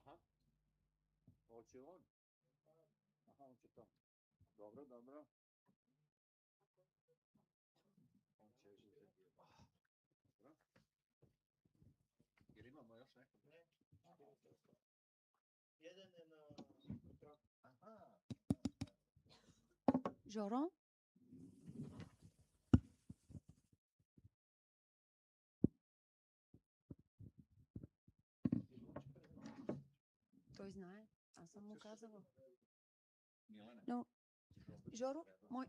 Aha, hoće on. Aha, on će to. Dobro, dobro. On će uzeti. Dobro. Jer imamo još neko? Ne. Jedan je na... Aha. Жоро? Той знае. Аз съм му казала. Но, Жоро, мой...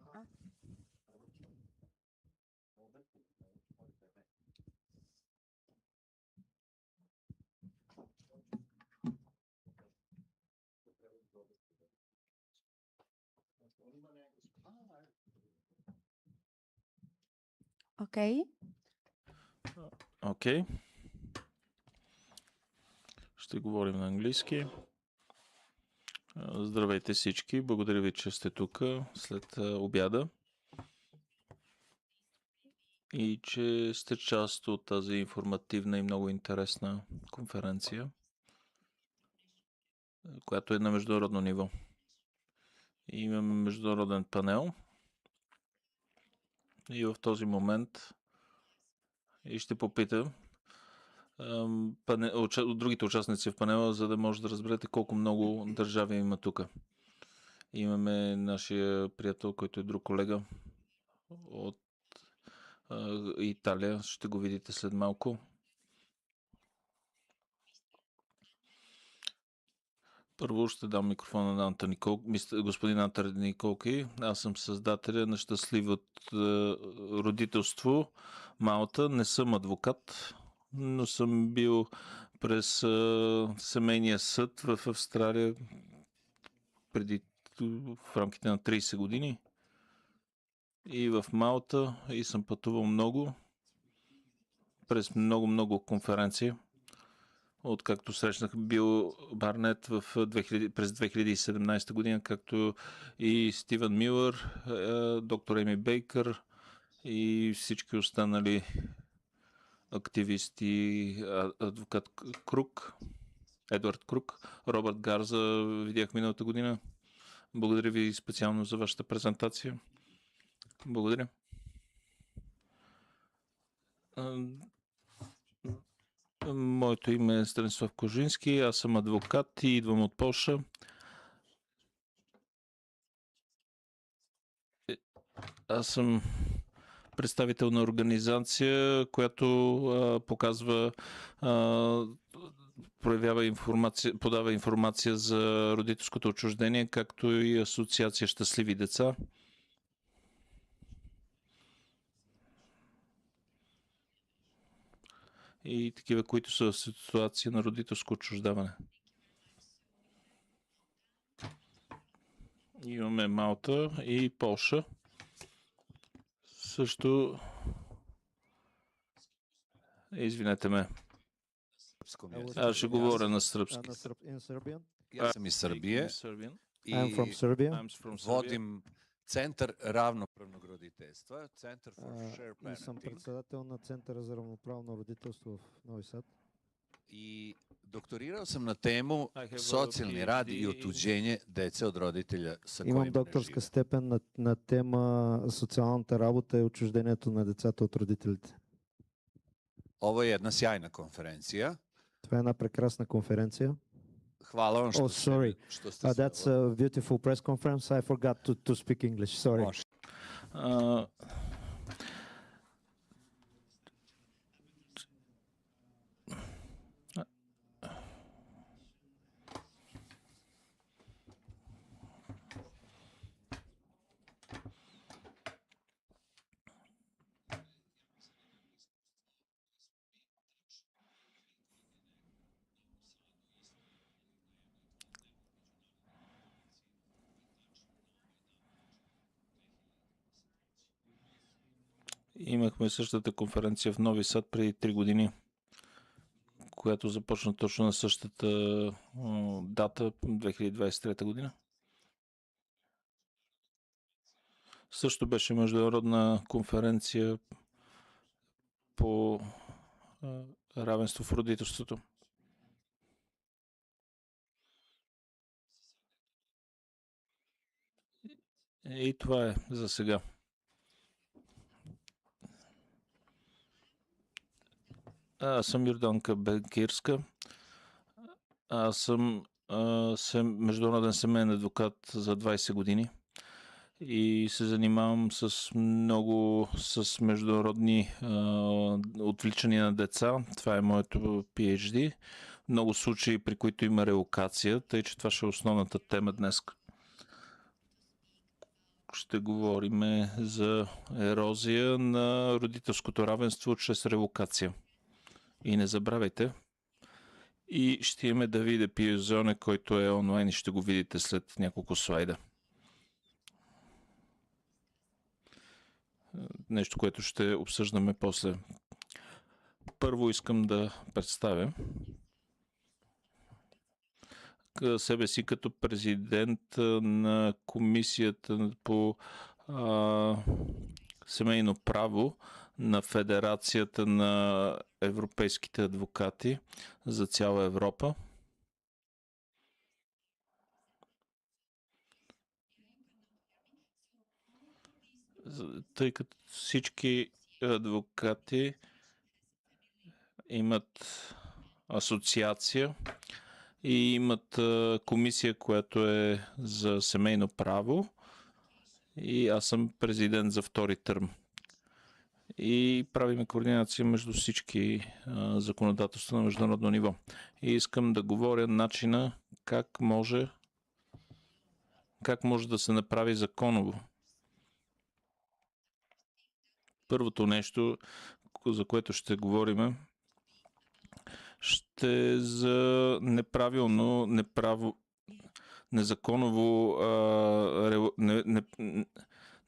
Окей. Окей. Ще говорим на английски. Здравейте всички. Благодаря ви, че сте тук след обяда. и че сте част от тази информативна и много интересна конференция, която е на международно ниво. Имаме международен панел и в този момент и ще попитам от другите участници в панела, за да може да разберете колко много държави има тук. Имаме нашия приятел, който е друг колега от Италия. Ще го видите след малко. Първо ще дам микрофона на господин Антони Николки. Аз съм създателя на щастливото родителство Малта. Не съм адвокат, но съм бил през семейния съд в Австралия преди в рамките на 30 години и в Малта и съм пътувал много през много конференции. Откакто срещнах Бил Барнет през 2017 година, както и Стивън Милър, доктор Еми Бейкър и всички останали активисти, адвокат Крук, Едвард Крук, Робърт Гарза видях миналата година. Благодаря ви специално за вашата презентация. Благодаря. Моето име е Станислав Кожински, аз съм адвокат и идвам от Полша. Аз съм представител на организация, която подава информация за родителското отчуждение, както и Асоциация Щастливи деца. И такива, които са в ситуация на родителско отчуждаване. Имаме Малта и Полша. Също... Извинете ме. Аз ще говоря на сръбски. Аз съм из Сърбия и водим Център равноправно родителство, Център for Share И съм Parenting. председател на Центъра за равноправно родителство в Нови Сад. И докторирал съм на тему социални ради и отучение деца от родителя са Имам докторска степен на тема социалната работа и отчуждението на децата от родителите. Ова е една сяйна конференция. Това е една прекрасна конференция. Хвала вам, що сте That's a beautiful press conference. I forgot to speak English. Sorry. Имахме същата конференция в Нови Сад преди 3 години, която започна точно на същата дата, 2023 година. Също беше международна конференция по равенство в родителството. И това е за сега. Аз съм Йорданка Бекирска. Аз съм международен семейен адвокат за 20 години и се занимавам с международни отвличания на деца. Това е моето PhD. Много случаи, при които има релокация, тъй че това ще е основната тема днес. Ще говорим за ерозия на родителското равенство чрез релокация. И не забравяйте, и ще имаме Давиде Пиозоне, който е онлайн и ще го видите след няколко слайда. Нещо, което ще обсъждаме после. Първо искам да представя себе си като президент на Комисията по семейно право на Федерацията на европейските адвокати за цяла Европа. Тъй като всички адвокати имат асоциация и имат комисия, която е за семейно право, и аз съм президент за втори търм. И правим координация между всички законодателства на международно ниво. И искам да говоря начина как може да се направи законово. Първото нещо, за което ще говорим, ще за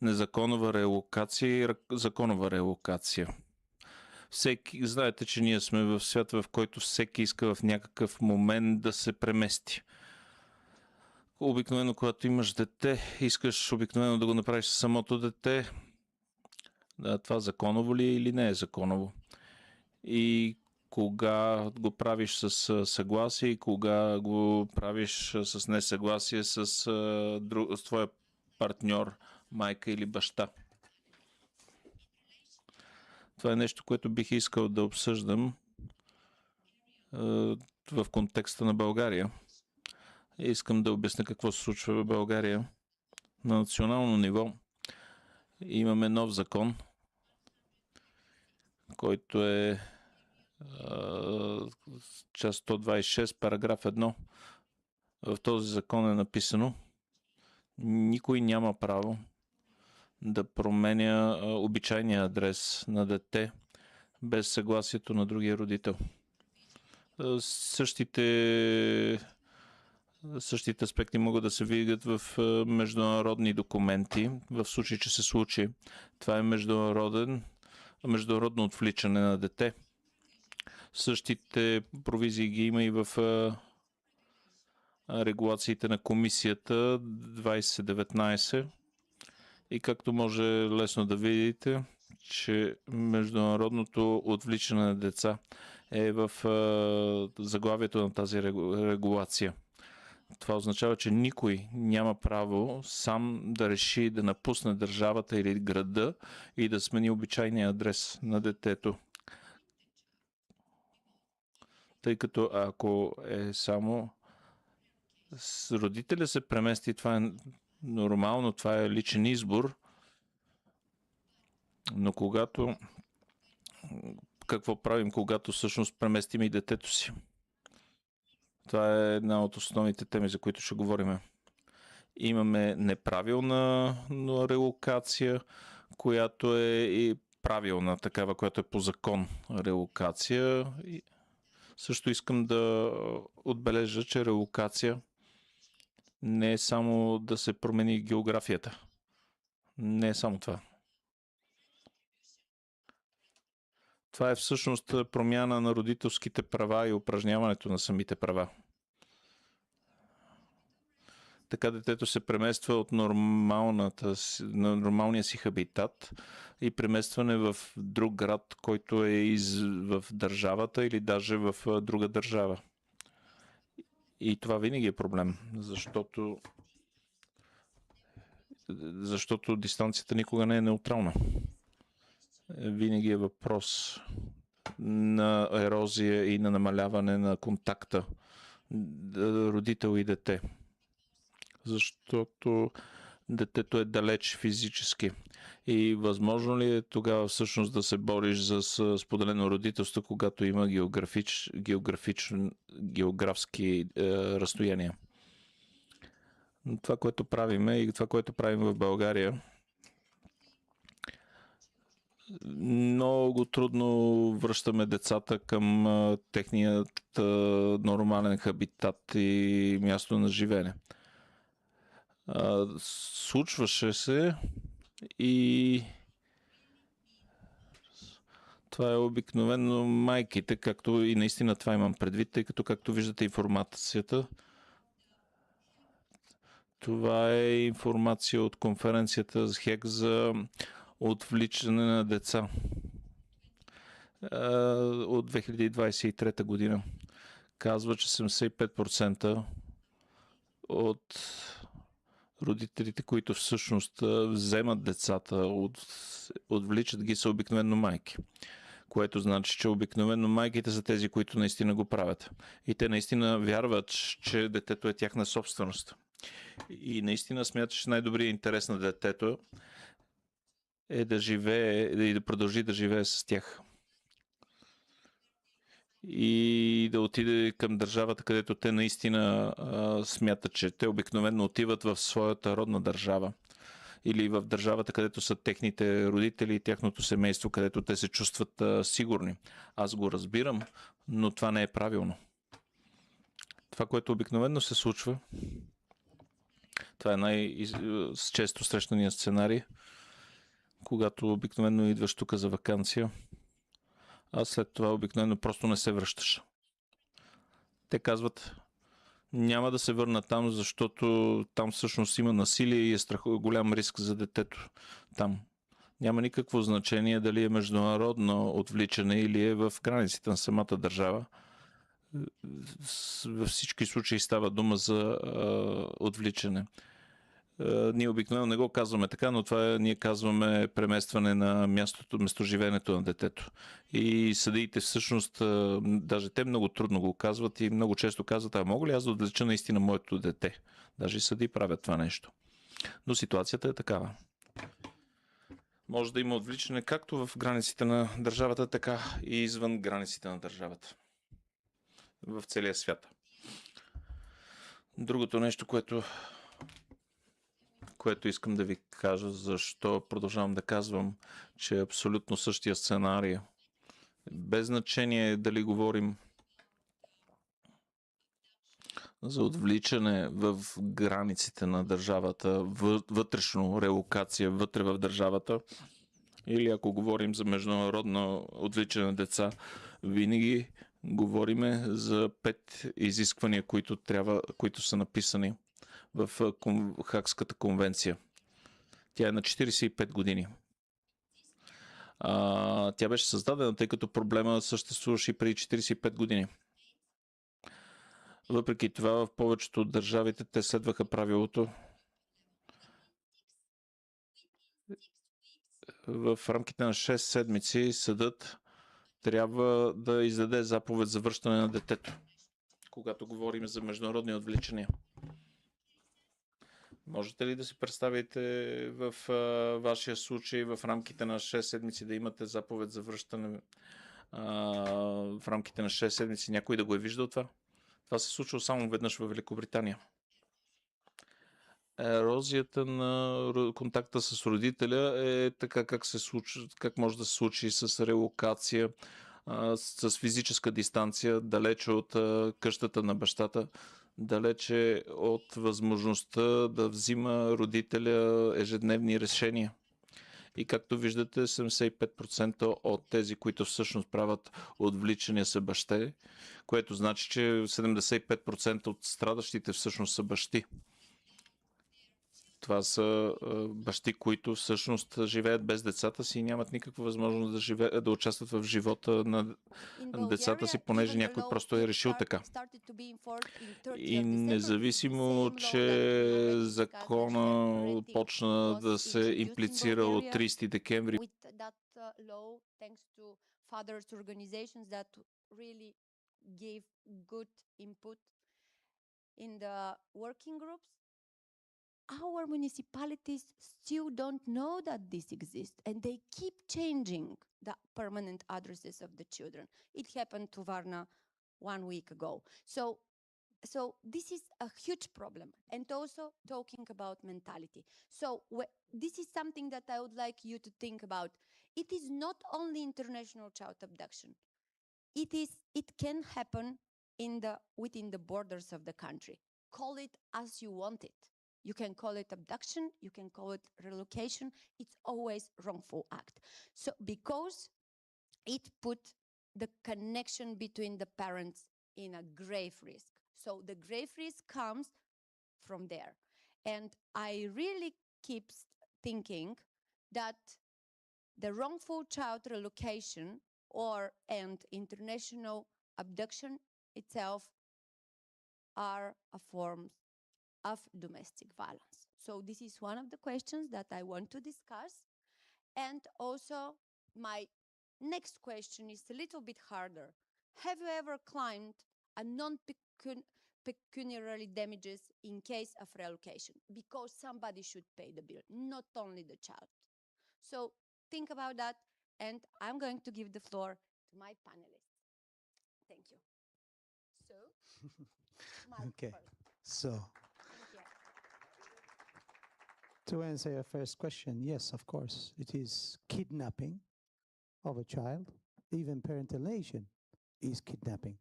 незаконова релокация и законова релокация. Знаете, че ние сме в свят, в който всеки иска в някакъв момент да се премести. Обикновено, когато имаш дете, искаш обикновено да го направиш с самото дете. Това законово ли е или не е законово? И кога го правиш с съгласие и кога го правиш с несъгласие с твоя партньор, майка или баща. Това е нещо, което бих искал да обсъждам в контекста на България. Искам да обясня какво се случва в България. На национално ниво имаме нов закон, който е част 126, параграф 1. В този закон е написано: никой няма право да променя обичайния адрес на дете без съгласието на другия родител. Същите аспекти могат да се видят в международни документи, в случай, че се случи. Това е международно отвличане на дете. Същите провизии ги има и в регулациите на комисията 2019. И както може лесно да видите, че международното отвличане на деца е в заглавието на тази регулация. Това означава, че никой няма право сам да реши да напусне държавата или града и да смени обичайния адрес на детето. Тъй като ако е само с родителя се премести, това е нормално, това е личен избор. Но какво правим, когато всъщност преместим и детето си? Това е една от основните теми, за които ще говорим. Имаме неправилна релокация, която е и правилна, такава, която е по закон релокация. И също искам да отбележа, че релокация не е само да се промени географията. Не е само това. Това е всъщност промяна на родителските права и упражняването на самите права. Така детето се премества от нормалния си хабитат и преместване в друг град, който е в държавата или даже в друга държава. И това винаги е проблем, защото дистанцията никога не е неутрална. Винаги е въпрос на ерозия и на намаляване на контакта родител и дете. Защото детето е далеч физически. И възможно ли е тогава всъщност да се бориш за споделено родителство, когато има географски разстояния? Това, което правим и това, което правим в България, много трудно връщаме децата към техният нормален хабитат и място на живеене. Случваше се и това е обикновено майките, както и наистина това имам предвид, тъй като както виждате информацията, това е информация от конференцията с ХЕК за отвличане на деца. от 2023 година. Казва, че 75% от родителите, които всъщност вземат децата, отвличат ги, са обикновено майки. Което значи, че обикновено майките са тези, които наистина го правят. И те наистина вярват, че детето е тяхна собственост. И наистина смятат, че най-добрият интерес на детето е да живее и да продължи да живее с тях. И да отиде към държавата, където те наистина смятат, че те обикновено отиват в своята родна държава. Или в държавата, където са техните родители и тяхното семейство, където те се чувстват сигурни. Аз го разбирам, но това не е правилно. Това, което обикновено се случва, това е най-често срещания сценарий, когато обикновено идваш тук за ваканция, а след това обикновено просто не се връщаш. Те казват, няма да се върна там, защото там всъщност има насилие и е голям риск за детето там. Няма никакво значение дали е международно отвличане или е в границите на самата държава. Във всички случаи става дума за отвличане. Ние обикновено не го казваме така, но това ние казваме преместване на местоживеенето на детето. И съдиите всъщност, даже те много трудно го казват и много често казват, а мога ли аз да отвлеча наистина моето дете? Даже и съдии правят това нещо. Но ситуацията е такава. Може да има отвличане както в границите на държавата, така и извън границите на държавата. В целия свят. Другото нещо, което искам да ви кажа, защо продължавам да казвам, че е абсолютно същия сценарий. Без значение дали говорим за отвличане в границите на държавата, вътрешно релокация вътре в държавата, или ако говорим за международно отвличане на деца, винаги говориме за 5 изисквания, които са написани в Хагската конвенция. Тя е на 45 години. Тя беше създадена, тъй като проблема съществуваше и преди 45 години. Въпреки това, в повечето от държавите те следваха правилото в рамките на 6 седмици съдът трябва да издаде заповед за връщане на детето, когато говорим за международни отвличания. Можете ли да си представите в вашия случай в рамките на 6 седмици да имате заповед за връщане в рамките на 6 седмици? Някой да го е виждал това? Това се случва само веднъж в Великобритания. Ерозията на контакта с родителя е така как може да се случи с релокация, с физическа дистанция, далече от къщата на бащата, далече от възможността да взима родителя ежедневни решения. И както виждате, 75% от тези, които всъщност правят отвличания са бащи, което значи, че 75% от страдащите всъщност са бащи. Това са бащи, които всъщност живеят без децата си и нямат никаква възможност да участват в живота на децата си, понеже някой просто е решил така. И независимо, че закона почна да се имплицира от 30 декември, our municipalities still don't know that this exists, and they keep changing the permanent addresses of the children. It happened to Varna 1 week ago. So this is a huge problem, and also talking about mentality. So this is something that I would like you to think about. It is not only international child abduction. It can happen within the borders of the country. Call it as you want it. You can call it abduction, you can call it relocation. It's always wrongful act. So because it put the connection between the parents in a grave risk. So the grave risk comes from there. And I really keep thinking that the wrongful child relocation and international abduction itself are a form of domestic violence. So this is one of the questions that I want to discuss. And also my next question is a little bit harder. Have you ever claimed a non-pecuniary damages in case of relocation? Because somebody should pay the bill, not only the child. So think about that, and I'm going to give the floor to my panelists. Thank you. So, Mike Okay. first. So, Thank you. to answer your first question, yes, of course, it is kidnapping of a child. Even parental alienation is kidnapping.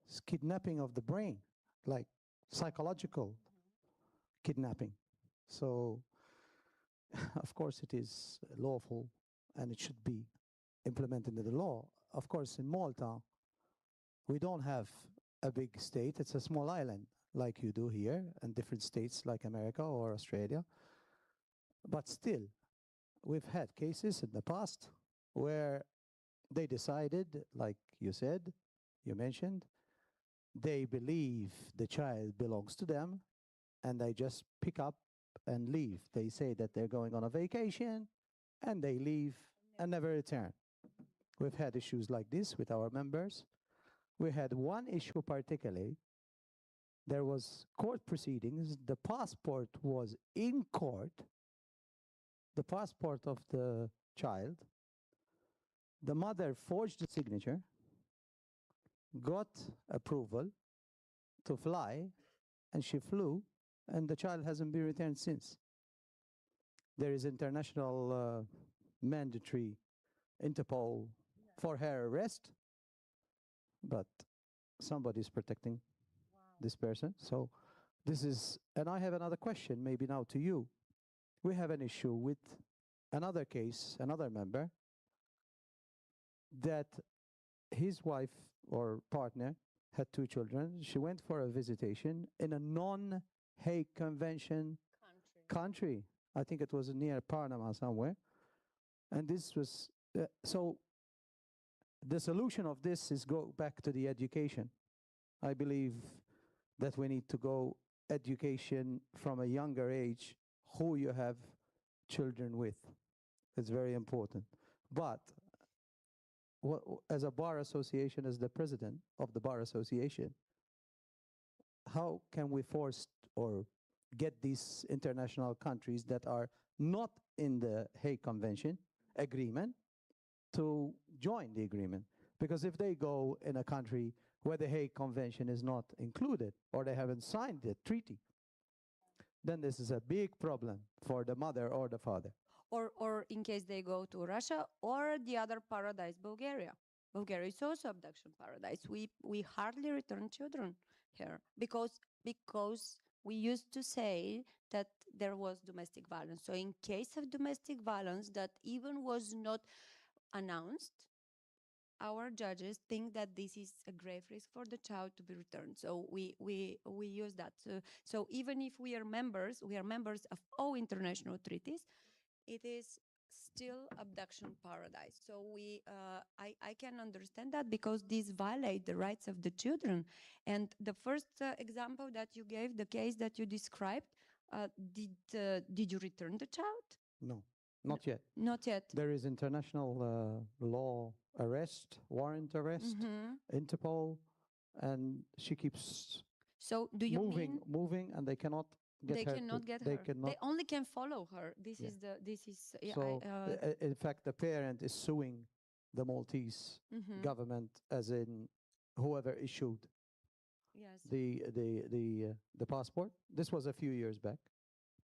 It's kidnapping of the brain, like psychological kidnapping. So, of course, it is lawful and it should be implemented into the law. Of course, in Malta, we don't have a big state. It's a small island like you do here, and different states like America or Australia. But still, we've had cases in the past where they decided, like you said, you mentioned, they believe the child belongs to them, and they just pick up and leave. They say that they're going on a vacation, and they leave and never return. We've had issues like this with our members. We had one issue particularly. There was court proceedings. The passport was in court, the passport of the child. The mother forged the signature, got approval to fly, and she flew, and the child hasn't been returned since. There is international mandatory Interpol for her arrest, but somebody's protecting this person. So this is, and I have another question maybe now to you. We have an issue with another case, another member, that his wife or partner had 2 children. She went for a visitation in a non-Hague Convention country. I think it was near Panama somewhere. And this was, so the solution of this is go back to the education. I believe that we need to go education from a younger age, who you have children with. It's very important. But as a bar association, as the president of the bar association, how can we force or get these international countries that are not in the Hague Convention agreement to join the agreement? Because if they go in a country where the Hague Convention is not included or they haven't signed the treaty, then this is a big problem for the mother or the father. Or in case they go to Russia or the other paradise, Bulgaria. Bulgaria is also abduction paradise. We hardly return children here because we used to say that there was domestic violence. So in case of domestic violence that even was not announced, our judges think that this is a grave risk for the child to be returned. So we use that. So even if we are members of all international treaties, it is still abduction paradise. So I can understand that because these violate the rights of the children. And the first example that you gave, the case that you described, did you return the child? No, not yet. Not yet. There is international law arrest, warrant arrest, Interpol, and she keeps So do you moving, and they cannot get they her. Cannot get they her. Cannot. They only can follow her. This is. Yeah, so in fact, the parent is suing the Maltese government, as in whoever issued the passport. This was a few years back,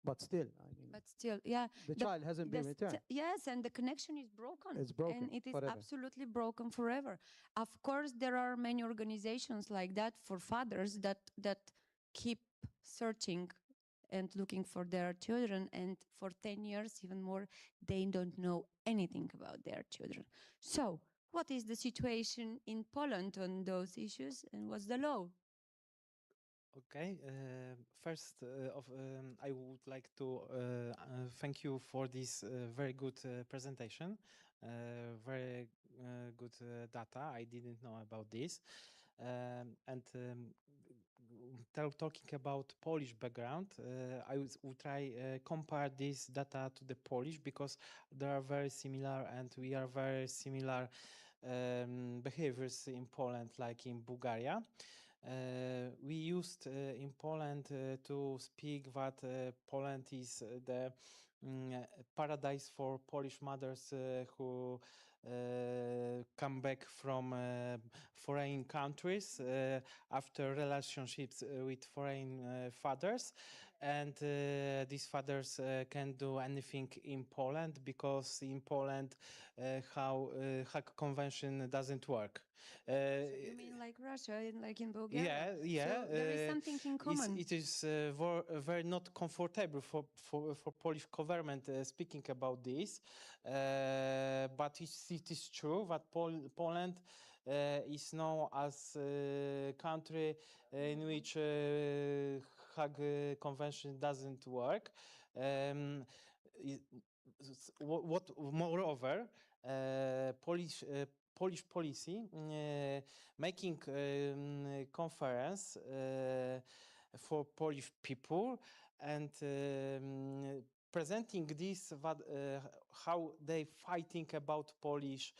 but still, I mean. But still, yeah. The child hasn't been returned. Yes, and the connection is broken. It's broken. And it is forever. absolutely broken forever. Of course, there are many organizations like that for fathers that keep searching and looking for their children, and for 10 years, even more, they don't know anything about their children. So, what is the situation in Poland on those issues, and what's the law? Okay. First I would like to thank you for this very good presentation. Very good data. I didn't know about this. Talking about Polish background, I would try compare this data to the Polish because they are very similar and we are very similar behaviors in Poland like in Bulgaria. We used in Poland to speak that Poland is the paradise for Polish mothers who come back from foreign countries after relationships with foreign fathers. And these fathers can do anything in Poland because in Poland how Hague Convention doesn't work. So you mean like Russia and like in Bulgaria? Yeah. So there is something in common. It is very not comfortable for Polish government speaking about this, but it is true that Poland is known as a country in which Hague Convention doesn't work. I- what moreover, Polish policy making conference for Polish people and presenting this how they fighting about Polish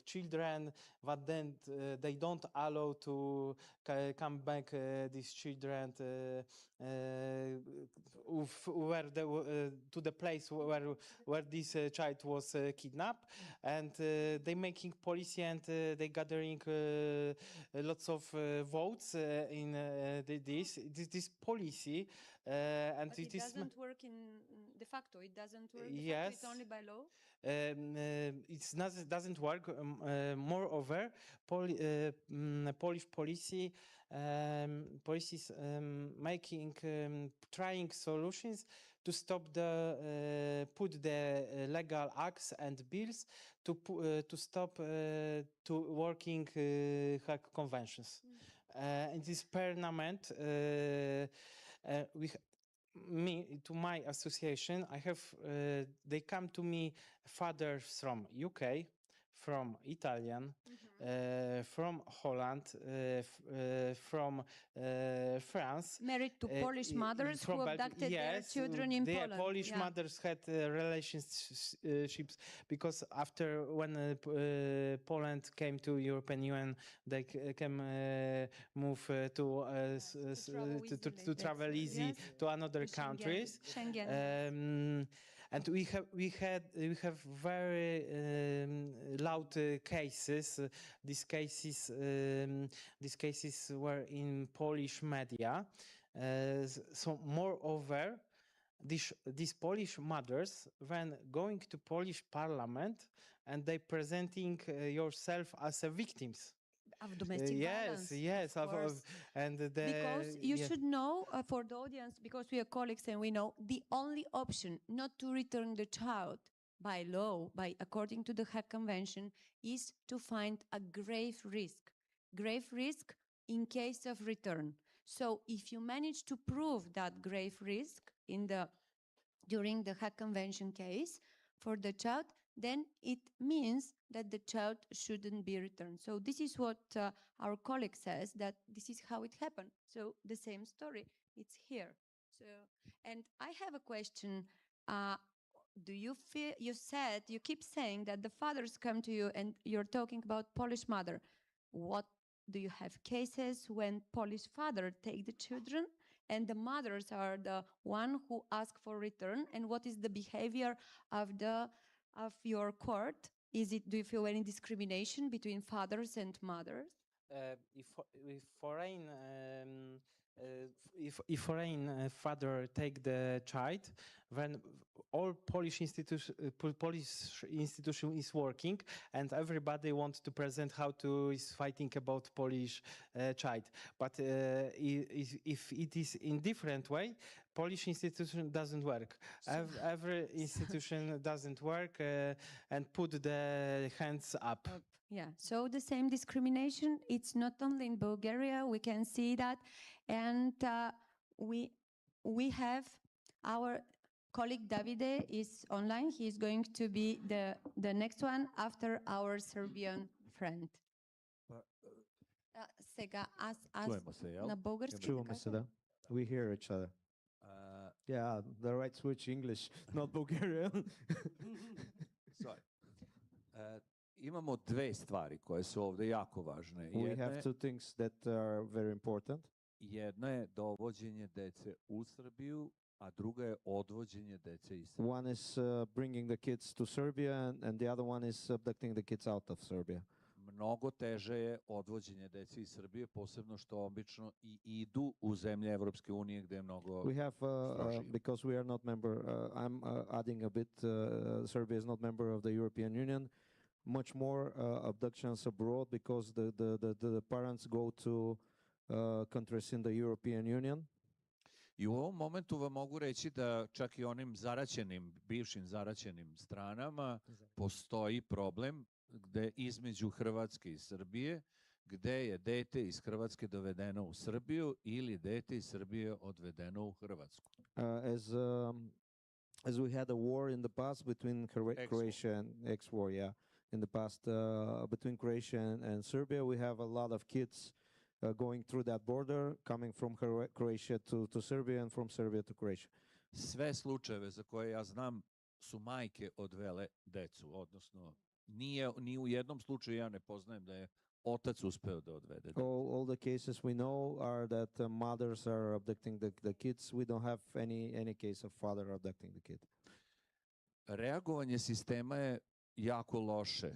children, but then they don't allow to come back these children to the place where this child was kidnapped, and they making policy and they gathering lots of votes in this policy, and But it doesn't work in de facto. It doesn't work de facto. Yes. It's only by law. It's not doesn't work. Moreover, Polish policies making trying solutions to stop the put the legal acts and bills to stop to working Hague Conventions. In this parliament, we me to my association I have they come to me fathers from UK, from Italian, from Holland, from France, Married to Polish mothers who abducted their children in Poland. Polish Yeah. mothers had relationships because after when Poland came to European Union, they can move to travel easy Yes. to another To Schengen. countries. Schengen. And we have very loud cases. These cases were in Polish media. So moreover, these Polish mothers when going to Polish parliament and they presenting yourself as a victims. Of domestic violence. Yes, of course. and Because you should know for the audience, because we are colleagues and we know the only option not to return the child by law, by according to the Hague Convention, is to find a grave risk in case of return. So if you manage to prove that grave risk during the Hague Convention case for the child, then it means that the child shouldn't be returned. So this is what our colleague says, that this is how it happened. So the same story, it's here. So, and I have a question. Do you feel, you keep saying that the fathers come to you and you're talking about Polish mother. What do you have cases when Polish father take the children and the mothers are the one who ask for return? And what is the behavior of your court? Do you feel any discrimination between fathers and mothers? If foreign father take the child, then all Polish institution is working, and everybody wants to present how to is fighting about Polish child. But if it is in different way, Polish institution doesn't work. Every institution doesn't work and put the hands up. Yeah, so the same discrimination, it's not only in Bulgaria, we can see that And we have our colleague Davide is online. He's going to be the next one after our Serbian friend. Сега аз Čujemo se, jel? на български Чуваме така се, ли? да. We hear each other. Yeah, the right switch English, not Bulgarian. Sorry. Imamo dve stvari koje su ovde jako važne. We have two things that are very important. Jedna je dovođenje dece u Srbiju, a druga je odvođenje dece iz Srbije. One is bringing the kids to Serbia, and the other one is abducting the kids out of Serbia. Mnogo teže je odvođenje dece iz Srbije, posebno što obično i idu u zemlje Evropske unije gde je mnogo We have, strožije. because we are not member, I'm adding a bit, Serbia is not member of the European Union, much more abductions abroad because the parents go to countries in the European Union. I u ovom momentu vam mogu reći da čak i onim bivšim zaraćenim stranama postoji problem gde između Hrvatske i Srbije, gde je dete iz Hrvatske dovedeno u Srbiju ili dete iz Srbije odvedeno u Hrvatsku. As we had a war in the past between Croatia and ex-war, yeah, in the past between Croatia and Serbia, we have a lot of kids going through that border, coming from Croatia to Serbia and from Serbia to Croatia. Sve slučajeve za koje ja znam su majke odvele decu, odnosno ni u jednom slučaju ja ne poznajem da je otac uspeo da odvede decu. All the cases we know are that mothers are abducting the kids. We don't have any case of father abducting the kid. Reagovanje sistema je jako loše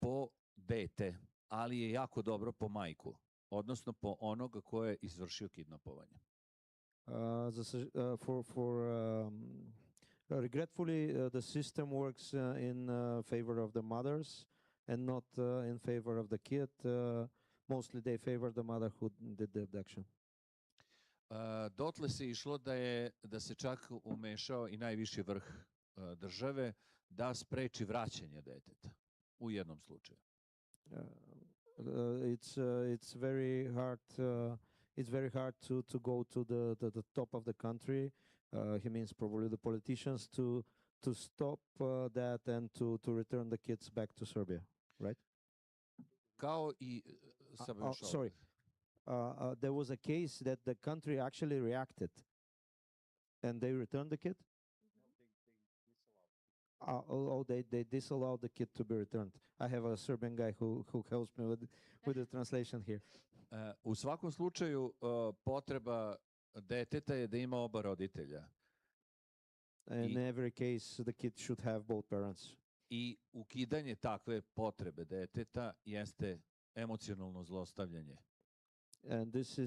po dete, ali je jako dobro po majku, odnosno po onoga ko je izvršio kidnapovanje. Regretfully, the system works in favor of the mothers and not in favor of the kid. Mostly they favor the mother who did the abduction. Dotle se išlo da se čak umešao i najviši vrh države da spreči vraćanje deteta u jednom slučaju. It's very hard. It's very hard to go to the top of the country. He means probably the politicians to stop that and to return the kids back to Serbia, right? Kao i sorry. There was a case that the country actually reacted, and they returned the kid. They disallowed the kid to be returned. I have a Serbian guy who helps me with the translation here. U svakom slučaju potreba deteta je da ima oba roditelja. In every case, the kid should have both parents. I ukidanje takve potrebe deteta jeste emocionalno zlostavljanje. And this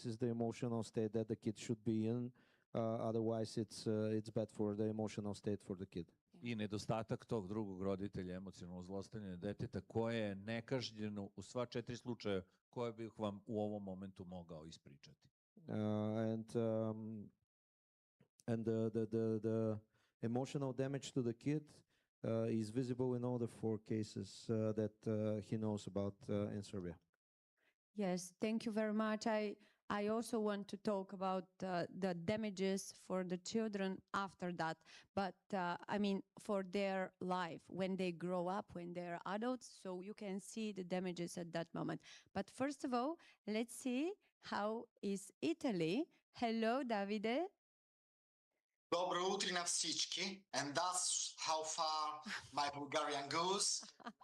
is the emotional state that the kid should be in. Otherwise, it's bad for the emotional state for the kid. I nedostatak tog drugog roditelja, emocionalno zlostavljanje deteta, koje je nekažnjeno u sva 4 slučaja koje bih vam u ovom momentu mogao ispričati. And the emotional damage to the kid is visible in all the 4 cases that he knows about in Serbia. Yes, thank you very much. I also want to talk about the damages for the children after that, but I mean for their life when they grow up, when they're adults, so you can see the damages at that moment. But first of all, let's see how is Italy. Hello, Davide. Dobro utro na всички, and that's how far my Bulgarian goes.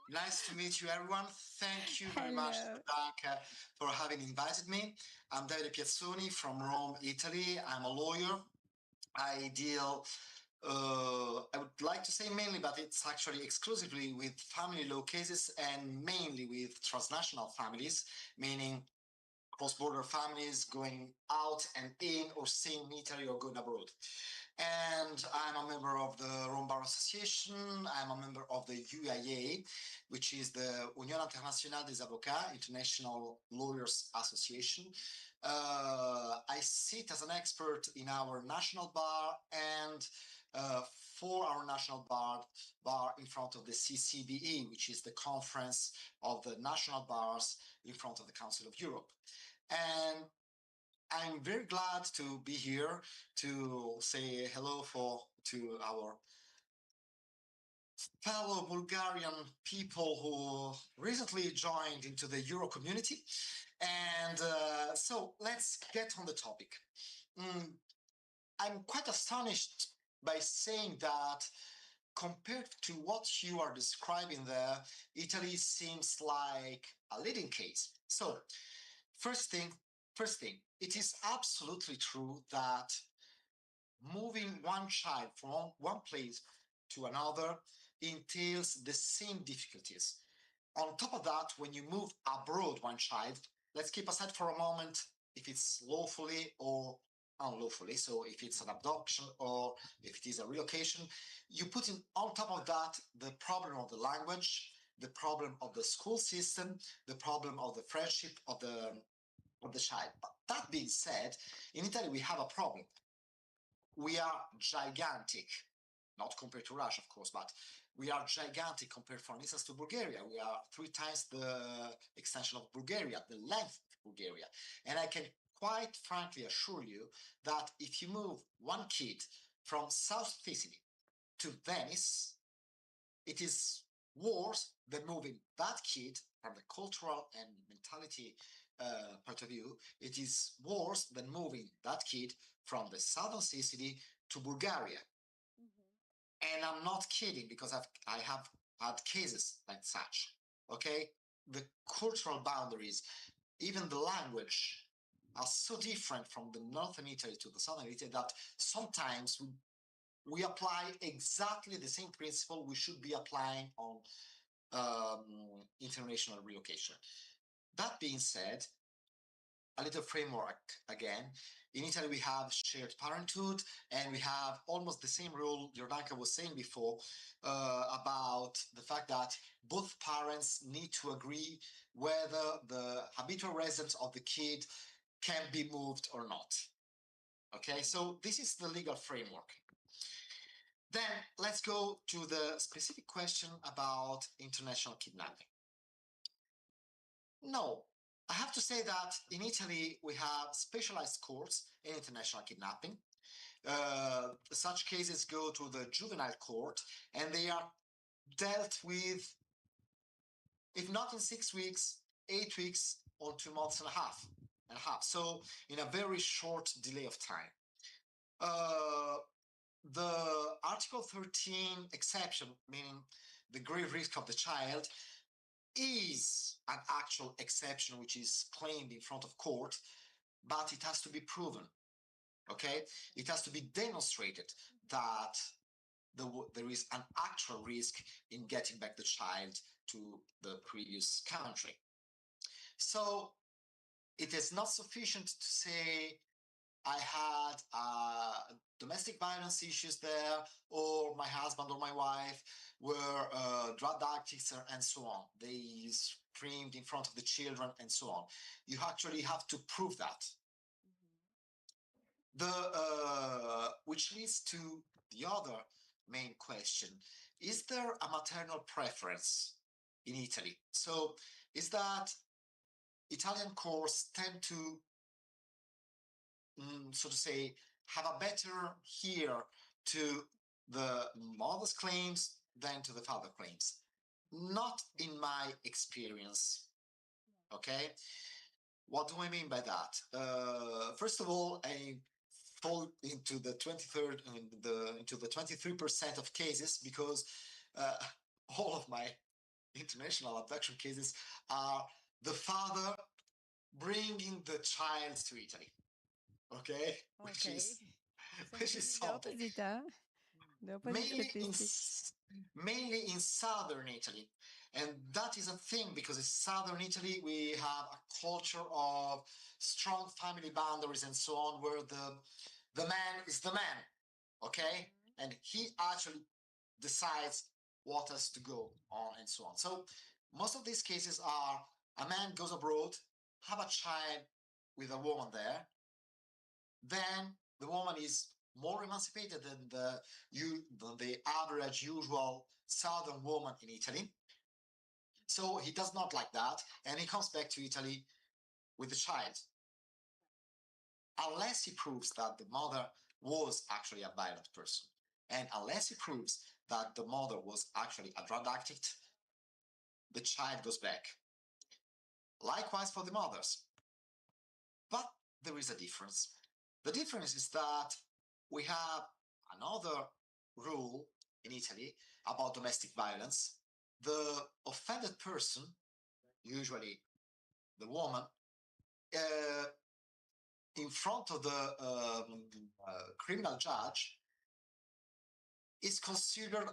Nice to meet you, everyone. Thank you very much, Danka, for having invited me. I'm Davide Piazzoni from Rome, Italy. I'm a lawyer. I would like to say mainly, but it's actually exclusively with family law cases and mainly with transnational families, meaning cross-border families going out and in or staying in Italy or going abroad. And I'm a member of the Rome Bar Association. I'm a member of the UIA, which is the Union Internationale des Avocats, International Lawyers Association. I sit as an expert in our national bar and for our national bar in front of the CCBE, which is the Conference of the National Bars in front of the Council of Europe. And I'm very glad to be here to say hello to our fellow Bulgarian people who recently joined into the Euro community. And so let's get on the topic. I'm quite astonished by saying that compared to what you are describing there, Italy seems like a leading case. So first thing, it is absolutely true that moving one child from one place to another entails the same difficulties. On top of that, when you move abroad one child, let's keep aside for a moment if it's lawfully or unlawfully. So if it's an abduction or if it is a relocation, you put in on top of that the problem of the language, the problem of the school system, the problem of the friendship of the child. But that being said, in Italy we have a problem. We are gigantic, not compared to Russia, of course, but we are gigantic compared, for instance, to Bulgaria. We are 3 times the extension of Bulgaria, the length of Bulgaria. And I can quite frankly assure you that if you move one kid from South Sicily to Venice, it is worse than moving that kid from the cultural and mentality point of view. It is worse than moving that kid from the southern Sicily to Bulgaria. And I'm not kidding because I have had cases like such. Okay, the cultural boundaries, even the language, are so different from the northern Italy to the southern Italy that sometimes we apply exactly the same principle we should be applying on international relocation. That being said, a little framework again. In Italy, we have shared parenthood, and we have almost the same rule Jordanka was saying before about the fact that both parents need to agree whether the habitual residence of the kid can be moved or not. Okay, so this is the legal framework. Then let's go to the specific question about international kidnapping. No, I have to say that in Italy we have specialized courts in international kidnapping. Such cases go to the juvenile court and they are dealt with, if not in 6 weeks, 8 weeks or 2 months and a half. So in a very short delay of time. The Article 13 exception, meaning the grave risk of the child, is an actual exception which is claimed in front of court, but it has to be proven. Okay, it has to be demonstrated that there is an actual risk in getting back the child to the previous country. So it is not sufficient to say I had domestic violence issues there, or my husband or my wife were drug addicts and so on. They screamed in front of the children and so on. You actually have to prove that. Which leads to the other main question. Is there a maternal preference in Italy? So is that Italian courts tend to, so to say, have a better ear to the mother's claims than to the father claims? Not in my experience. Okay, what do I mean by that? First of all, I fall into the 23% of cases because all of my international abduction cases are the father bringing the child to Italy. Okay, which is something. Mainly in southern Italy. And that is a thing because in southern Italy we have a culture of strong family boundaries and so on, where the man is the man, okay? And he actually decides what has to go on and so on. So most of these cases are a man goes abroad, have a child with a woman there, then the woman is more emancipated than the average usual southern woman in Italy. So he does not like that, and he comes back to Italy with the child. unless he proves that the mother was actually a violent person, and unless he proves that the mother was actually a drug addict, the child goes back. Likewise for the mothers. But there is a difference. The difference is that we have another rule in Italy about domestic violence. The offended person, usually the woman, in front of the criminal judge, is considered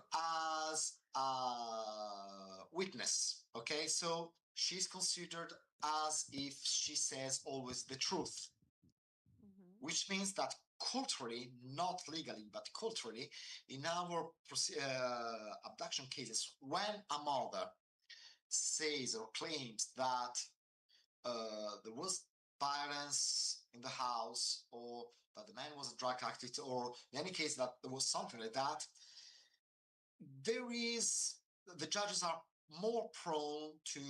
as a witness. Okay, so she's considered as if she says always the truth, which means that culturally, not legally, but culturally, in our abduction cases, when a mother says or claims that there was violence in the house, or that the man was a drug addict, or in any case that there was something like that, the judges are more prone to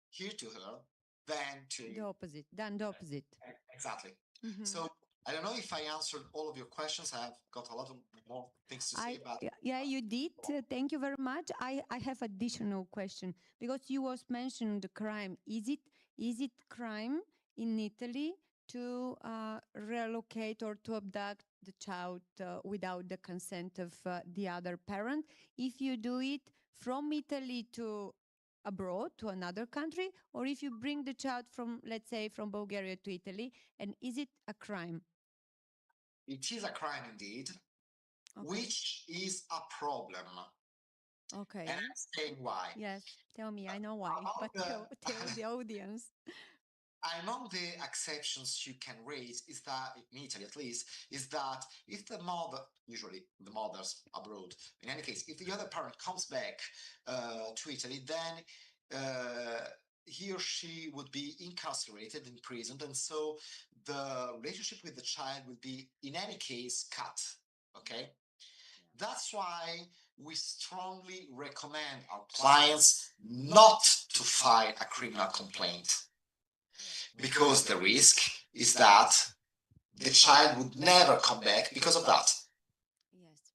hear to her than to The opposite, than the opposite. exactly. So I don't know if I answered all of your questions. I have got a lot of more things to say about. Yeah, you did. Thank you very much. I have additional question because you was mentioned the crime. Is it crime in Italy to relocate or to abduct the child without the consent of the other parent? If you do it from Italy to abroad to another country, or if you bring the child from, let's say, from Bulgaria to Italy, and is it a crime? It is a crime indeed, Okay. which is a problem. Okay. And I'm saying why. Yes, tell me. I know why, but tell the audience. Among the exceptions you can raise is that, in Italy at least, is that if the mother, usually the mothers abroad, in any case, if the other parent comes back to Italy, then he or she would be incarcerated, imprisoned, and so the relationship with the child would be, in any case, cut. Okay? That's why we strongly recommend our clients not to file a criminal complaint, because the risk is that the child would never come back because of that. Yes,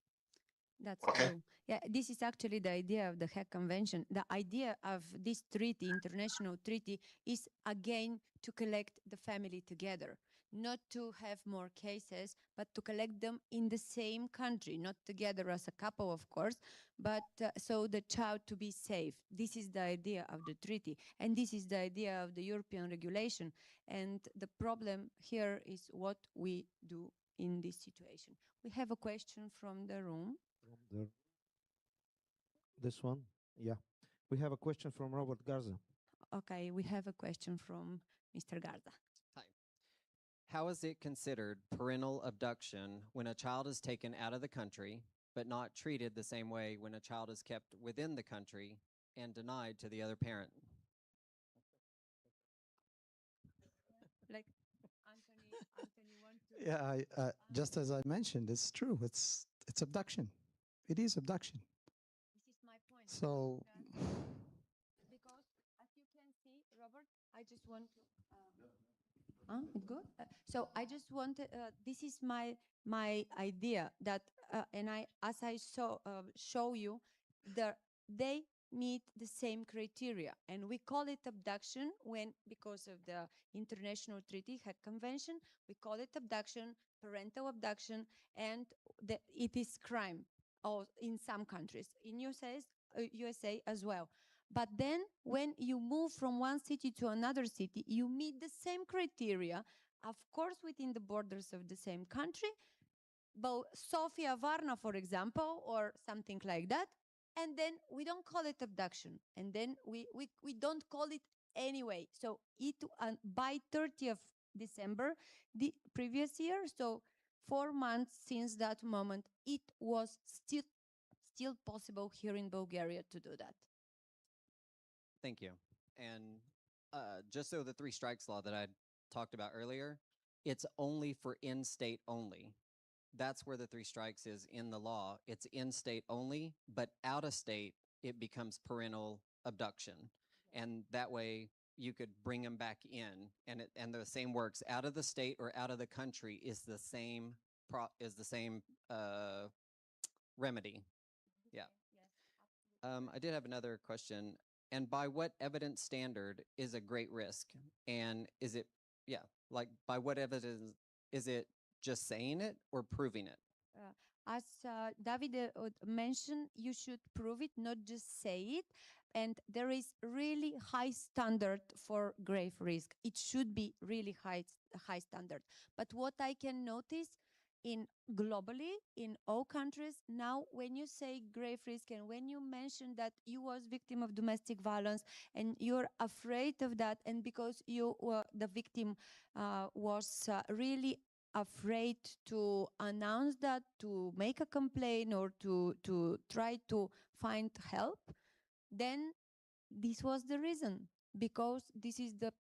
that's Okay. true. Yeah, this is actually the idea of the Hague Convention. The idea of this treaty, international treaty, is again to collect the family together, not to have more cases, but to collect them in the same country, not together as a couple, of course, but so the child to be safe. This is the idea of the treaty, and this is the idea of the European regulation. And the problem here is what we do in this situation. We have a question from the room. This one? Yeah. We have a question from Robert Garza. Okay, we have a question from Mr. Garza. Hi. How is it considered parental abduction when a child is taken out of the country, but not treated the same way when a child is kept within the country and denied to the other parent? Like Anthony wants to. Yeah, just as I mentioned, it's true. It's abduction. It is abduction. This is my point. So, Because as you can see, Robert, I just want to. It's good. So I just want. This is my idea that, and as I show you, they meet the same criteria, and we call it abduction when, because of the international treaty, Hague Convention, we call it abduction, parental abduction, and it is crime. In some countries, in USA as well. But then when you move from one city to another city, you meet the same criteria, of course, within the borders of the same country, but Sofia, Varna, for example, or something like that. And then we don't call it abduction. And then we don't call it anyway. So by 30th December, the previous year, so 4 months since that moment, it was still possible here in Bulgaria to do that. Thank you. And just so the three strikes law that I talked about earlier, it's only for in-state only. That's where the three strikes is in the law. It's in-state only, but out of state, it becomes parental abduction. And that way, you could bring them back in, and the same works out of the state or out of the country is the same remedy. Yeah. I did have another question. And by what evidence standard is a great risk? And is it, like by what evidence is it just saying it or proving it? As David mentioned, you should prove it, not just say it. And there is really high standard for grave risk. It should be really high standard. But what I can notice in globally in all countries now, when you say grave risk and when you mention that you was victim of domestic violence and you're afraid of that, and because you were the victim was really afraid to announce that, to make a complaint, or to try to find help, then this was the reason, because this is the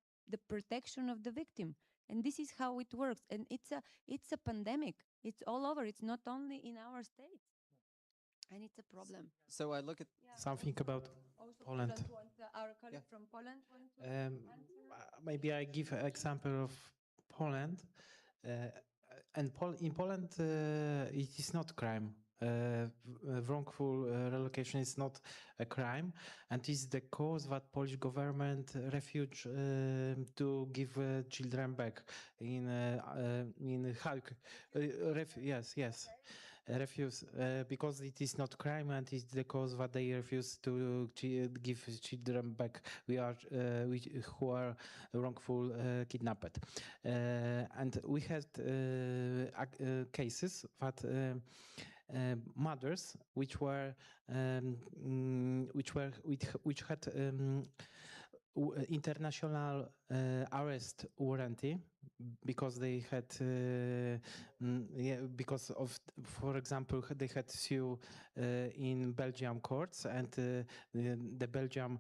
protection of the victim, and this is how it works. And it's a pandemic. It's all over. It's not only in our state, and it's a problem. So I look at something about Poland. Our colleague from Poland wants to answer? Maybe I give an example of Poland. And in Poland, it is not crime. Wrongful relocation is not a crime, and is the cause that Polish government refused to give children back in Hague. Yes. Refuse because it is not crime, and it's the cause that they refuse to give children back. Who are wrongful kidnapped, and we had cases that mothers which had international arrest warranty because they had because of, for example, they had sue in Belgium courts, and the Belgium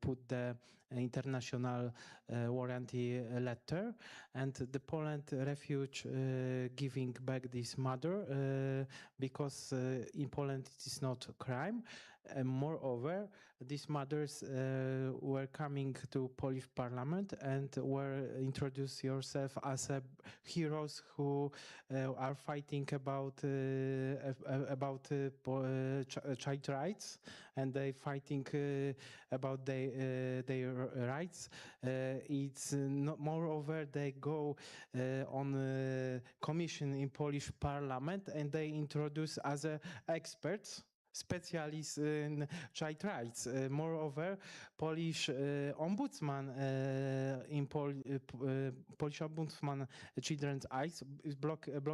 put the international warranty letter, and the Poland refused giving back this mother because in Poland it is not a crime. And moreover, these mothers were coming to Polish parliament and were introduced yourself as heroes who are fighting about child rights, and they fighting about their rights. It's not, moreover, they go on commission in Polish parliament, and they introduce as experts, specialists in child rights. Moreover, Polish ombudsman Polish ombudsman children's eyes is blocking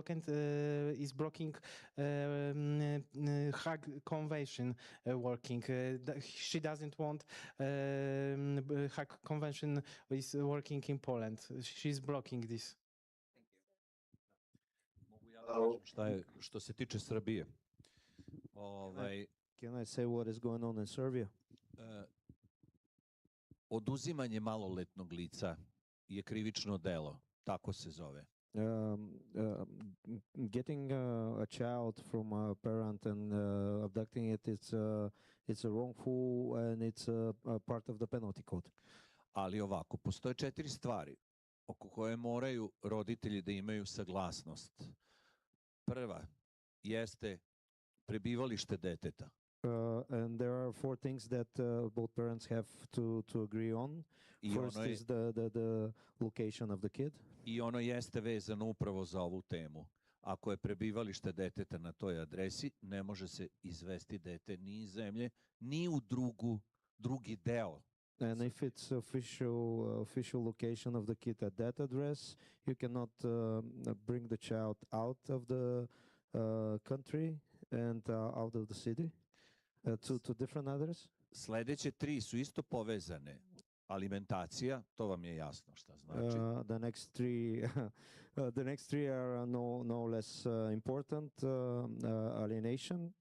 Hague Convention working. She doesn't want Hague Convention is working in Poland. She's blocking this. Mogu ja da kažem šta je, što se tiče Srbije. Can I say what is going on in Serbia? Oduzimanje maloletnog lica je krivično delo, tako se zove. Getting a child from a parent and abducting it, it's a wrongful, and it's a part of the penalty code. Ali ovako, postoje 4 stvari oko koje moraju roditelji da imaju saglasnost. Prva jeste prebivalište deteta. And there are 4 things that both parents have to agree on. First is the location of the kid. I ono jeste vezano upravo za ovu temu. Ako je prebivalište deteta na toj adresi, ne može se izvesti dete ni iz zemlje, ni u drugi deo. And if it's official location of the kid at that address, you cannot bring the child out of the country and out of the city to different address. Sledeće 3 su isto povezane. Alimentacija, to vam je jasno šta znači. The next 3 are no less important. Alienation.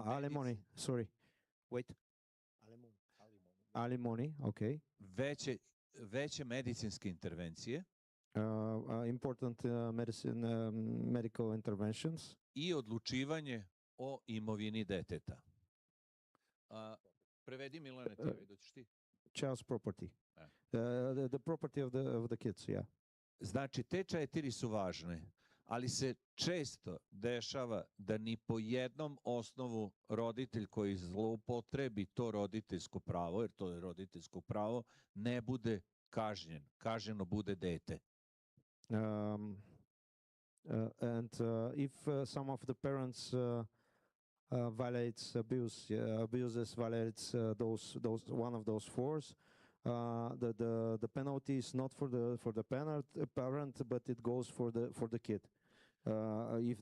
Alimony. Sorry. Wait. Alimony. Okay. Veće medicinske intervencije. Important medical interventions. I odlučivanje o imovini deteta. Prevedi, Milane, ti, doćeš ti. child's property. Eh. The property of the kids, yeah. Znači, te 4 su važne, ali se često dešava da ni po jednom osnovu roditelj koji zloupotrebi to roditeljsko pravo, jer to je roditeljsko pravo, ne bude kažnjen. Kažnjeno bude dete. And if some of the parents violates abuses violates those one of those fours, the penalty is not for the parent, but it goes for the kid.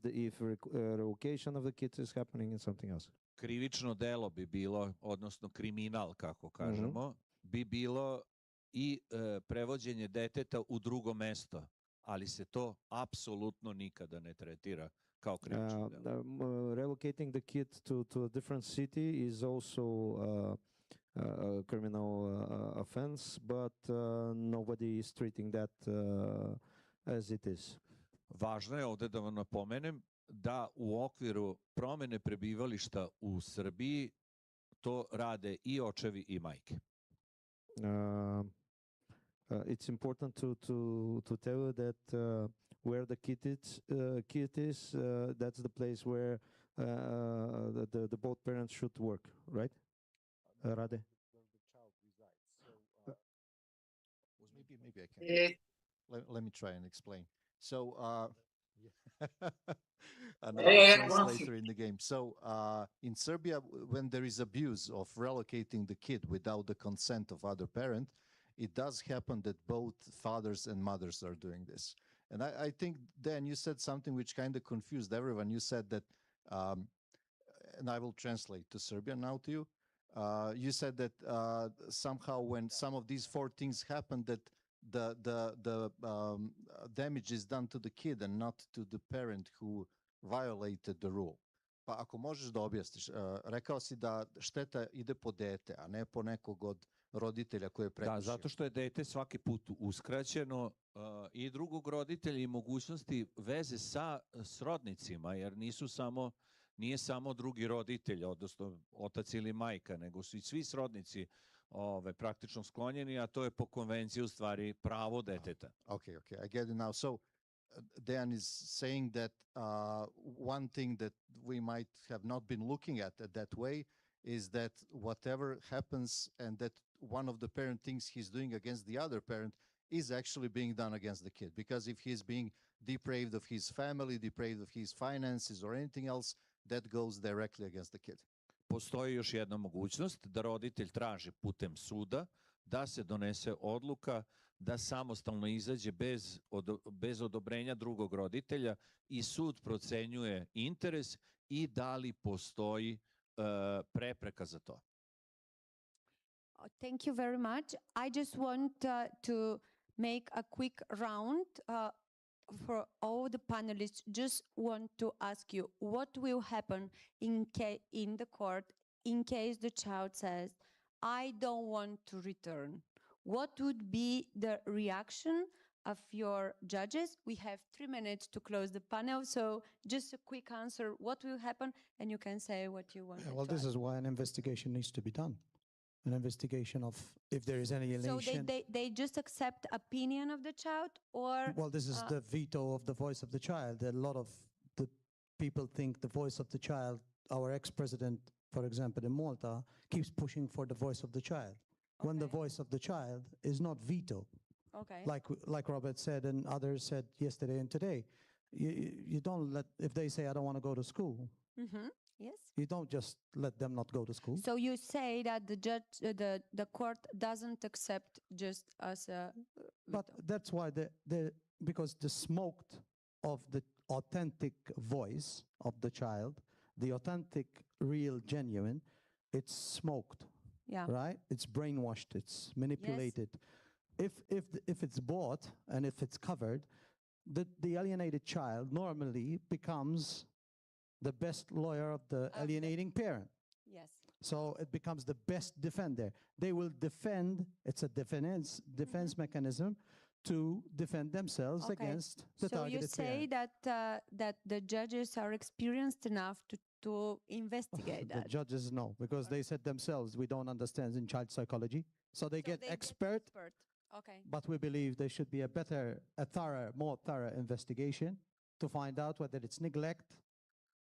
If revocation of the kids is happening and something else. Krivično delo bi bilo, odnosno kriminal, kako kažemo, bi bilo i prevođenje deteta u drugo mesto, ali se to apsolutno nikada ne tretira kao krivično delo. Relocating the kid to a different city is also a criminal offense, but nobody is treating that as it is. Važno je ovde da vam napomenem da u okviru promene prebivališta u Srbiji to rade i očevi i majke. It's important to tell you that where the kid is, that's the place where the both parents should work, right? Rade? Where the child resides. So maybe I can. Let me try and explain. So another translator in the game. So in Serbia, when there is abuse of relocating the kid without the consent of other parent, it does happen that both fathers and mothers are doing this. And I think, Dan, you said something which kind of confused everyone. You said that, and I will translate to Serbian now to you. You said that somehow when some of these 4 things happen, that the damage is done to the kid and not to the parent who violated the rule. Pa ako možeš da objasniš, rekao si da šteta ide po dete, a ne po nekog od roditelja koje je prekršio. Da, zato što je dete svaki put uskraćeno i drugog roditelja i mogućnosti veze sa srodnicima, jer nije samo drugi roditelj, odnosno otac ili majka, nego su i svi srodnici praktično sklonjeni, a to je po konvenciji u stvari pravo deteta. Okay, I get it now. So Dan is saying that one thing that we might have not been looking at that way is that whatever happens and that one of the parent thinks he's doing against the other parent is actually being done against the kid. Because if he's being depraved of his family, depraved of his finances or anything else, that goes directly against the kid. Postoji još jedna mogućnost da roditelj traži putem suda da se donese odluka da samostalno izađe bez odobrenja drugog roditelja i sud procenjuje interes i da li postoji prepreka za to. Thank you very much. I just want to make a quick round for all the panelists. Just want to ask you, what will happen in the court in case the child says, I don't want to return? What would be the reaction of your judges? We have 3 minutes to close the panel, so just a quick answer. What will happen? And you can say what you want. Well, this is why an investigation needs to be done. An investigation of if there is any alienation. So they just accept opinion of the child, or? Well, this is the veto of the voice of the child. A lot of the people think the voice of the child, our ex-president, for example, in Malta, keeps pushing for the voice of the child. Okay. When the voice of the child is not veto. Okay. Like Robert said and others said yesterday and today, you don't let, if they say, I don't want to go to school, yes, you don't just let them not go to school. So you say that the judge, the court doesn't accept just as a but that's why because the smoked of the authentic voice of the child, the authentic, real, genuine, it's smoked. Yeah. Right? It's brainwashed. It's manipulated. Yes. If it's bought and if it's covered, the alienated child normally becomes the best lawyer of the alienating parent. Yes. So it becomes the best defender. They will defend. It's a defense mechanism to defend themselves against the targeted parent. So you say that the judges are experienced enough to investigate The that? judges know because they said themselves we don't understand in child psychology, so they get expert. Okay. But we believe there should be more thorough investigation to find out whether it's neglect,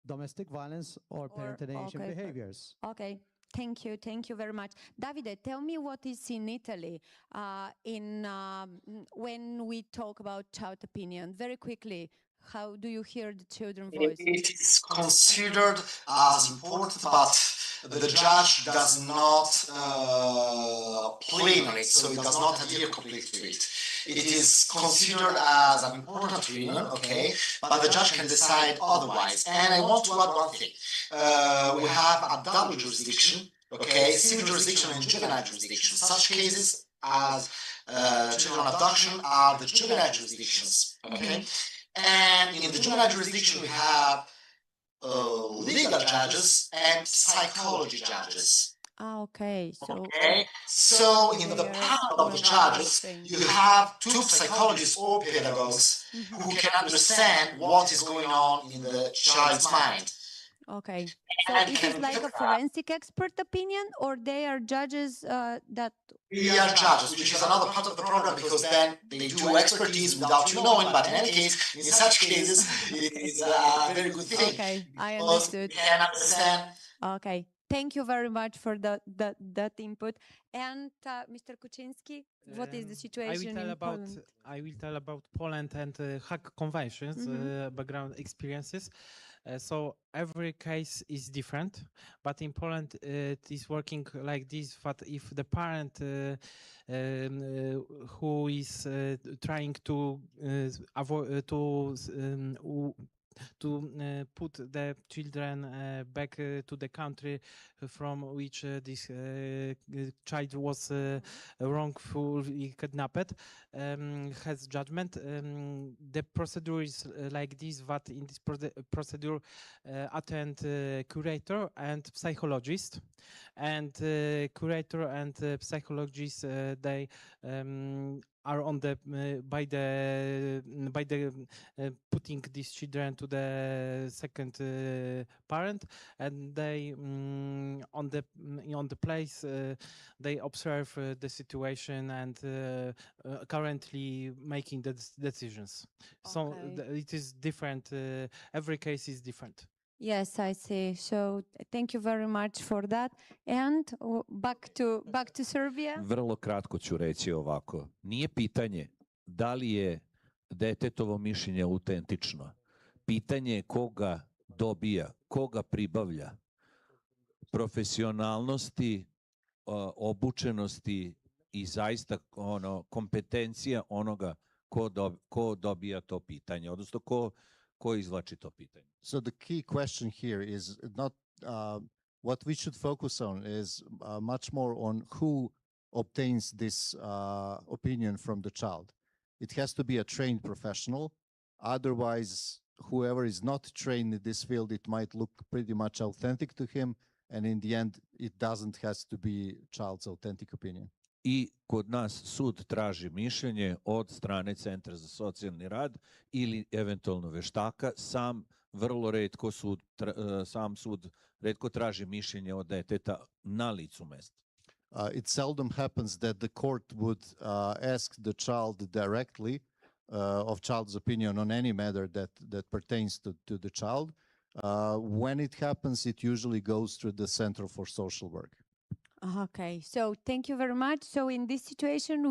domestic violence, or parental behaviors. Okay. Thank you very much. Davide, tell me what is in Italy when we talk about child opinion. Very quickly, how do you hear the children's voice? It is considered as important, but the judge does not play on it, so it does not adhere completely to it. It is considered as an important opinion, okay, but the judge can decide otherwise. And I want to add one thing. We have a double jurisdiction, okay, civil jurisdiction and juvenile jurisdiction. Such cases as children abduction are the juvenile jurisdictions, okay? And in the juvenile jurisdiction, we have legal judges and psychology judges. Okay. So in the panel of the judges, you have two psychologists or pedagogues who can understand what is going on in the child's mind. Okay. So it is like a forensic expert opinion, or they are judges that... We are judges, which is another part of the program, because then they do expertise without you knowing, but in any case, in such cases, it is a very good thing. Okay, I understood. You can understand. Okay, thank you very much for that input. And Mr. Kuczynski, what is the situation in Poland? I will tell about Poland and Hague Conventions, background experiences. So every case is different, but in Poland it is working like this: that if the parent who is trying to avoid to put the children back to the country from which this child was wrongfully kidnapped, has judgment. The procedure is like this, that in this procedure attend curator and psychologist, and curator and psychologist they are on the by the putting these children to the second parent, and they on the place they observe the situation and currently making the decisions. So it is different. Every case is different. Yes, I see. So thank you very much for that. And back to Serbia. Vrlo kratko ću reći ovako. Nije pitanje da li je detetovo mišljenje autentično. Pitanje je koga dobija, koga pribavlja, profesionalnosti, obučenosti i zaista kompetencija onoga ko dobija to pitanje, odnosno ko izvlači to pitanje. So the key question here is not what we should focus on is much more on who obtains this opinion from the child. It has to be a trained professional. Otherwise, whoever is not trained in this field, it might look pretty much authentic to him. And in the end, it doesn't has to be child's authentic opinion. I kod nas sud traži mišljenje od strane Centra za socijalni rad ili eventualno veštaka. Sam sud retko traži mišljenje od deteta na licu mesta. It seldom happens that the court would ask the child directly of child's opinion on any matter that pertains to the child. When it happens, it usually goes through the Center for Social Work. Okay, so thank you very much. So in this situation,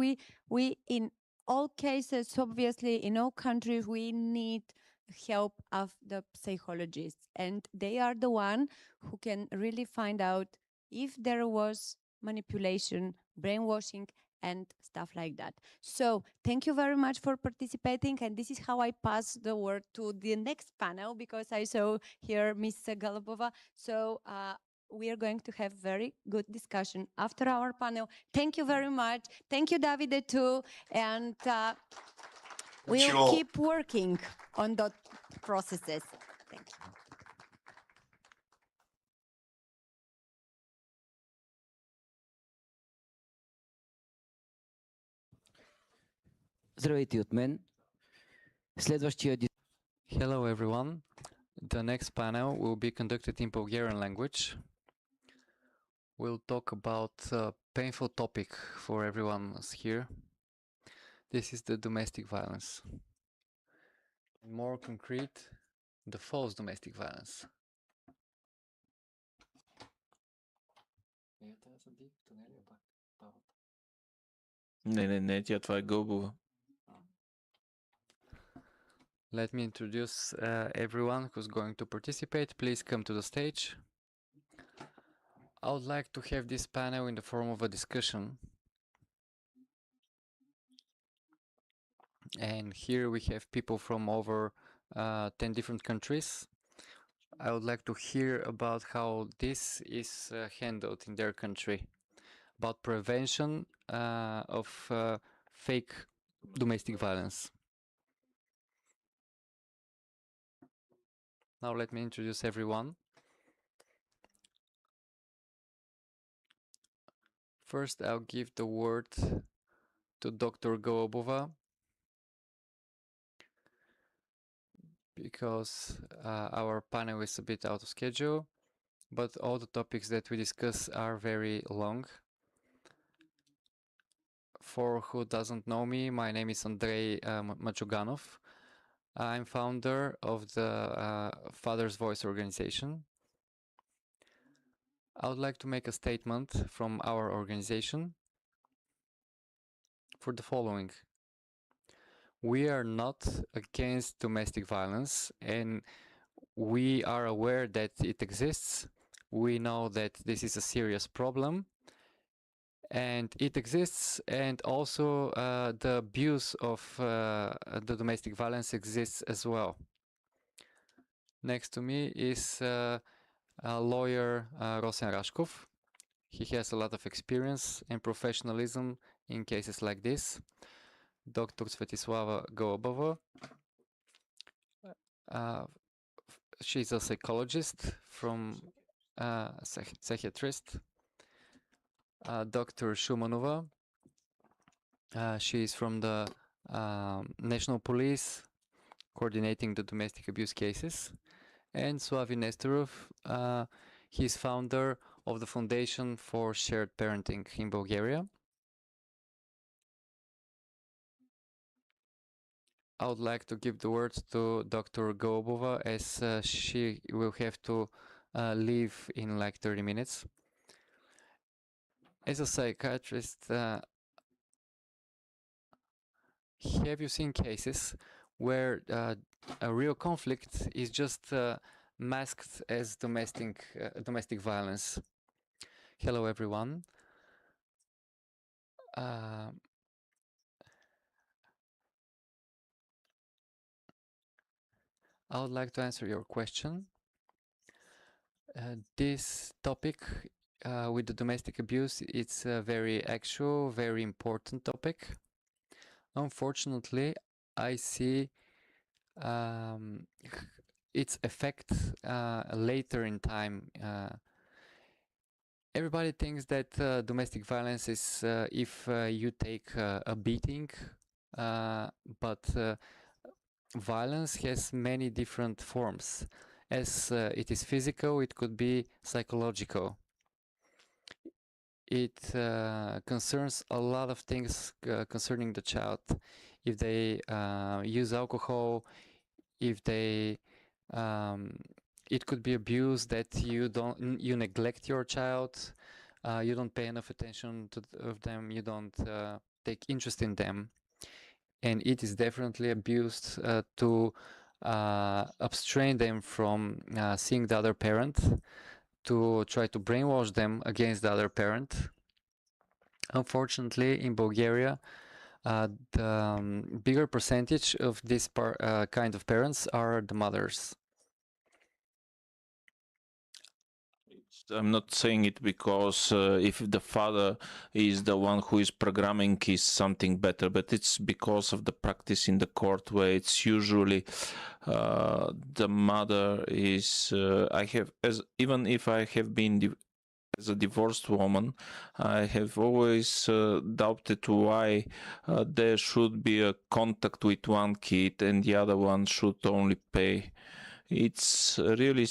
we in all cases, obviously, in all countries, we need help of the psychologists, and they are the one who can really find out if there was manipulation, brainwashing, and stuff like that. So thank you very much for participating, and this is how I pass the word to the next panel, because I saw here Ms. Galobova. So we are going to have very good discussion after our panel. Thank you very much. Thank you, Davide, too, and we'll keep working on the processes. Thank you. Здравейте от мен. Следващия... Hello everyone. The next panel will be conducted in Bulgarian language. We'll talk about a painful topic for everyone here. This is the domestic violence. More concrete, the false domestic violence. Не, тя това е гълбова. Let me introduce everyone who's going to participate. Please come to the stage. I would like to have this panel in the form of a discussion. And here we have people from over 10 different countries. I would like to hear about how this is handled in their country, about prevention of fake domestic violence. Now let me introduce everyone. First, I'll give the word to Dr. Golubova, because our panel is a bit out of schedule, but all the topics that we discuss are very long. For who doesn't know me, my name is Andrei Machuganov. I'm founder of the Father's Voice organization. I would like to make a statement from our organization for the following. We are not against domestic violence, and we are aware that it exists. We know that this is a serious problem, and it exists, and also the abuse of the domestic violence exists as well. Next to me is lawyer Rosen Rashkov. He has a lot of experience and professionalism in cases like this. Dr. Svetislava Golubova. She's a psychologist from psychiatrist. Dr. Shumanova. She is from the National Police, coordinating the domestic abuse cases. And Slavi Nestorov, he's founder of the Foundation for Shared Parenting in Bulgaria. I would like to give the words to Dr. Golubova, as she will have to leave in like 30 minutes. As a psychiatrist, have you seen cases where a real conflict is just masked as domestic violence? Hello, everyone. I would like to answer your question. This topic with the domestic abuse, it's a very actual, very important topic. Unfortunately, I see its effect later in time. Everybody thinks that domestic violence is if you take a beating, but violence has many different forms. As it is physical, it could be psychological. It concerns a lot of things concerning the child. If they use alcohol, if they it could be abuse that you neglect your child, you don't pay enough attention to them, you don't take interest in them, and it is definitely abused to abstain them from seeing the other parent, to try to brainwash them against the other parent. Unfortunately, in Bulgaria, the bigger percentage of this kind of parents are the mothers. I'm not saying it because if the father is the one who is programming is something better, but it's because of the practice in the court, where it's usually the mother is. Even if I have been as a divorced woman, I have always doubted why there should be a contact with one kid and the other one should only pay. It's really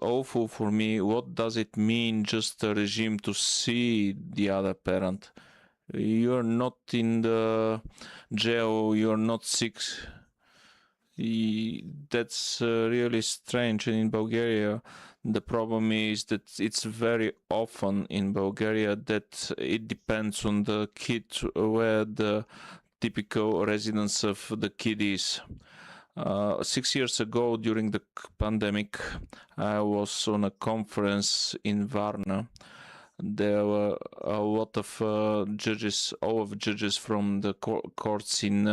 awful for me. What does it mean, just a regime to see the other parent? You're not in the jail, you're not sick. That's really strange. And in Bulgaria, the problem is that it's very often in Bulgaria that it depends on the kid where the typical residence of the kid is. 6 years ago, during the pandemic, I was on a conference in Varna. There were a lot of judges, all of judges from the courts in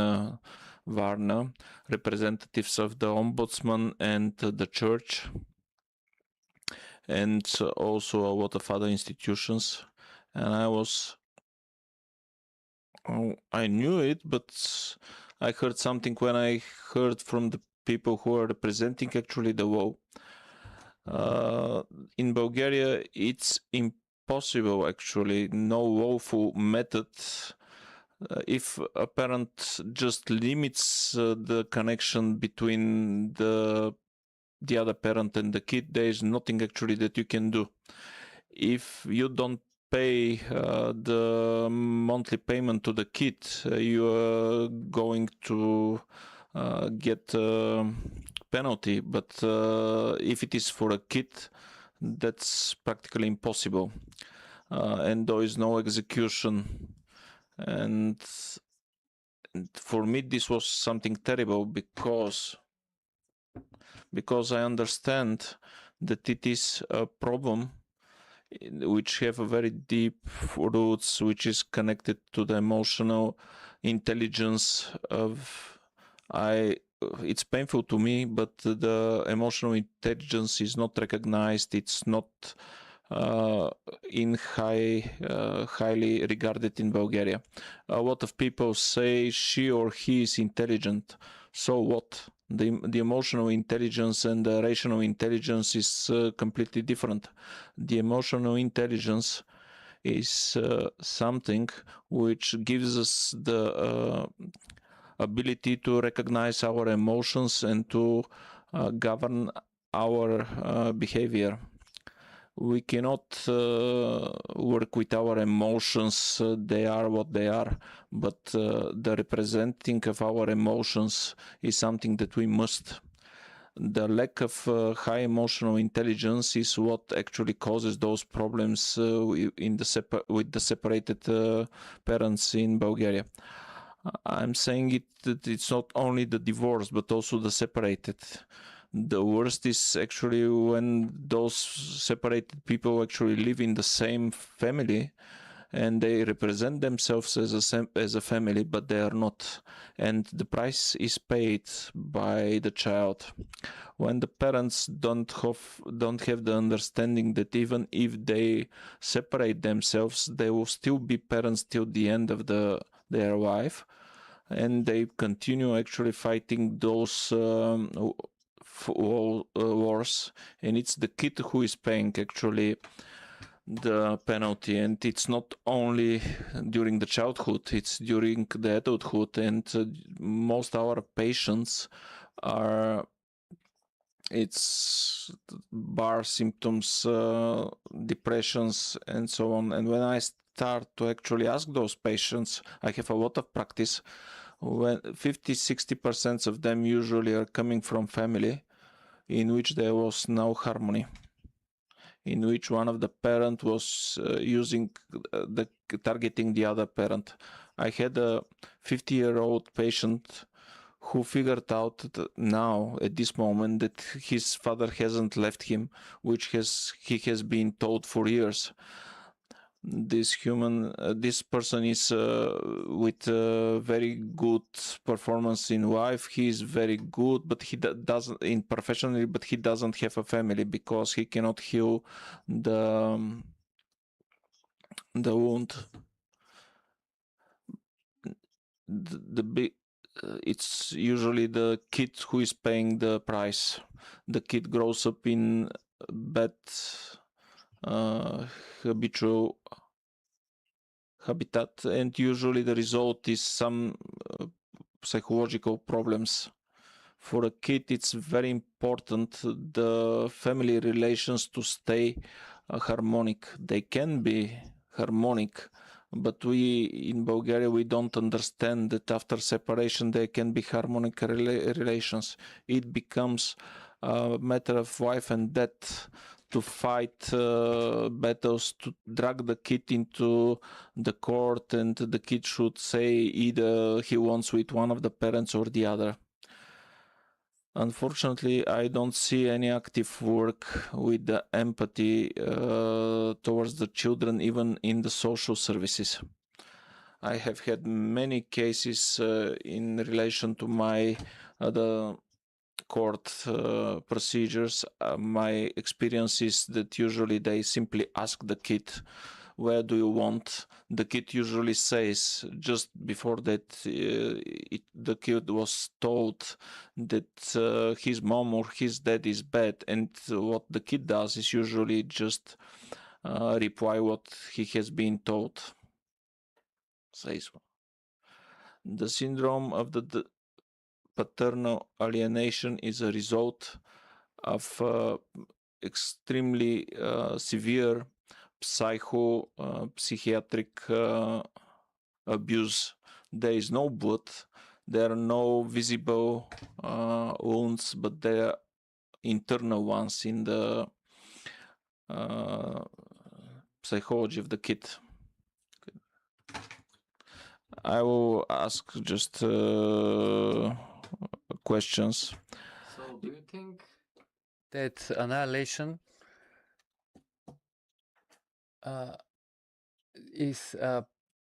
Varna, representatives of the ombudsman and the church, and also a lot of other institutions. And I knew it, but I heard something when I heard from the people who are representing actually the law. In Bulgaria, it's impossible actually, no lawful method. If a parent just limits the connection between the other parent and the kid, there is nothing actually that you can do. If you don't pay the monthly payment to the kid, you are going to get a penalty. But if it is for a kid, that's practically impossible. And there is no execution. And for me, this was something terrible because I understand that it is a problem which have a very deep roots, which is connected to the emotional intelligence of it's painful to me, but the emotional intelligence is not recognized. It's not highly regarded in Bulgaria. A lot of people say she or he is intelligent. So what? The emotional intelligence and the rational intelligence is completely different. The emotional intelligence is something which gives us the ability to recognize our emotions and to govern our behavior. We cannot work with our emotions. They are what they are. But the representing of our emotions is something that we must. The lack of high emotional intelligence is what actually causes those problems with the separated parents in Bulgaria. I'm saying that it's not only the divorce, but also the separated. The worst is actually when those separated people actually live in the same family and they represent themselves as a family, but they are not. And the price is paid by the child. When the parents don't have the understanding that even if they separate themselves, they will still be parents till the end of their life, and they continue actually fighting those wars, and it's the kid who is paying actually the penalty. And it's not only during the childhood, it's during the adulthood. And most our patients are it's bar symptoms, depressions, and so on. And when I start to actually ask those patients, I have a lot of practice, when 50-60% of them usually are coming from family in which there was no harmony, in which one of the parent was targeting the other parent. I had a 50-year-old patient who figured out now at this moment that his father hasn't left him, which he has been told for years. This person is with very good performance in life. He is very good, but he doesn't in professionally, but he doesn't have a family because he cannot heal the wound. It's usually the kid who is paying the price. The kid grows up in bad habitual habitat, and usually the result is some psychological problems For a kid, it's very important the family relations to stay harmonic. They can be harmonic, but we in Bulgaria, we don't understand that after separation there can be harmonic relations. It becomes a matter of life and death to fight battles, to drag the kid into the court, and the kid should say either he wants with one of the parents or the other. Unfortunately, I don't see any active work with the empathy towards the children, even in the social services. I have had many cases in relation to my the court procedures. My experience is that usually they simply ask the kid, where do you want? The kid usually says, just before that the kid was told that his mom or his dad is bad, and what the kid does is usually just reply what he has been told. Says the syndrome of the paternal alienation is a result of extremely severe psychiatric abuse. There is no blood, there are no visible wounds, but there are internal ones in the psychology of the kid. I will ask just questions. So, do you think that annihilation is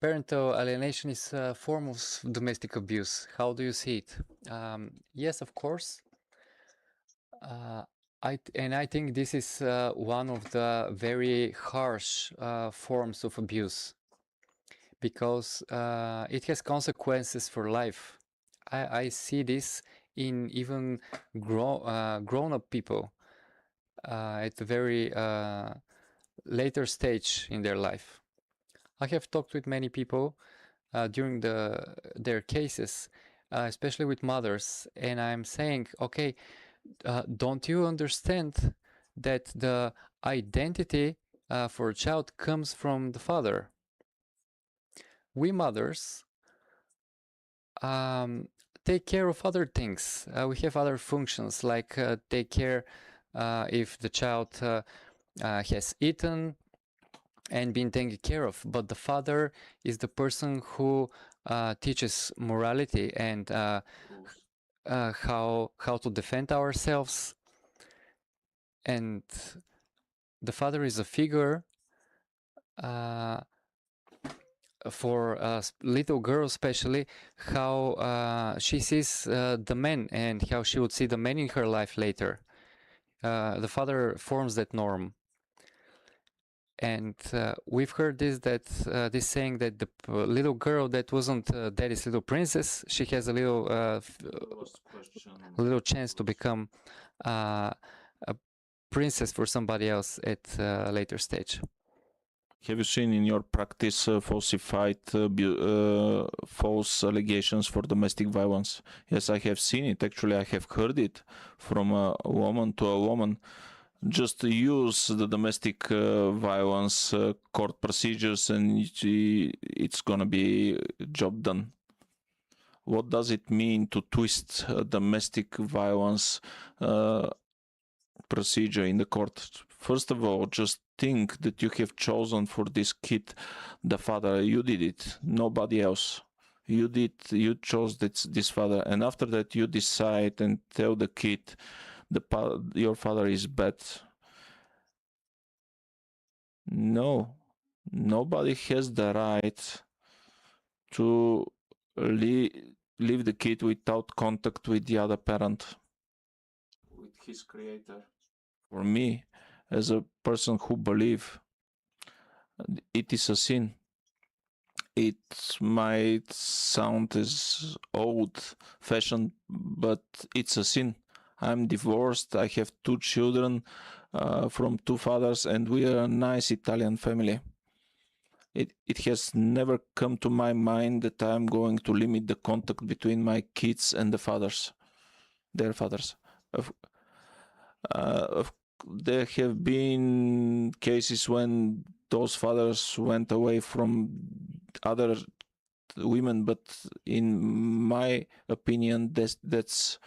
parental alienation is a form of domestic abuse? How do you see it? Yes, of course. I think this is one of the very harsh forms of abuse, because it has consequences for life. I see this in even grown-up people at a very later stage in their life. I have talked with many people during their cases, especially with mothers, and I'm saying, okay, don't you understand that the identity for a child comes from the father? We mothers take care of other things. We have other functions, like take care if the child has eaten and been taken care of. But the father is the person who teaches morality and how to defend ourselves. And the father is a figure for a little girl, especially, how she sees the man and how she would see the man in her life later. The father forms that norm. And we've heard this saying that the little girl that wasn't daddy's little princess, she has a little chance to become a princess for somebody else at a later stage. Have you seen in your practice falsified false allegations for domestic violence? Yes, I have seen it. Actually, I have heard it from a woman to a woman. Just use the domestic violence court procedures and it's gonna be job done. What does it mean to twist domestic violence procedure in the court? First of all, just think that you have chosen for this kid the father. You did it, nobody else. You chose this father, and after that you decide and tell the kid your father is bad. No, nobody has the right to leave the kid without contact with the other parent, with his creator. For me, as a person who believes, it is a sin. It might sound as old-fashioned, but it's a sin. I'm divorced. I have 2 children from 2 fathers, and we are a nice Italian family. It has never come to my mind that I'm going to limit the contact between my kids and the fathers. their fathers. There have been cases when those fathers went away from other women, but in my opinion, that's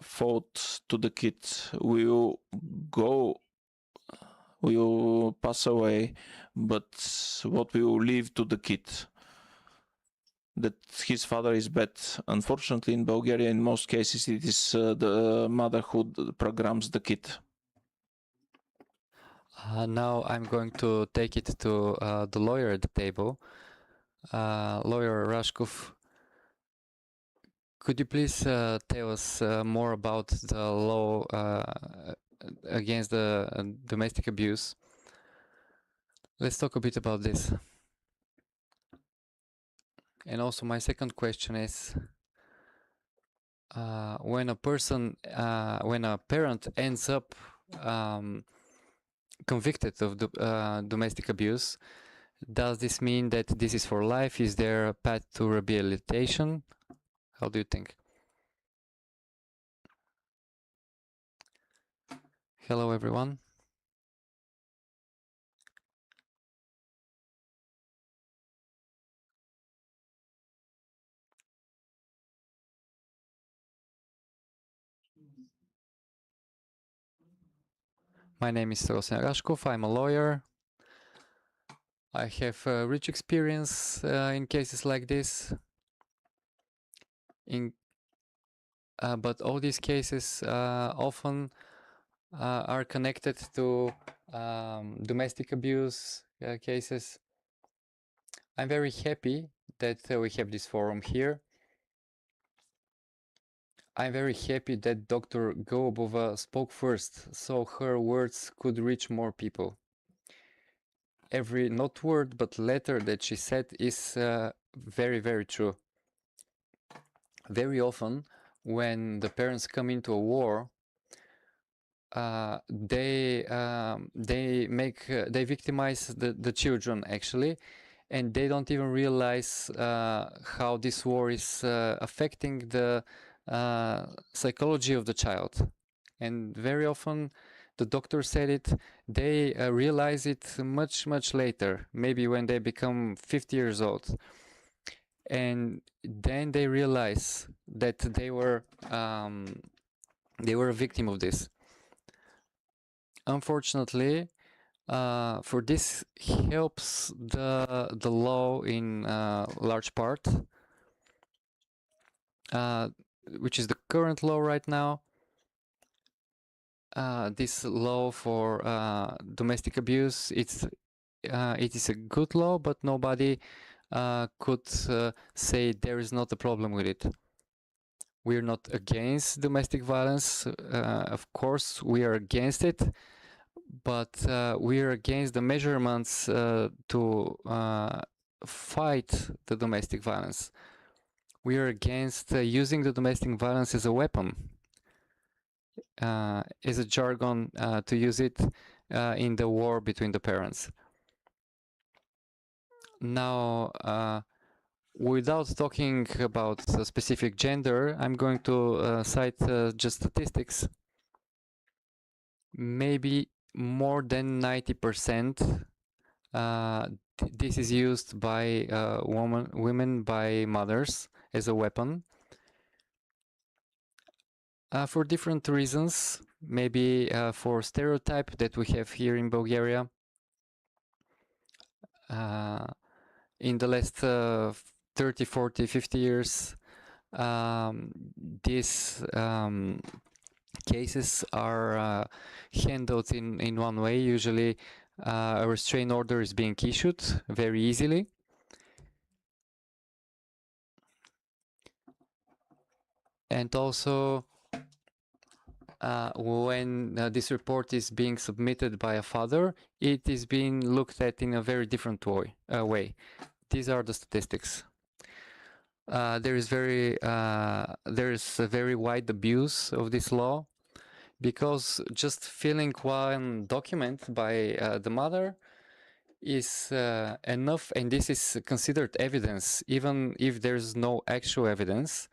fault to the kid. We will pass away, but what we will leave to the kid, that his father is bad. Unfortunately, in Bulgaria, in most cases, it is the mother who programs the kid. Now I'm going to take it to the lawyer at the table. Lawyer Rashkov, could you please tell us more about the law against the domestic abuse? Let's talk a bit about this. And also my second question is, when a parent ends up convicted of domestic abuse, does this mean that this is for life? Is there a path to rehabilitation? How do you think? Hello, everyone. My name is Rosen Rashkov. I'm a lawyer. I have rich experience in cases like this. But all these cases often are connected to domestic abuse cases. I'm very happy that we have this forum here. I'm very happy that Dr. Golubova spoke first, so her words could reach more people. Every not word but letter that she said is very, very true. Very often, when the parents come into a war, they victimize the children actually, and they don't even realize how this war is affecting the psychology of the child. And very often, the doctor said it, they realize it much, much later, maybe when they become 50 years old. And then they realize that they were a victim of this. Unfortunately, for this helps the law in large part, which is the current law right now. This law for domestic abuse, it is a good law, but nobody could say there is not a problem with it. We're not against domestic violence. Of course, we are against it, but we are against the measurements to fight the domestic violence. We are against using the domestic violence as a weapon, as a jargon to use it in the war between the parents. Now, without talking about a specific gender, I'm going to cite just statistics. Maybe more than 90% this is used by women, by mothers as a weapon. For different reasons, maybe for stereotype that we have here in Bulgaria. In the last 30, 40, 50 years, these cases are handled in one way. Usually a restraint order is being issued very easily. And also, when this report is being submitted by a father, it is being looked at in a very different way. These are the statistics. There is a very wide abuse of this law, because just filling one document by the mother is enough, and this is considered evidence, even if there's no actual evidence.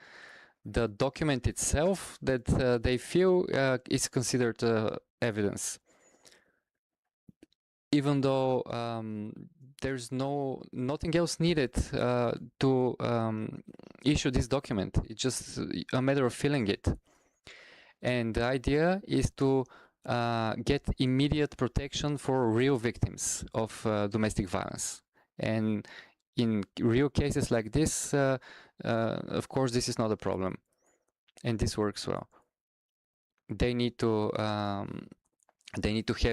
the document itself that they feel is considered evidence, even though there's nothing else needed to issue this document. It's just a matter of filling it. And the idea is to get immediate protection for real victims of domestic violence. And in real cases like this, of course, this is not a problem. And this works well. They need to have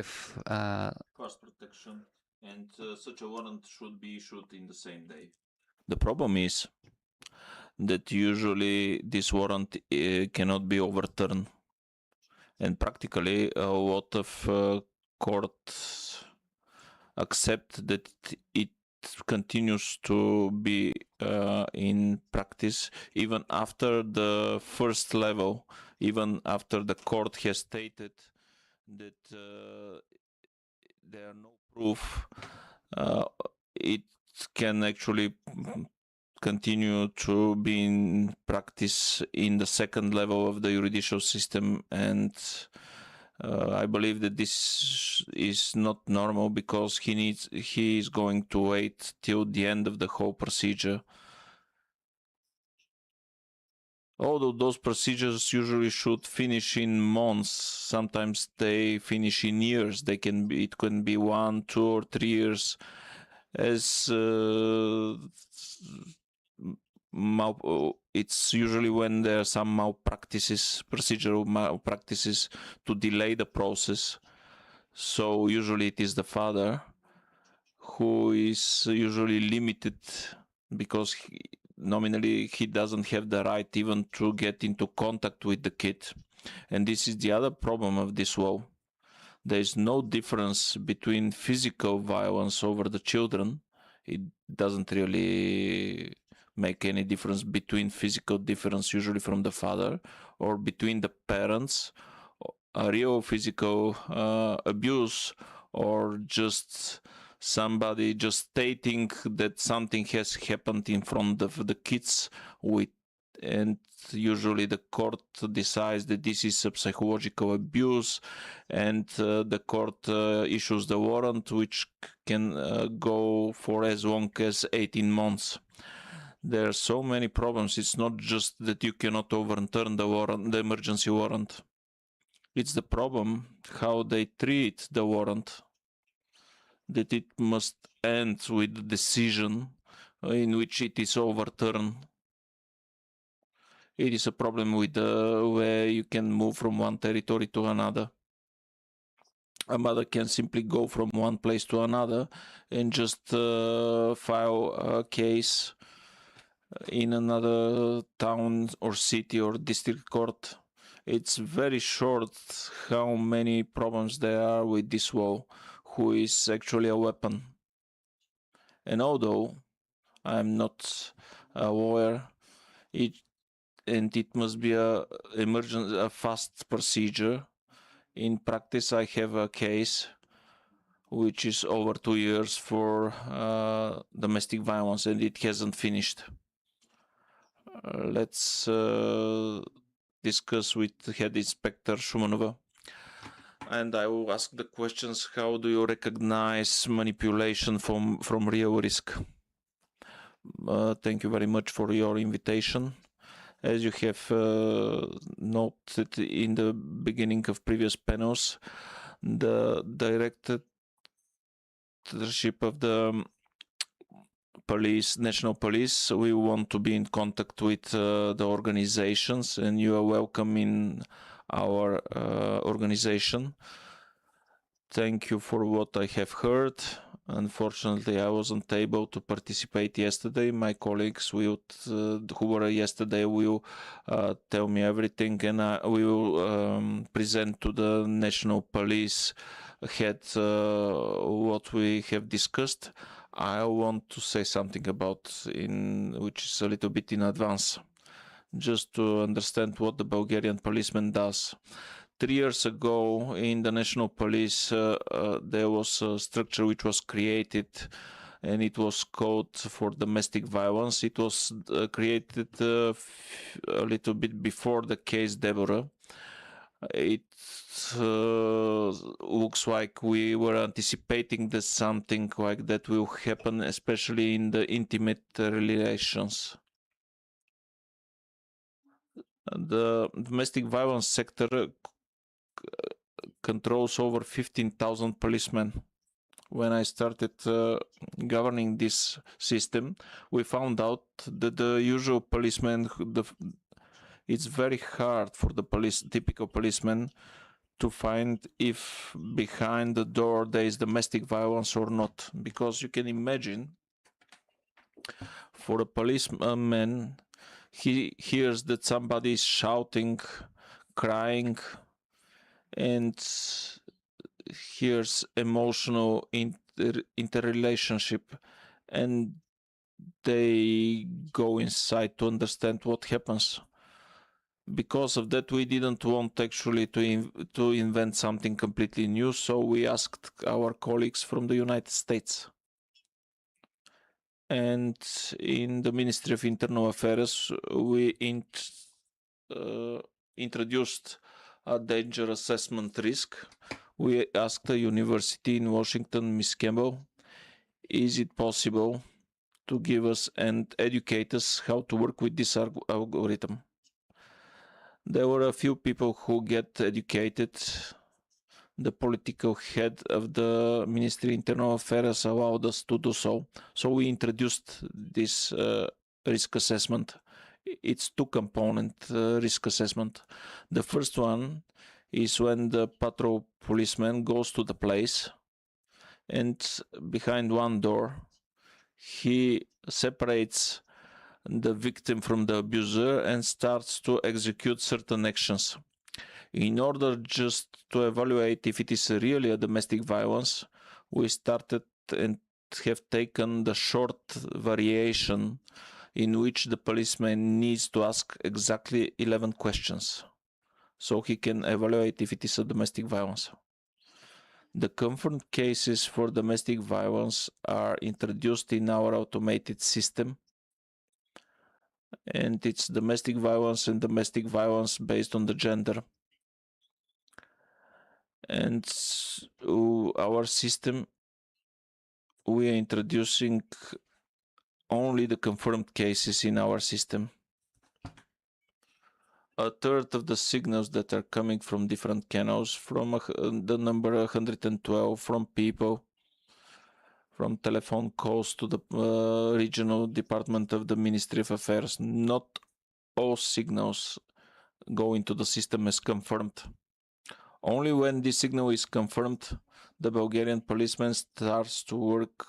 fast protection, and such a warrant should be issued in the same day. The problem is that usually this warrant cannot be overturned, and practically a lot of courts accept that it continues to be in practice even after the first level, even after the court has stated that there are no proof. It can actually continue to be in practice in the second level of the judicial system, and I believe that this is not normal, because he is going to wait till the end of the whole procedure. Although those procedures usually should finish in months, sometimes they finish in years. It can be 1, 2, or 3 years, as it's usually when there are some malpractices, procedural malpractices, to delay the process. So usually it is the father who is usually limited, because nominally he doesn't have the right even to get into contact with the kid. And this is the other problem of this law. There is no difference between physical violence over the children. It doesn't really make any difference between physical difference, usually from the father, or between the parents, a real physical abuse, or just somebody just stating that something has happened in front of the kids, and usually the court decides that this is a psychological abuse, and the court issues the warrant, which can go for as long as 18 months. There are so many problems. It's not just that you cannot overturn the warrant, the emergency warrant. It's the problem how they treat the warrant, that it must end with the decision in which it is overturned. It is a problem with where you can move from one territory to another. A mother can simply go from one place to another and just file a case in another town or city or district court. It's very short how many problems there are with this law, who is actually a weapon. And although I'm not a lawyer, it must be a fast procedure. In practice, I have a case which is over 2 years for domestic violence, and it hasn't finished. Let's discuss with Head Inspector Shumanova. And I will ask the questions: how do you recognize manipulation from real risk? Thank you very much for your invitation. As you have noted in the beginning of previous panels, the directorship of the police, national police, we want to be in contact with the organizations, and you are welcome in our organization. Thank you for what I have heard. Unfortunately, I wasn't able to participate yesterday. My colleagues who were yesterday will tell me everything, and I will present to the national police head what we have discussed. I want to say something about which is a little bit in advance, just to understand what the Bulgarian policeman does. 3 years ago, in the national police, there was a structure which was created and it was code for domestic violence. It was created a little bit before the case Deborah. It looks like we were anticipating that something like that will happen, especially in the intimate relations. The domestic violence sector controls over 15,000 policemen. When I started governing this system, we found out that the usual policeman, it's very hard for the typical policeman to find if behind the door there is domestic violence or not. Because you can imagine, for a policeman, he hears that somebody is shouting, crying, and hears emotional interrelationship, and they go inside to understand what happens. Because of that, we didn't want actually to invent something completely new, so we asked our colleagues from the United States. And in the Ministry of Internal Affairs, we introduced a danger assessment risk. We asked a university in Washington, Miss Campbell, is it possible to give us and educate us how to work with this algorithm? There were a few people who get educated. The political head of the Ministry of Internal Affairs allowed us to do so. So we introduced this risk assessment. It's two-component risk assessment. The first one is when the patrol policeman goes to the place, and behind one door, he separates the victim from the abuser and starts to execute certain actions. In order just to evaluate if it is really a domestic violence, we started and have taken the short variation in which the policeman needs to ask exactly 11 questions so he can evaluate if it is a domestic violence. The confirmed cases for domestic violence are introduced in our automated system, and it's domestic violence and domestic violence based on the gender. And our system, we are introducing only the confirmed cases in our system. A third of the signals that are coming from different channels, from the number 112, from people, from telephone calls to the regional department of the Ministry of Affairs, not all signals go into the system as confirmed. Only when this signal is confirmed, the Bulgarian policeman starts to work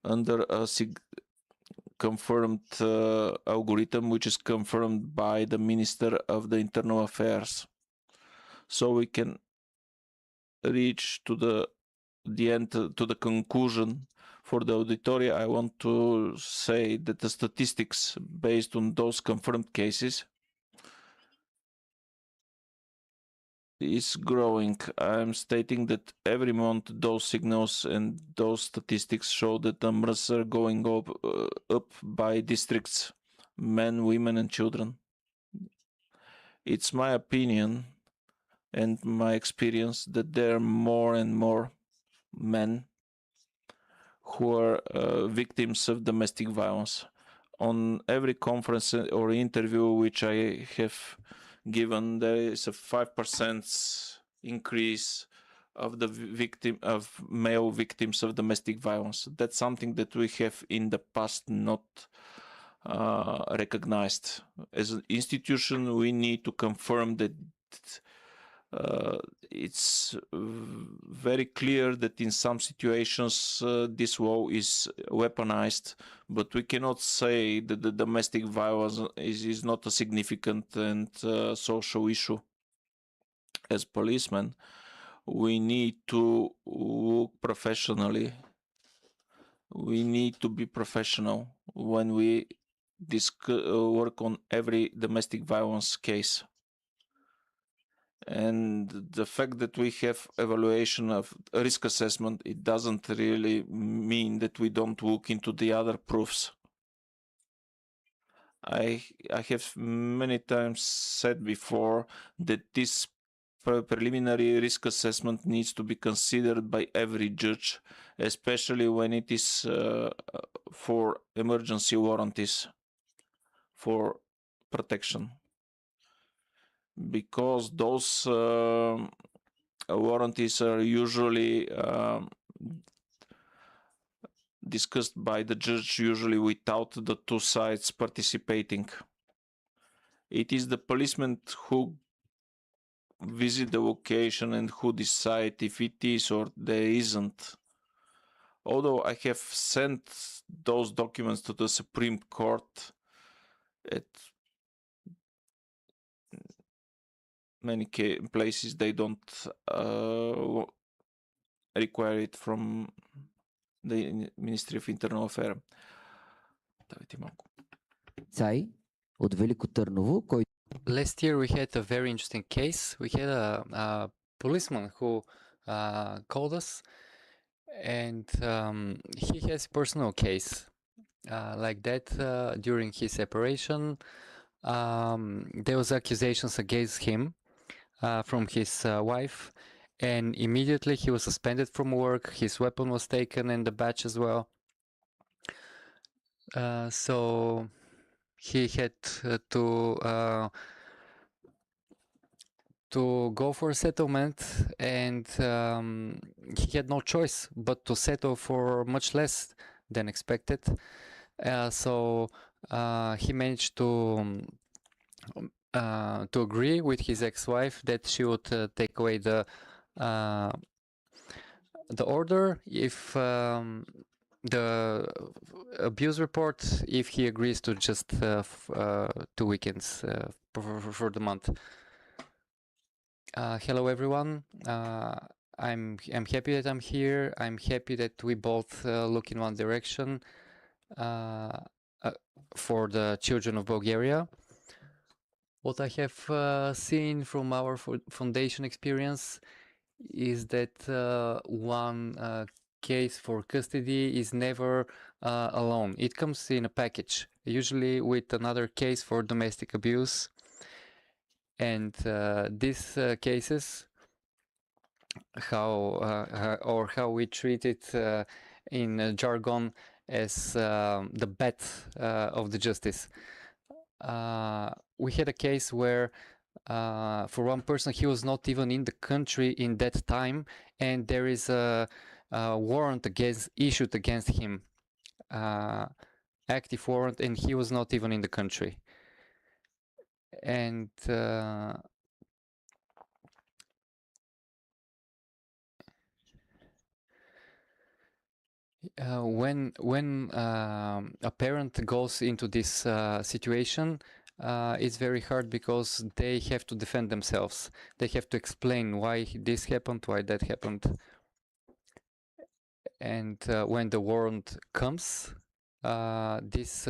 under a confirmed algorithm, which is confirmed by the Minister of the Internal Affairs. So we can reach to the end, to the conclusion. For the auditoria, I want to say that the statistics based on those confirmed cases is growing. I'm stating that every month those signals and those statistics show that numbers are going up by districts, men, women, and children. It's my opinion and my experience that there are more and more men who are victims of domestic violence. On every conference or interview which I have given, there is a 5% increase of the male victims of domestic violence. That's something that we have in the past not recognized. As an institution, we need to confirm that it's very clear that in some situations this law is weaponized, but we cannot say that the domestic violence is not a significant and social issue. As policemen, we need to work professionally. We need to be professional when we work on every domestic violence case. And the fact that we have evaluation of risk assessment, it doesn't really mean that we don't look into the other proofs. I have many times said before that this preliminary risk assessment needs to be considered by every judge, especially when it is for emergency warranties for protection, because those warranties are usually discussed by the judge, usually without the two sides participating. It is the policeman who visit the location and who decide if it is or there isn't. Although I have sent those documents to the Supreme Court at many places, they don't require it from the Ministry of Internal Affairs. от Велико Търново, който Last year we had a very interesting case. We had a policeman who called us, and he has a personal case like that. During his separation, there was accusations against him from his wife, and immediately he was suspended from work. His weapon was taken and the badge as well. So he had to go for a settlement, and he had no choice but to settle for much less than expected. So he managed to agree with his ex-wife that she would take away the order if the abuse report, if he agrees to just 2 weekends for the month. Hello everyone. I'm happy that I'm here. I'm happy that we both look in one direction for the children of Bulgaria. What I have seen from our foundation experience is that one case for custody is never alone. It comes in a package, usually with another case for domestic abuse. And these cases, how we treat it in jargon as the bet of the justice. We had a case where for one person, he was not even in the country in that time, and there is a warrant issued against him, active warrant, and he was not even in the country. And when a parent goes into this situation, it's very hard because they have to defend themselves. They have to explain why this happened, why that happened. And when the warrant comes, this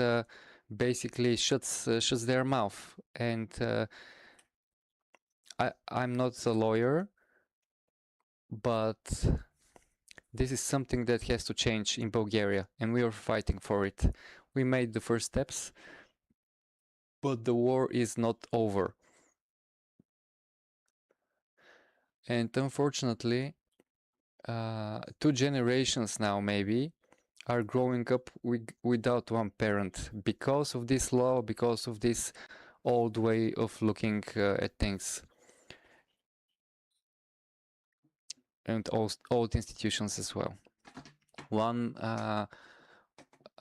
basically shuts their mouth. And I'm not a lawyer, but this is something that has to change in Bulgaria, and we are fighting for it. We made the first steps, but the war is not over. And unfortunately, 2 generations now maybe are growing up without one parent because of this law, because of this old way of looking at things. And old institutions as well. One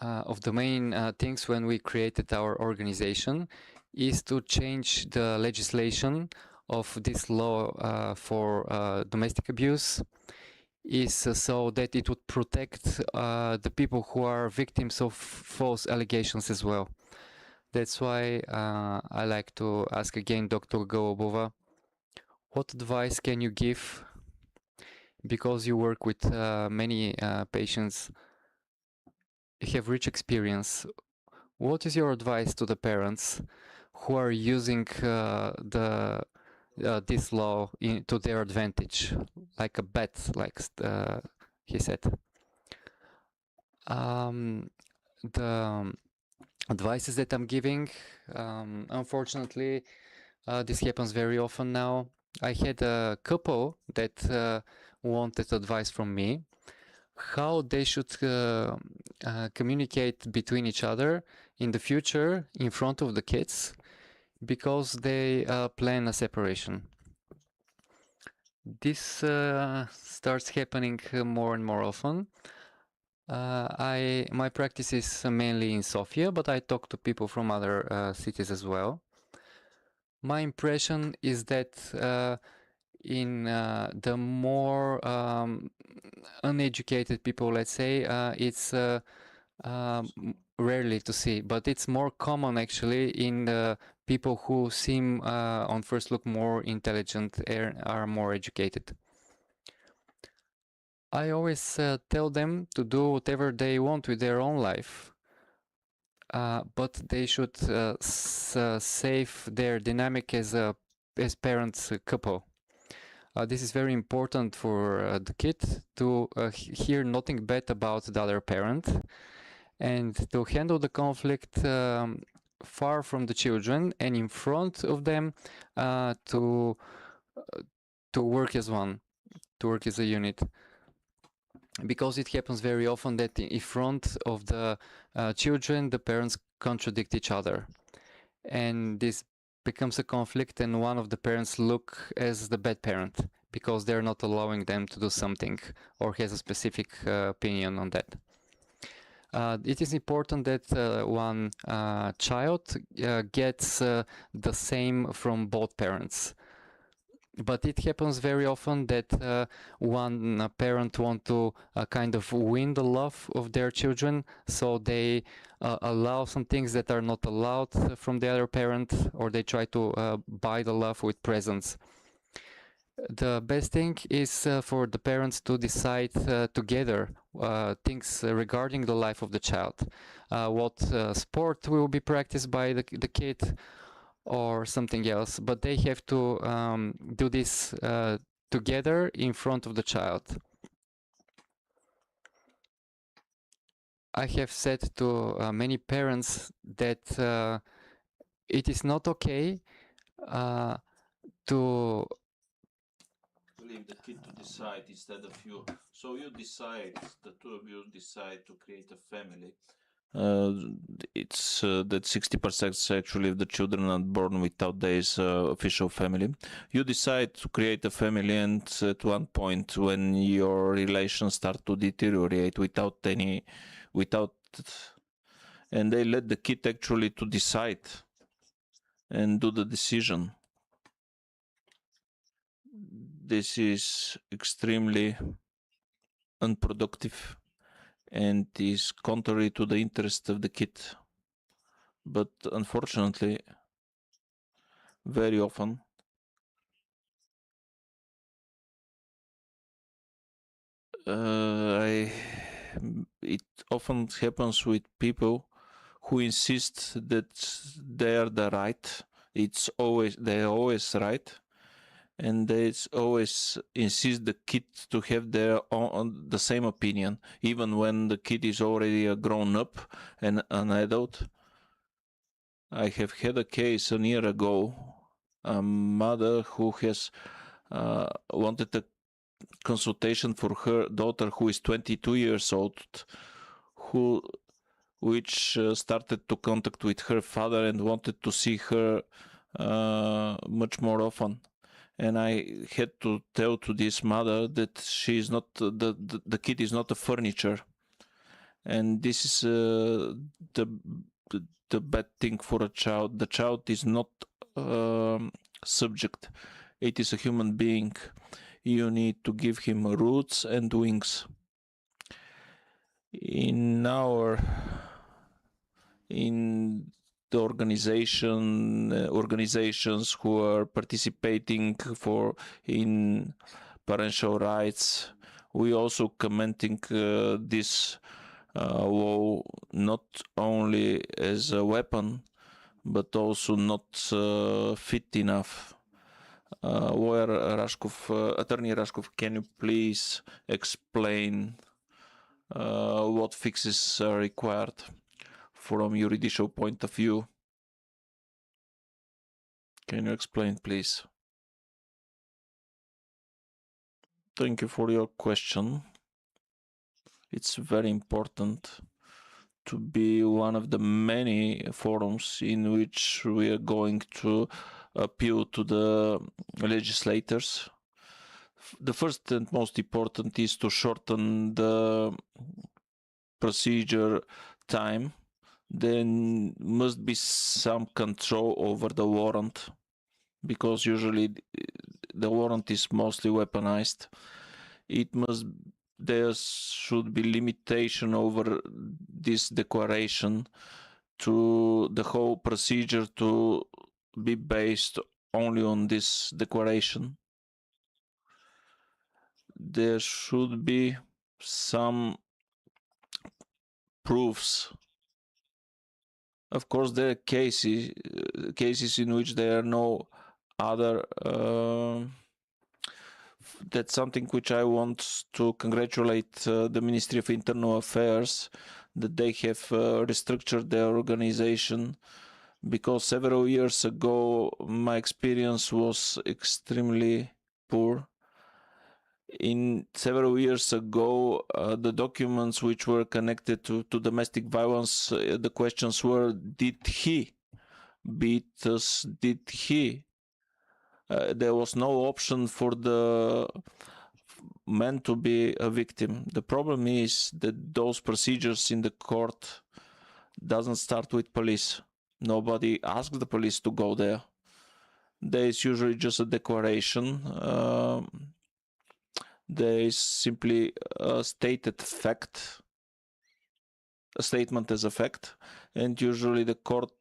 of the main things when we created our organization is to change the legislation of this law for domestic abuse, is so that it would protect the people who are victims of false allegations as well. That's why I like to ask again Dr. Golubova, what advice can you give, because you work with many patients, have rich experience. What is your advice to the parents who are using the this law to their advantage, like a bet, like he said. The advices that I'm giving, unfortunately, this happens very often now. I had a couple that wanted advice from me, how they should communicate between each other in the future in front of the kids, because they plan a separation. This starts happening more and more often. My practice is mainly in Sofia, but I talk to people from other cities as well. My impression is that in the more uneducated people, let's say, it's rarely to see, but it's more common actually in the people who seem on first look more intelligent and are more educated. I always tell them to do whatever they want with their own life, but they should save their dynamic as parents couple. This is very important for the kid to hear nothing bad about the other parent, and to handle the conflict far from the children and in front of them, to work as one, to work as a unit. Because it happens very often that in front of the children, the parents contradict each other, and this becomes a conflict, and one of the parents look as the bad parent because they're not allowing them to do something or has a specific opinion on that. It is important that one child gets the same from both parents. But it happens very often that one parent wants to kind of win the love of their children, so they allow some things that are not allowed from the other parent, or they try to buy the love with presents. The best thing is for the parents to decide together things regarding the life of the child, what sport will be practiced by the kid, or something else, but they have to do this together in front of the child. I have said to many parents that it is not okay to leave the kid to decide instead of you. So you decide, the two of you decide to create a family. It's that 60% actually of the children are born without this official family. You decide to create a family, and at one point when your relations start to deteriorate and they let the kid actually to decide and do the decision. This is extremely unproductive and is contrary to the interest of the kid. But unfortunately, very often, it often happens with people who insist that they are the right. They're always right, and they always insist the kid to have their own, the same opinion, even when the kid is already a grown up and an adult. I have had a case a year ago, a mother who has wanted a consultation for her daughter who is 22 years old, which started to contact with her father and wanted to see her much more often. And I had to tell to this mother that she is not the kid is not a furniture, and this is the bad thing for a child. The child is not subject; it is a human being. You need to give him roots and wings. In the organizations who are participating in parental rights, we also commenting this law not only as a weapon, but also not fit enough. Lawyer Rashkov, Attorney Rashkov, can you please explain what fixes are required from judicial point of view? Can you explain, please? Thank you for your question. It's very important to be one of the many forums in which we are going to appeal to the legislators. The first and most important is to shorten the procedure time. There must be some control over the warrant, because usually the warrant is mostly weaponized. There should be limitation over this declaration to the whole procedure to be based only on this declaration. There should be some proofs. Of course, there are cases in which there are no other. That's something which I want to congratulate the Ministry of Internal Affairs, that they have restructured their organization, because several years ago my experience was extremely poor. In several years ago, the documents which were connected to domestic violence, the questions were, did he beat us? Did he? There was no option for the man to be a victim. The problem is that those procedures in the court doesn't start with police. Nobody asks the police to go there. There is usually just a declaration. There is simply a stated fact, a statement as a fact, and usually the court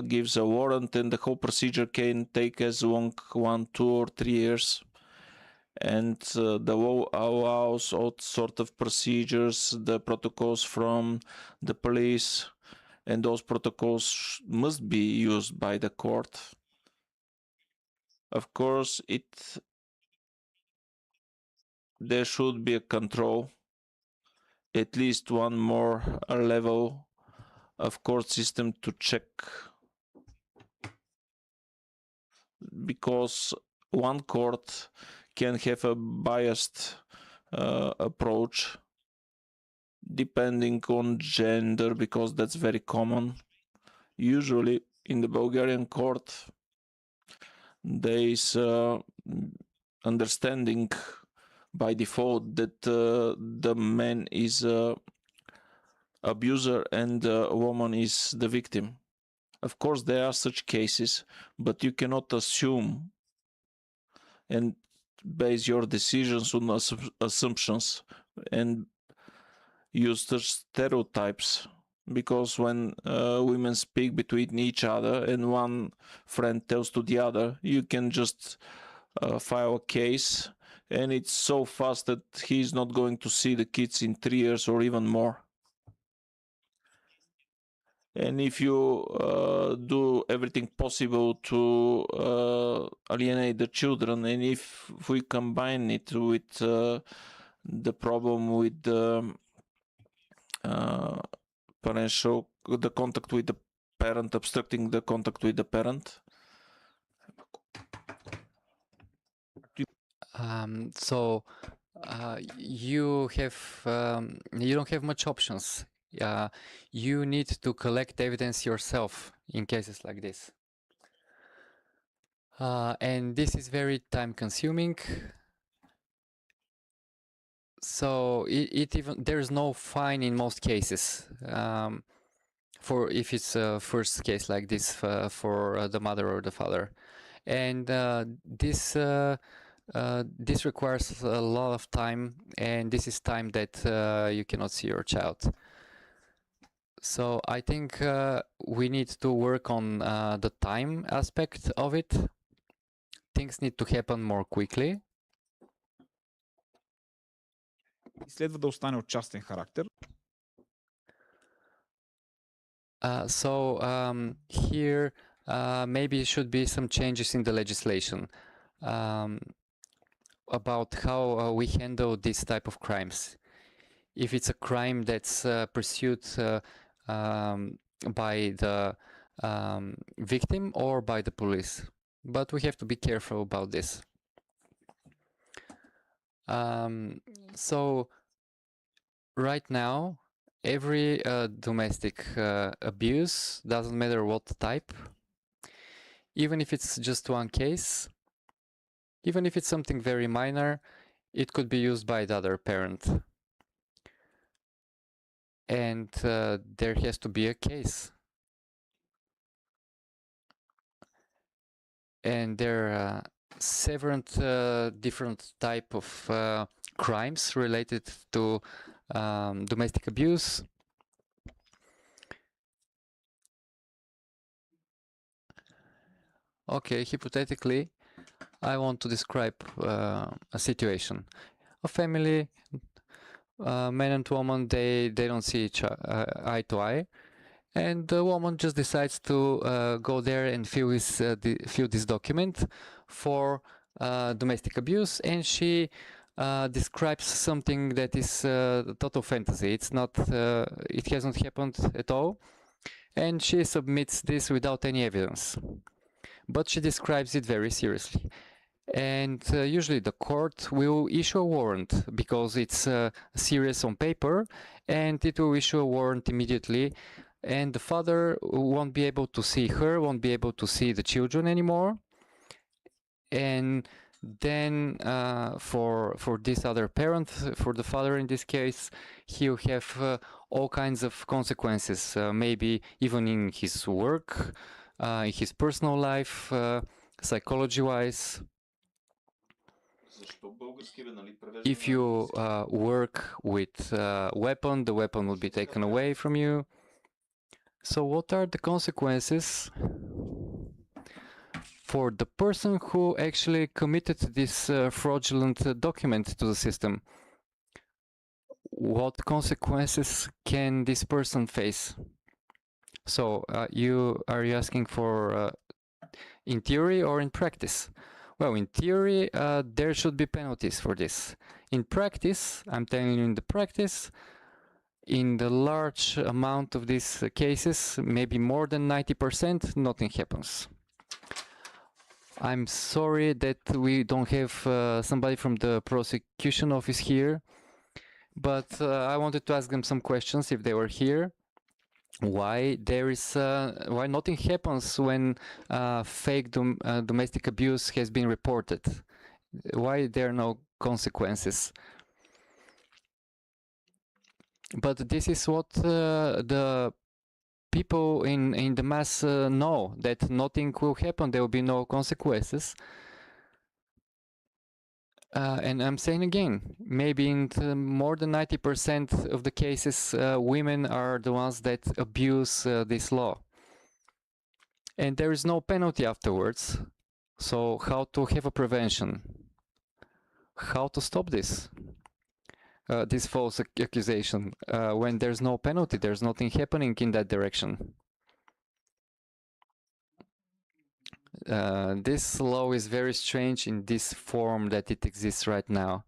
gives a warrant, and the whole procedure can take as long 1, 2, or 3 years. And the law allows all sort of procedures, the protocols from the police, and those protocols must be used by the court. Of course, there should be a control, at least one more level of court system to check, because one court can have a biased approach depending on gender, because that's very common. Usually in the Bulgarian court there is understanding by default that the man is abuser and the woman is the victim. Of course there are such cases, but you cannot assume and base your decisions on assumptions and use the stereotypes, because when women speak between each other and one friend tells to the other, you can just file a case, and it's so fast that he's not going to see the kids in 3 years or even more. And if you do everything possible to alienate the children, and if we combine it with the problem with the the contact with the parent, obstructing the contact with the parent. You don't have much options. You need to collect evidence yourself in cases like this. And this is very time consuming. So there's no fine in most cases for if it's a first case like this for the mother or the father, and this requires a lot of time, and this is time that you cannot see your child. So I think we need to work on the time aspect of it. Things need to happen more quickly. Следва да остане от частен характер. Here maybe should be some changes in the legislation. about how we handle this type of crimes. If it's a crime that's pursued by the victim or by the police. But we have to be careful about this. So right now, every domestic abuse, doesn't matter what type, even if it's just one case, even if it's something very minor, it could be used by the other parent. And there has to be a case. And there are several different type of crimes related to domestic abuse. Okay, hypothetically, I want to describe a situation. A family, man and woman, they don't see each eye to eye. And the woman just decides to go there and fill this document for domestic abuse, and she describes something that is total fantasy. It's not. It hasn't happened at all, and she submits this without any evidence. But she describes it very seriously. And usually the court will issue a warrant because it's serious on paper, and it will issue a warrant immediately. And the father won't be able to see her, won't be able to see the children anymore. And then for this other parent, for the father in this case, he'll have all kinds of consequences, maybe even in his work, in his personal life, psychology-wise. If you work with a weapon, the weapon will be taken away from you. So what are the consequences for the person who actually committed this fraudulent document to the system? What consequences can this person face? So are you asking for in theory or in practice? Well, in theory, there should be penalties for this. In practice, I'm telling you, in the practice, in the large amount of these cases, maybe more than 90%, nothing happens. I'm sorry that we don't have somebody from the prosecution office here, but I wanted to ask them some questions if they were here. Why nothing happens when fake domestic abuse has been reported? Why there are no consequences? But this is what the people in the mass know, that nothing will happen, there will be no consequences. And I'm saying again, maybe in more than 90% of the cases, women are the ones that abuse this law. And there is no penalty afterwards. So how to have a prevention? How to stop this? This false accusation, when there's no penalty, there's nothing happening in that direction. This law is very strange in this form that it exists right now.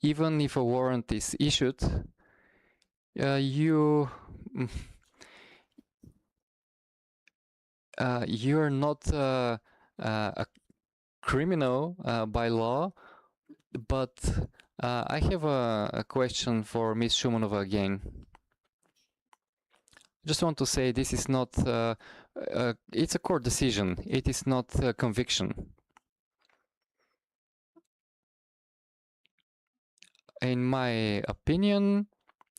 Even if a warrant is issued, you're not a criminal by law, but I have a question for Ms. Shumanova again. Just want to say this is not, it's a court decision. It is not a conviction. In my opinion,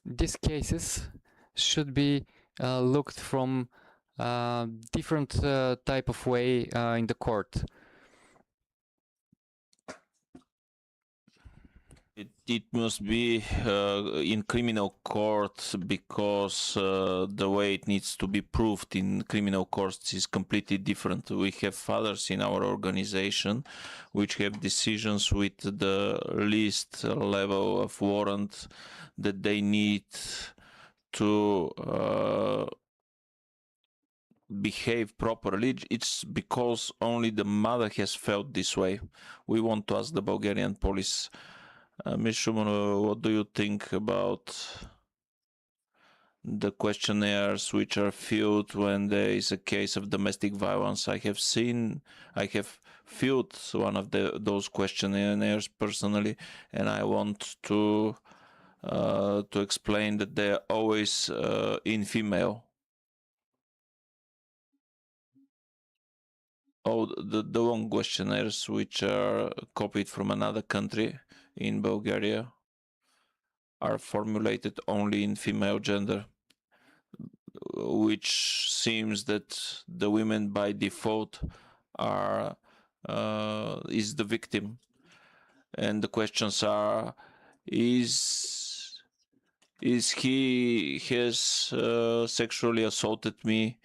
these cases should be looked from different type of way in the court. It must be in criminal court because the way it needs to be proved in criminal courts is completely different. We have fathers in our organization which have decisions with the least level of warrant that they need to behave properly. It's because only the mother has felt this way. We want to ask the Bulgarian police. Ms. Shumanova, what do you think about the questionnaires which are filled when there is a case of domestic violence? I have filled one of those questionnaires personally, and I want to explain that they are always in female. Oh, the long questionnaires which are copied from another country in Bulgaria are formulated only in female gender, which seems that the women by default is the victim. And the questions are, is he has sexually assaulted me?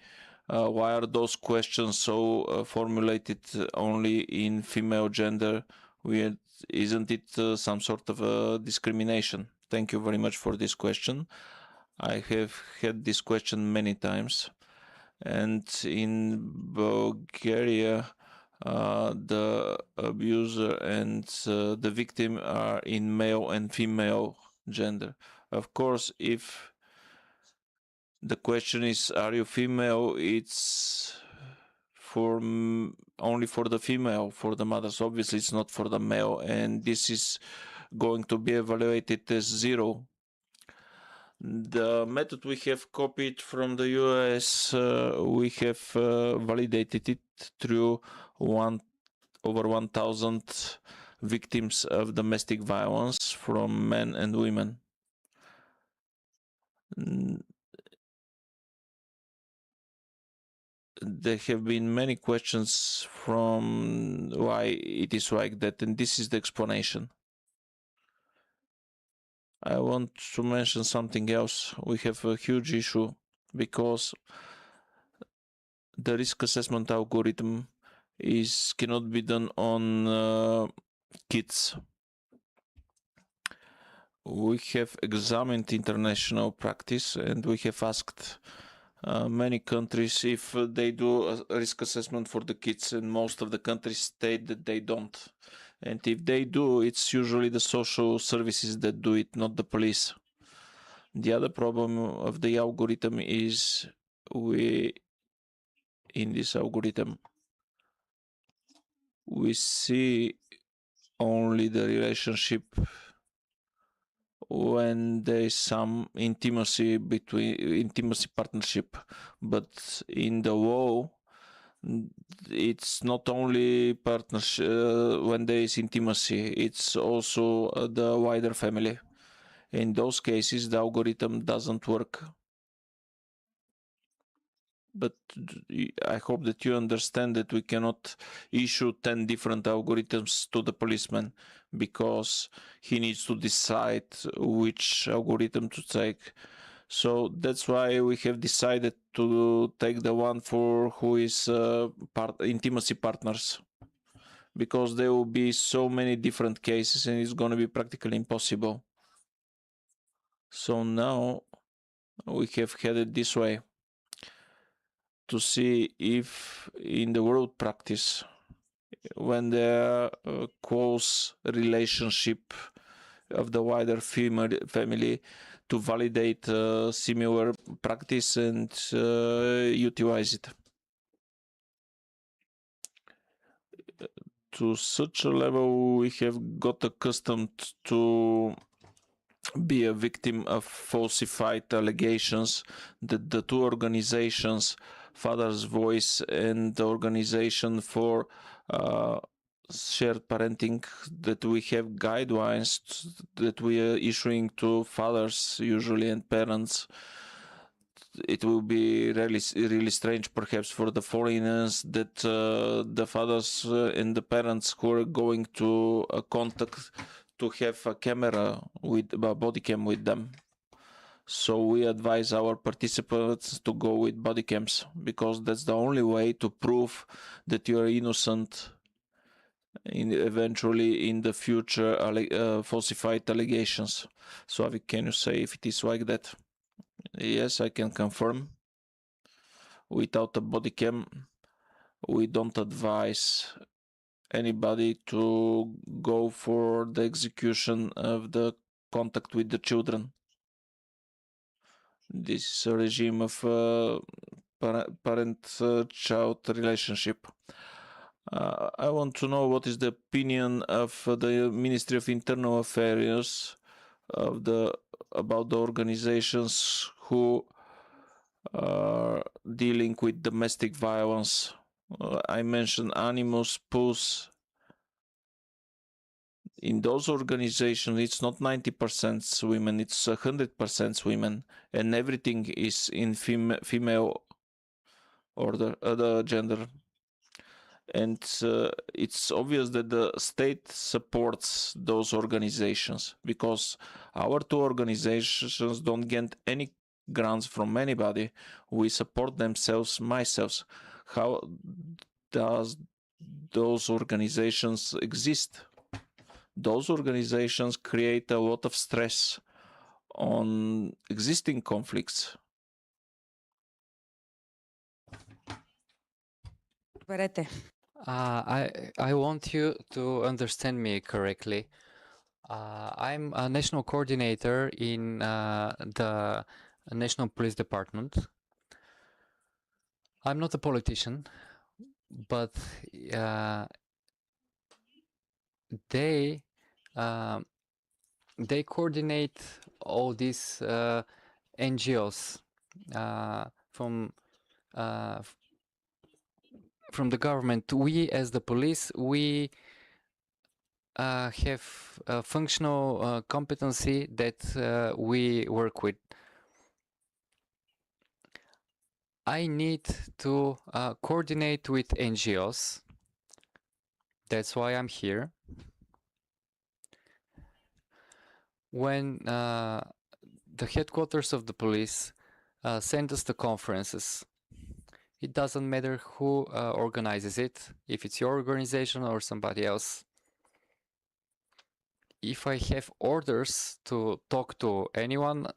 Why are those questions so formulated only in female gender? Isn't it some sort of a discrimination? Thank you very much for this question. I have had this question many times, and in Bulgaria, the abuser and the victim are in male and female gender. Of course, if the question is, are you female? It's only for the female, for the mothers. Obviously, it's not for the male, and this is going to be evaluated as 0. The method we have copied from the US, we have validated it through over 1,000 victims of domestic violence from men and women. There have been many questions from why it is like that, and this is the explanation. I want to mention something else. We have a huge issue because the risk assessment algorithm cannot be done on kids. We have examined international practice and we have asked many countries if they do a risk assessment for the kids, and most of the countries state that they don't. And if they do, it's usually the social services that do it, not the police. The other problem of the algorithm is in this algorithm, we see only the relationship when there is some intimacy partnership, but in the law, it's not only partnership when there is intimacy, it's also the wider family. In those cases, the algorithm doesn't work. But I hope that you understand that we cannot issue 10 different algorithms to the policeman, because he needs to decide which algorithm to take. So that's why we have decided to take the one for who is intimacy partners, because there will be so many different cases and it's going to be practically impossible. So now we have had it this way to see if in the world practice, when there are close relationship of the wider family, to validate similar practice and utilize it. To such a level, we have got accustomed to be a victim of falsified allegations that the two organizations, Father's Voice and the Organization for Shared Parenting, that we have guidelines that we are issuing to fathers usually and parents. It will be really strange perhaps for the foreigners that the fathers and the parents who are going to contact to have a camera with a body cam with them. So we advise our participants to go with body cams, because that's the only way to prove that you are innocent eventually in the future falsified allegations. So Avi, can you say if it is like that? Yes, I can confirm. without a body cam. We don't advise anybody to go for the execution of the contact with the children. This is a regime of parent-child relationship. I want to know what is the opinion of the Ministry of Internal Affairs about the organizations who are dealing with domestic violence. I mentioned Animus, PUS. In those organizations, it's not 90% women, it's 100% women, and everything is in female order, the gender. And it's obvious that the state supports those organizations because our two organizations don't get any grants from anybody. We support themselves, myself. How does those organizations exist? Those organizations create a lot of stress on existing conflicts. I want you to understand me correctly. I'm a national coordinator in the National Police Department. I'm not a politician, but they coordinate all these NGOs from the government. We, as the police, we have a functional competency that we work with. I need to coordinate with NGOs. That's why I'm here. When the headquarters of the police send us the conferences, it doesn't matter who organizes it, if it's your organization or somebody else. If I have orders to talk to anyone,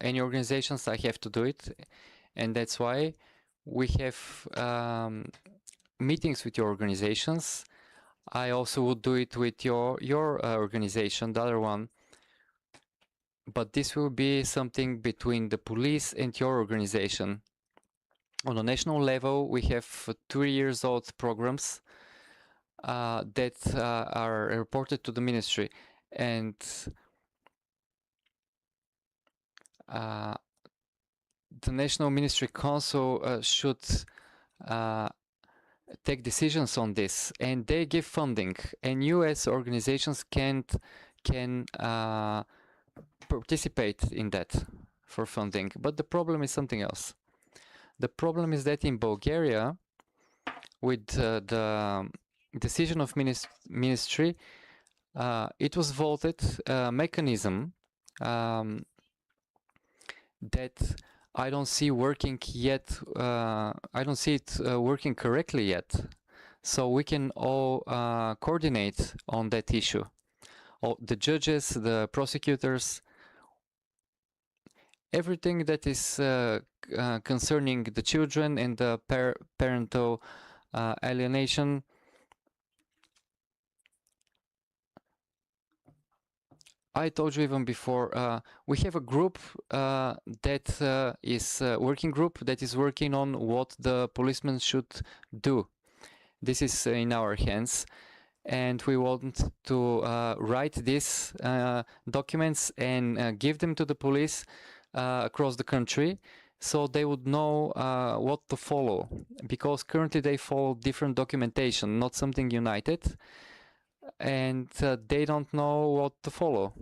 any organizations, I have to do it. And that's why we have meetings with your organizations. I also would do it with your organization, the other one. But this will be something between the police and your organization. On a national level, we have 2-year-old programs that are reported to the ministry, and the National Ministry Council should take decisions on this, and they give funding, and you as organizations can participate in that for funding. But the problem is something else. The problem is that in Bulgaria, with the decision of ministry, it was voted a mechanism that I don't see working yet. I don't see it working correctly yet. So we can all coordinate on that issue. All the judges, the prosecutors, everything that is concerning the children and the parental alienation. I told you even before, we have a group that is a working group that is working on what the policemen should do. This is in our hands, and we want to write these documents and give them to the police across the country, so they would know what to follow, because currently they follow different documentation, not something united, and they don't know what to follow.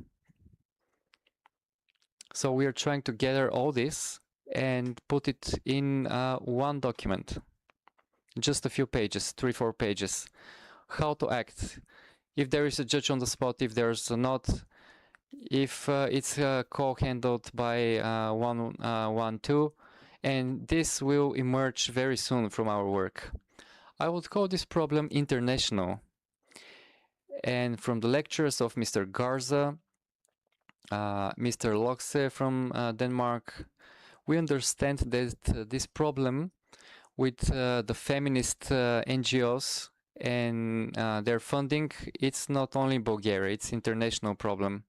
So we are trying to gather all this and put it in one document, just a few pages, 3-4 pages. How to act, if there is a judge on the spot, if there's not, if it's co-handled by 112, and this will emerge very soon from our work. I would call this problem international. And from the lectures of Mr. Garza, Mr. Lokse from Denmark, we understand that this problem with the feminist NGOs and their funding. It's not only Bulgaria, it's international problem.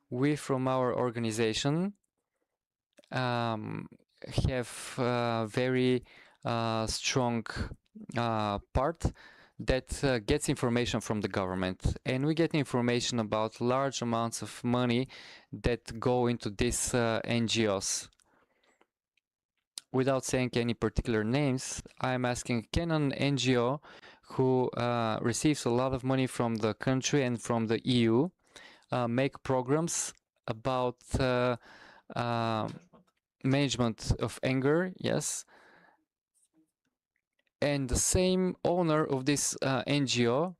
We from our organization have very strong part that gets information from the government, and we get information about large amounts of money that go into these NGOs. Without saying any particular names, I'm asking, can an NGO who receives a lot of money from the country and from the EU make programs about management of anger? Yes. And the same owner of this NGO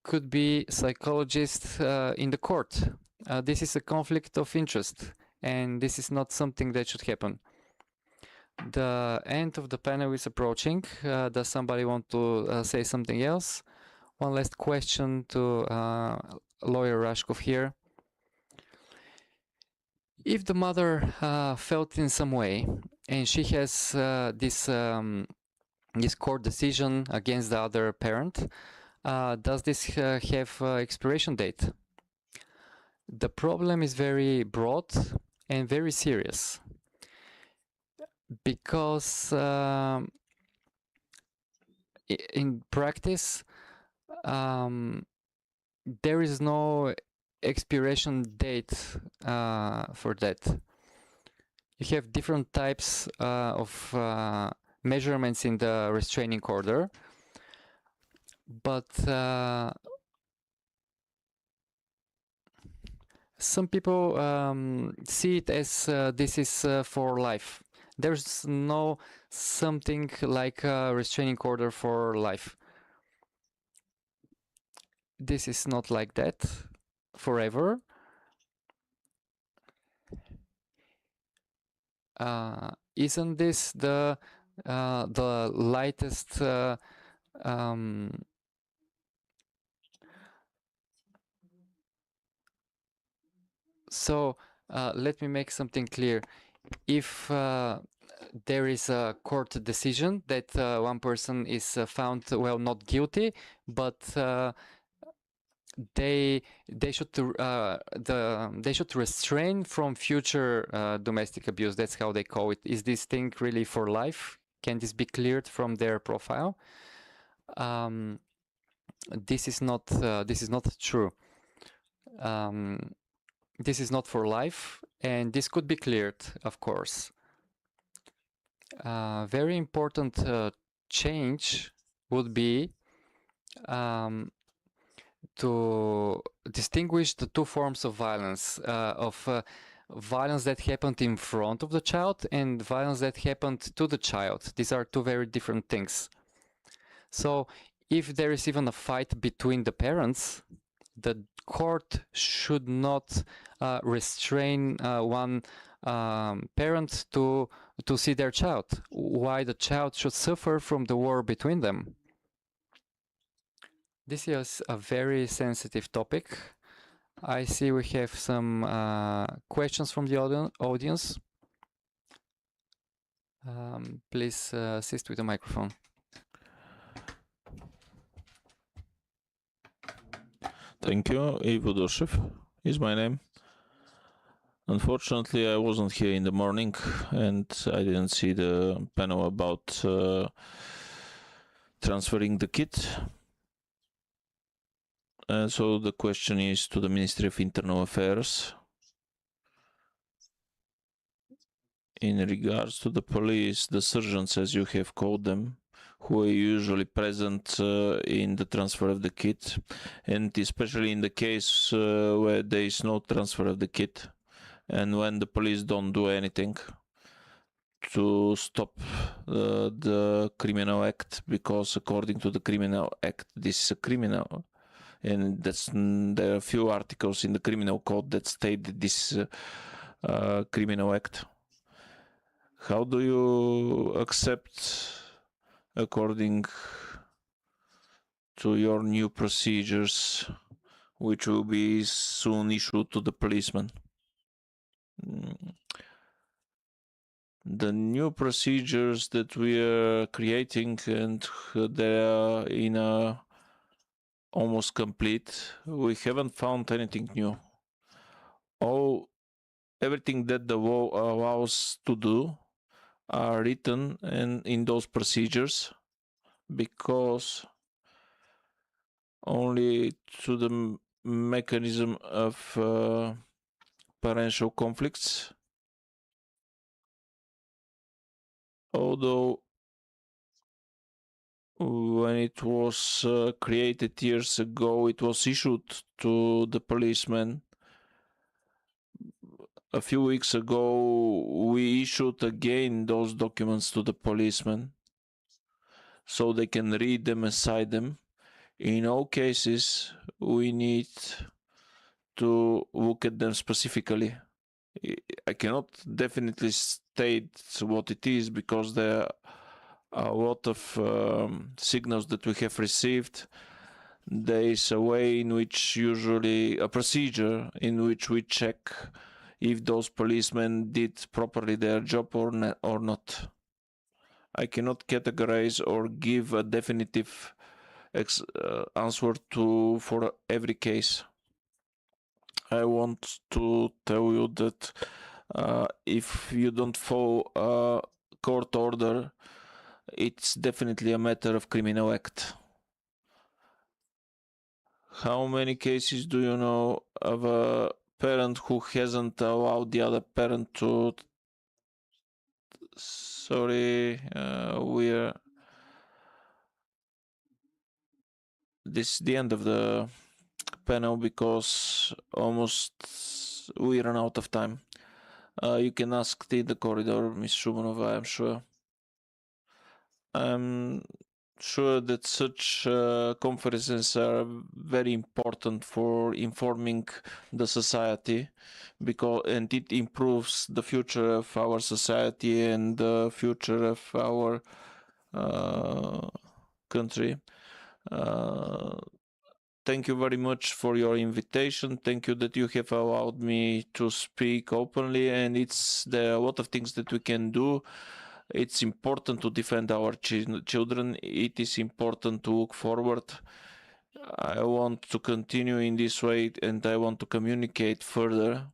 could be psychologist in the court. This is a conflict of interest, and this is not something that should happen. The end of the panel is approaching. Does somebody want to say something else? One last question to lawyer Rashkov here. If the mother felt in some way, and she has this court decision against the other parent, does this have expiration date? The problem is very broad and very serious, because in practice there is no expiration date for that. You have different types of measurements in the restraining order, but some people see it as this is for life. There's no something like a restraining order for life. This is not like that forever. Isn't this the lightest so let me make something clear. If there is a court decision that one person is found, well, not guilty, but they should restrain from future domestic abuse. That's how they call it. Is this thing really for life? Can this be cleared from their profile? This is not true. This is not for life, and this could be cleared, of course. Very important change would be to distinguish the two forms of violence, violence that happened in front of the child and violence that happened to the child. These are two very different things. So if there is even a fight between the parents, the court should not restrain one parent to see their child. Why the child should suffer from the war between them? This is a very sensitive topic. I see we have some questions from the audience. Please assist with the microphone. Thank you. Ivo Doshev is my name. Unfortunately, I wasn't here in the morning and I didn't see the panel about transferring the kid. And so the question is to the Ministry of Internal Affairs. In regards to the police, the sergeants, as you have called them, who are usually present in the transfer of the kid, and especially in the case where there is no transfer of the kid, and when the police don't do anything to stop the criminal act, because according to the criminal act, this is a criminal, and there are a few articles in the criminal code that state that this criminal act. How do you accept, according to your new procedures, which will be soon issued to the policeman? The new procedures that we are creating, and they are in a almost complete. We haven't found anything new. Everything that the law allows to do are written in those procedures, because only to the mechanism of parental conflicts, although when it was created years ago, it was issued to the policemen. A few weeks ago, we issued again those documents to the policemen so they can read them and cite them. In all cases, we need to look at them specifically. I cannot definitely state what it is, because there are a lot of signals that we have received. There is a way in which, usually a procedure in which we check if those policemen did properly their job or not. I cannot categorize or give a definitive answer for every case. I want to tell you that if you don't follow a court order, it's definitely a matter of criminal act. How many cases do you know of a parent who hasn't allowed the other parent to... Sorry, this is the end of the panel, because almost we ran out of time. You can ask the corridor, Ms. Shumanova, I'm sure. I'm sure that such conferences are very important for informing the society, and it improves the future of our society and the future of our country. Thank you very much for your invitation. Thank you that you have allowed me to speak openly, and there are a lot of things that we can do. It's important to defend our children. It is important to look forward. I want to continue in this way, and I want to communicate further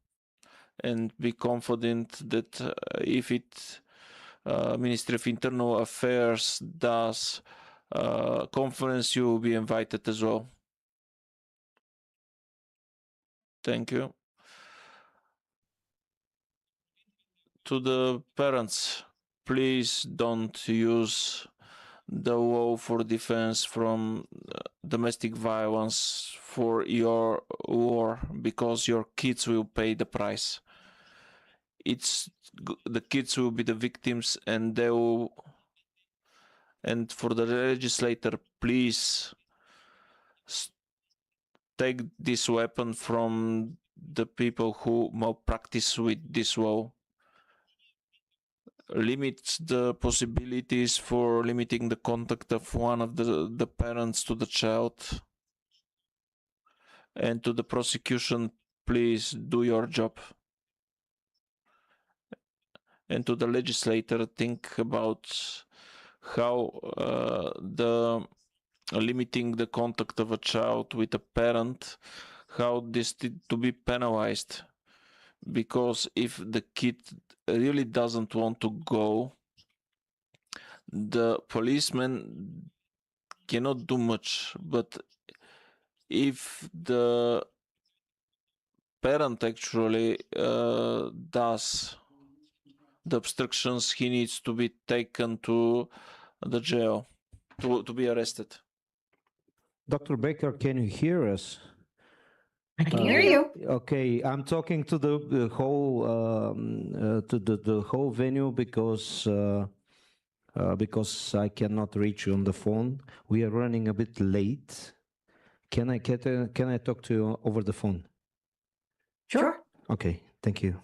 and be confident that if Ministry of Internal Affairs does conference, you will be invited as well. Thank you. To the parents, please don't use the law for defense from domestic violence for your war, because your kids will pay the price. The kids will be the victims, and and for the legislator, please take this weapon from the people who malpractice with this law. Limit the possibilities for limiting the contact of one of the parents to the child. And to the prosecution, please do your job. And to the legislator, think about how limiting the contact of a child with a parent, how this to be penalized. Because if the kid really doesn't want to go, the policeman cannot do much. But if the parent actually does the obstructions, he needs to be taken to the jail to be arrested. Dr. Baker, can you hear us? I can hear you. Okay, I'm talking to the whole the whole venue because I cannot reach you on the phone. We are running a bit late. Can I talk to you over the phone? Sure. Okay, thank you.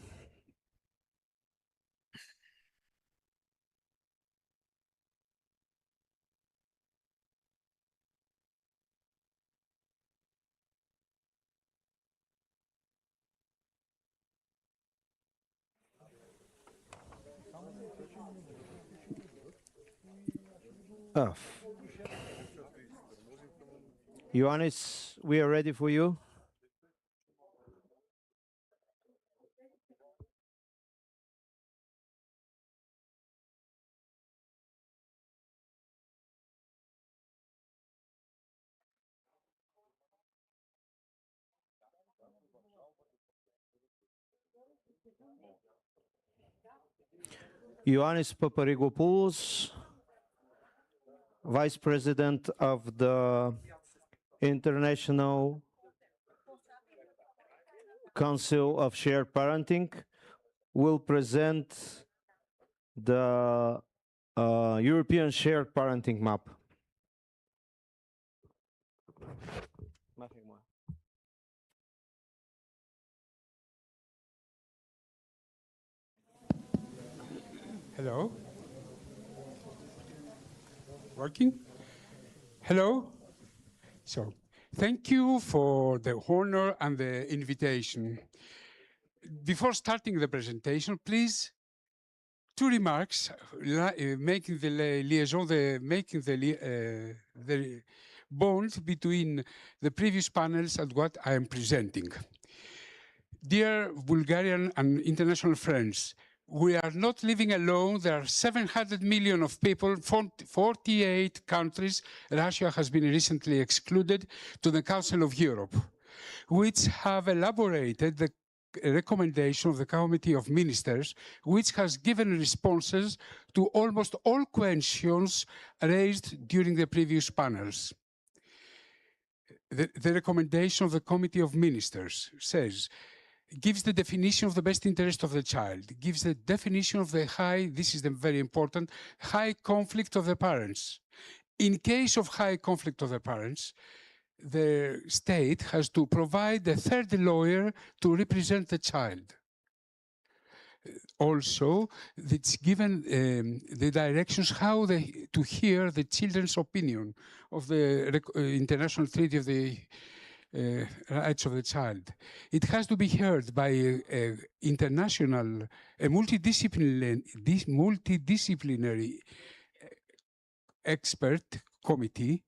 Oh. Ioannis, we are ready for you. Ioannis Paparigopoulos, Vice President of the International Council of Shared Parenting, will present the European Shared Parenting Map. Hello? Working? Hello? So, thank you for the honor and the invitation. Before starting the presentation, please, 2 remarks, making the liaison, making the bond between the previous panels and what I am presenting. Dear Bulgarian and international friends, we are not living alone. There are 700 million of people, 48 countries. Russia has been recently excluded to the Council of Europe, which have elaborated the recommendation of the Committee of Ministers, which has given responses to almost all questions raised during the previous panels. The recommendation of the Committee of Ministers says, gives the definition of the best interest of the child, gives the definition of the high, this is the very important, high conflict of the parents. In case of high conflict of the parents, the state has to provide a third lawyer to represent the child. Also, it's given the directions how to hear the children's opinion of the International Treaty of the rights of the child. It has to be heard by a international, a multidisciplinary expert committee,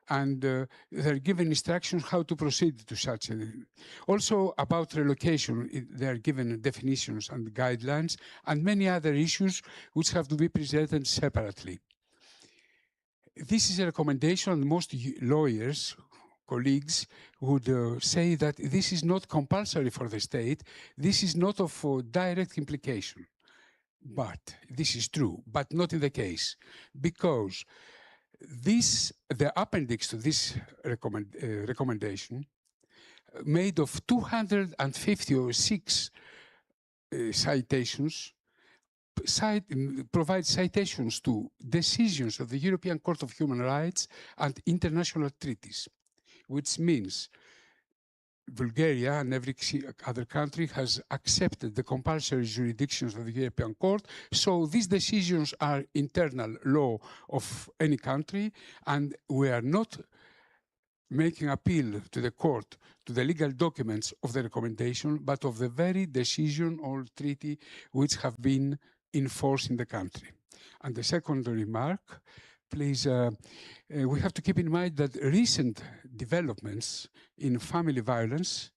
and they're given instructions how to proceed to such a. Also about relocation, they're given definitions and guidelines, and many other issues which have to be presented separately. This is a recommendation, and most lawyers, colleagues, would say that this is not compulsory for the state, this is not of direct implication. But this is true, but not in the case, because the appendix to this recommendation, made of 256 citations, provides citations to decisions of the European Court of Human Rights and international treaties, which means Bulgaria and every other country has accepted the compulsory jurisdictions of the European Court. So these decisions are internal law of any country, and we are not making appeal to the court, to the legal documents of the recommendation, but of the very decision or treaty which have been in force in the country. And the second remark, please, we have to keep in mind that recent developments in family violence,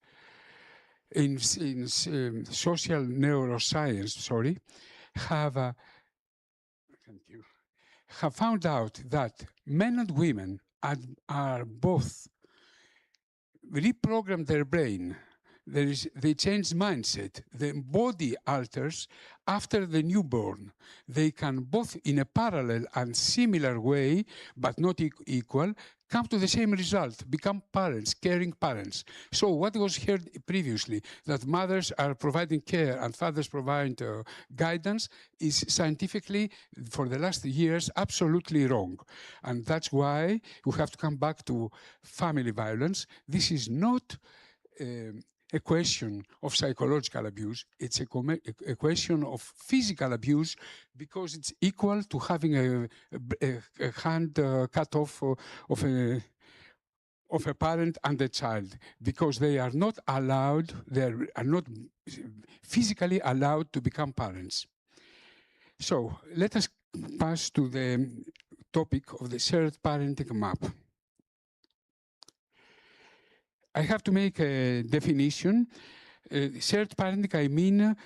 in social neuroscience, have found out that men and women are both reprogram their brain. They change mindset. The body alters after the newborn. They can both in a parallel and similar way, but not equal, come to the same result, become parents, caring parents. So what was heard previously, that mothers are providing care and fathers provide guidance, is scientifically, for the last years, absolutely wrong. And that's why we have to come back to family violence. This is not a question of psychological abuse, it's a question of physical abuse, because it's equal to having a hand cut off of a parent and a child, because they are not allowed, they are not physically allowed to become parents. So let us pass to the topic of the shared parenting map. I have to make a definition. Shared parenting, I mean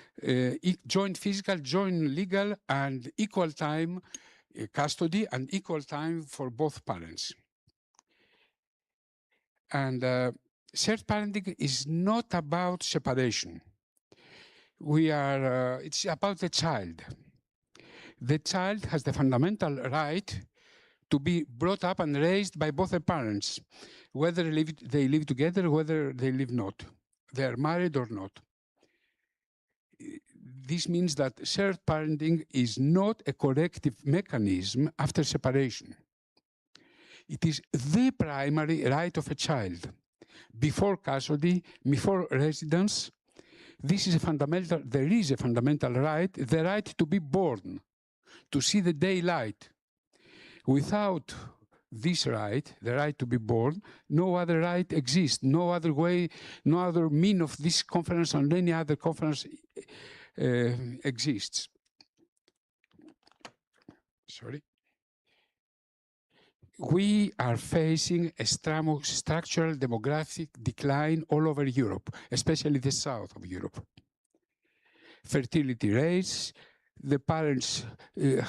joint physical, joint legal, and equal time custody and equal time for both parents. And shared parenting is not about separation. It's about the child. The child has the fundamental right to be brought up and raised by both the parents, whether they live together, whether they live not, they are married or not. This means that shared parenting is not a corrective mechanism after separation. It is the primary right of a child. Before custody, before residence, there is a fundamental right, the right to be born, to see the daylight. Without this right, the right to be born, no other right exists, no other way, no other mean of this conference or any other conference exists. Sorry. We are facing a structural demographic decline all over Europe, especially the south of Europe. Fertility rates, the parents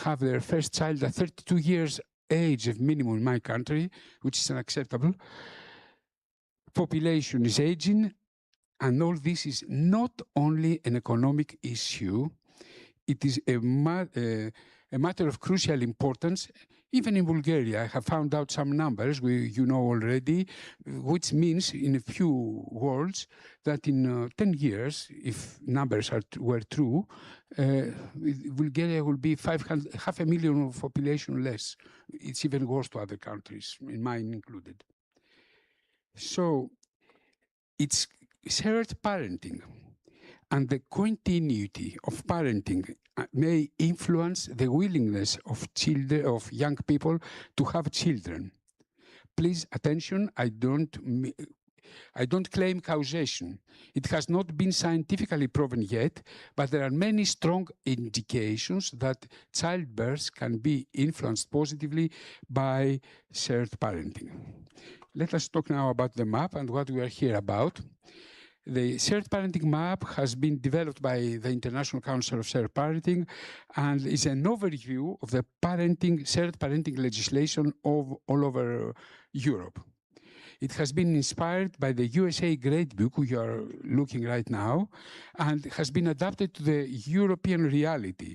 have their first child at 32 years age of minimum in my country, which is unacceptable. Population is aging, and all this is not only an economic issue, it is a matter of crucial importance. Even in Bulgaria, I have found out some numbers, you know already, which means, in a few words, that in 10 years, if numbers were true, Bulgaria will be 500,000 of population less. It's even worse to other countries, in mine included. So it's shared parenting, and the continuity of parenting may influence the willingness of young people to have children. Please, attention, I don't claim causation. It has not been scientifically proven yet, but there are many strong indications that childbirth can be influenced positively by shared parenting. Let us talk now about the map and what we are here about. The shared parenting map has been developed by the International Council of Shared Parenting and is an overview of the shared parenting legislation all over Europe. It has been inspired by the USA Great Book we are looking right now, and has been adapted to the European reality,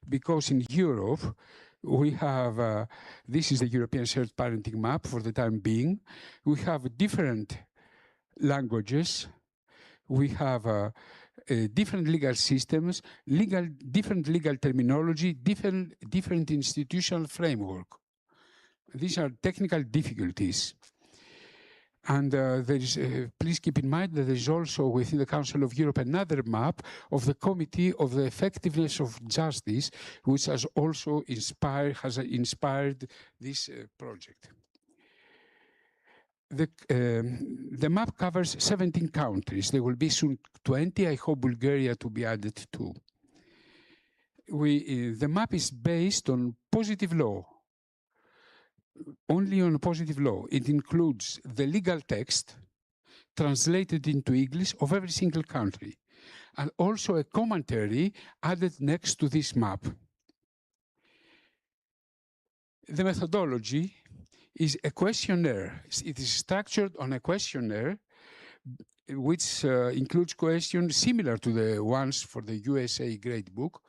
because in Europe we have, this is the European shared parenting map for the time being, we have different languages, we have different legal systems, different legal terminology, different institutional framework. These are technical difficulties. And please keep in mind that there is also within the Council of Europe another map of the Committee of the Effectiveness of Justice, which has also inspired this project. The map covers 17 countries. There will be soon 20. I hope Bulgaria to be added too. The map is based on positive law. Only on positive law. It includes the legal text translated into English of every single country, and also a commentary added next to this map. The methodology is a questionnaire. It is structured on a questionnaire which includes questions similar to the ones for the USA Great Book,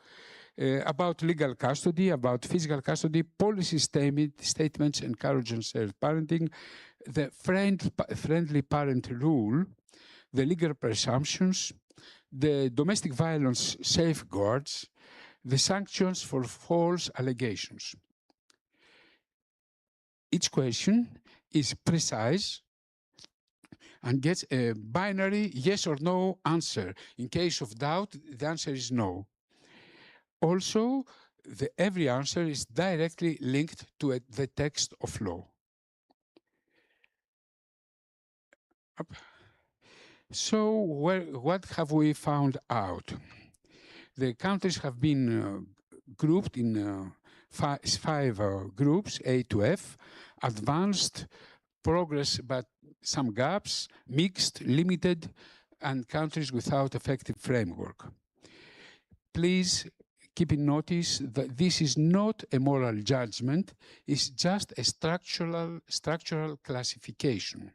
about legal custody, about physical custody, policy statements, encouraging shared parenting, the friendly parent rule, the legal presumptions, the domestic violence safeguards, the sanctions for false allegations. Each question is precise and gets a binary yes or no answer. In case of doubt, the answer is no. Also, every answer is directly linked to the text of law. So, what have we found out? The countries have been grouped in five groups, A to F: advanced, progress but some gaps, mixed, limited, and countries without effective framework. Please keep in notice that this is not a moral judgment, it's just a structural classification.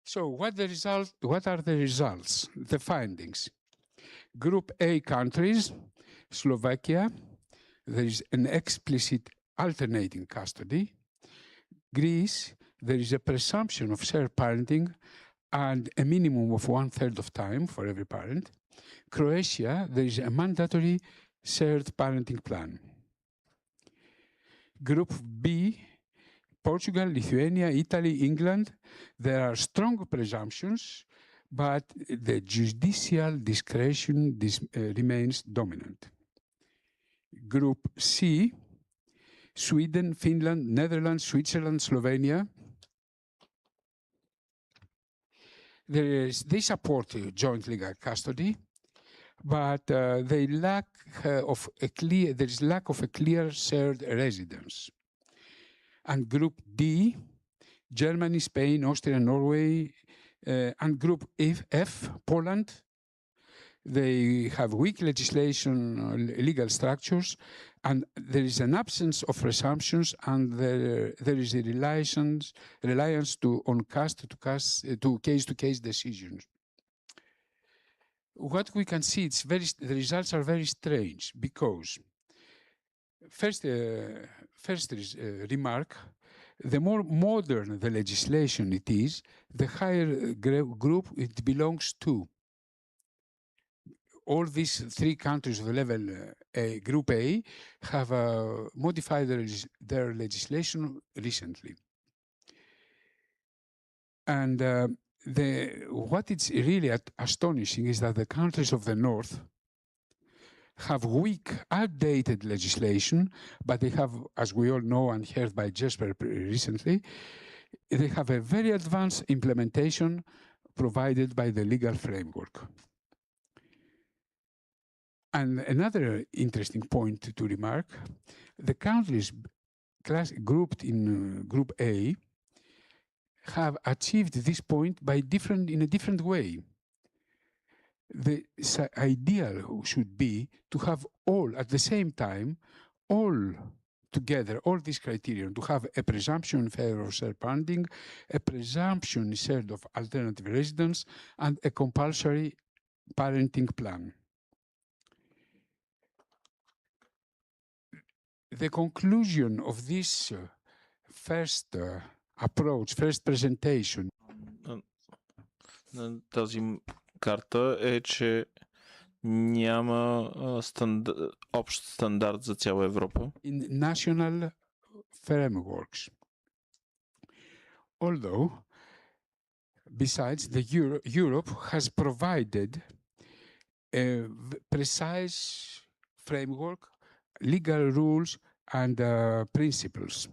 So what are the results, the findings? Group A countries, Slovakia, there is an explicit alternating custody. Greece, there is a presumption of shared parenting and a minimum of 1/3 of time for every parent. Croatia, there is a mandatory shared parenting plan. Group B, Portugal, Lithuania, Italy, England, there are strong presumptions, but the judicial discretion remains dominant. Group C, Sweden, Finland, Netherlands, Switzerland, Slovenia. They support joint legal custody, but they lack there is lack of a clear shared residence. And Group D, Germany, Spain, Austria, Norway, and Group F, Poland, they have weak legislation, legal structures, and there is an absence of presumptions, and there is a reliance on case-to-case decisions. What we can see, the results are very strange, because first remark, the more modern the legislation it is, the higher group it belongs to. All these three countries of the level Group A have modified their legislation recently. And what is really astonishing is that the countries of the North have weak, outdated legislation, but they have, as we all know and heard by Jesper recently, they have a very advanced implementation provided by the legal framework. And another interesting point to remark, the countries grouped in Group A have achieved this point in a different way. The ideal should be to have all at the same time, all together, all these criteria, to have a presumption in favor of shared parenting, a presumption instead of alternative residence, and a compulsory parenting plan. The conclusion of this first approach, first presentation. На тази карта е, че няма общ стандарт за цяла Европа. In national frameworks. Although, besides, Europe has provided a precise framework, legal rules, and principles.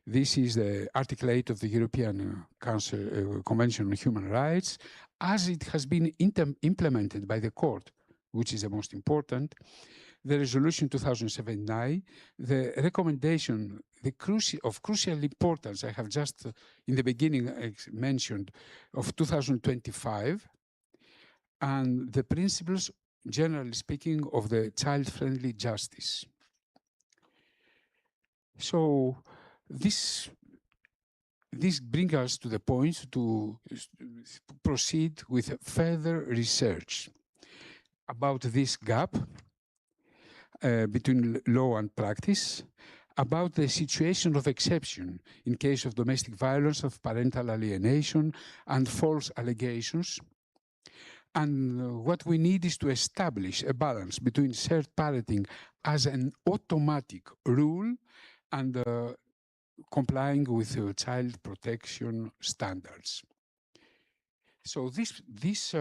This is the Article 8 of the European Council Convention on Human Rights, as it has been implemented by the court, which is the most important. The resolution 2007-9, the recommendation of crucial importance, I have just in the beginning mentioned, of 2025, and the principles, generally speaking, of the child-friendly justice. So this brings us to the point to proceed with further research about this gap between law and practice, about the situation of exception in case of domestic violence, of parental alienation, and false allegations. And what we need is to establish a balance between shared parenting as an automatic rule and complying with child protection standards. So this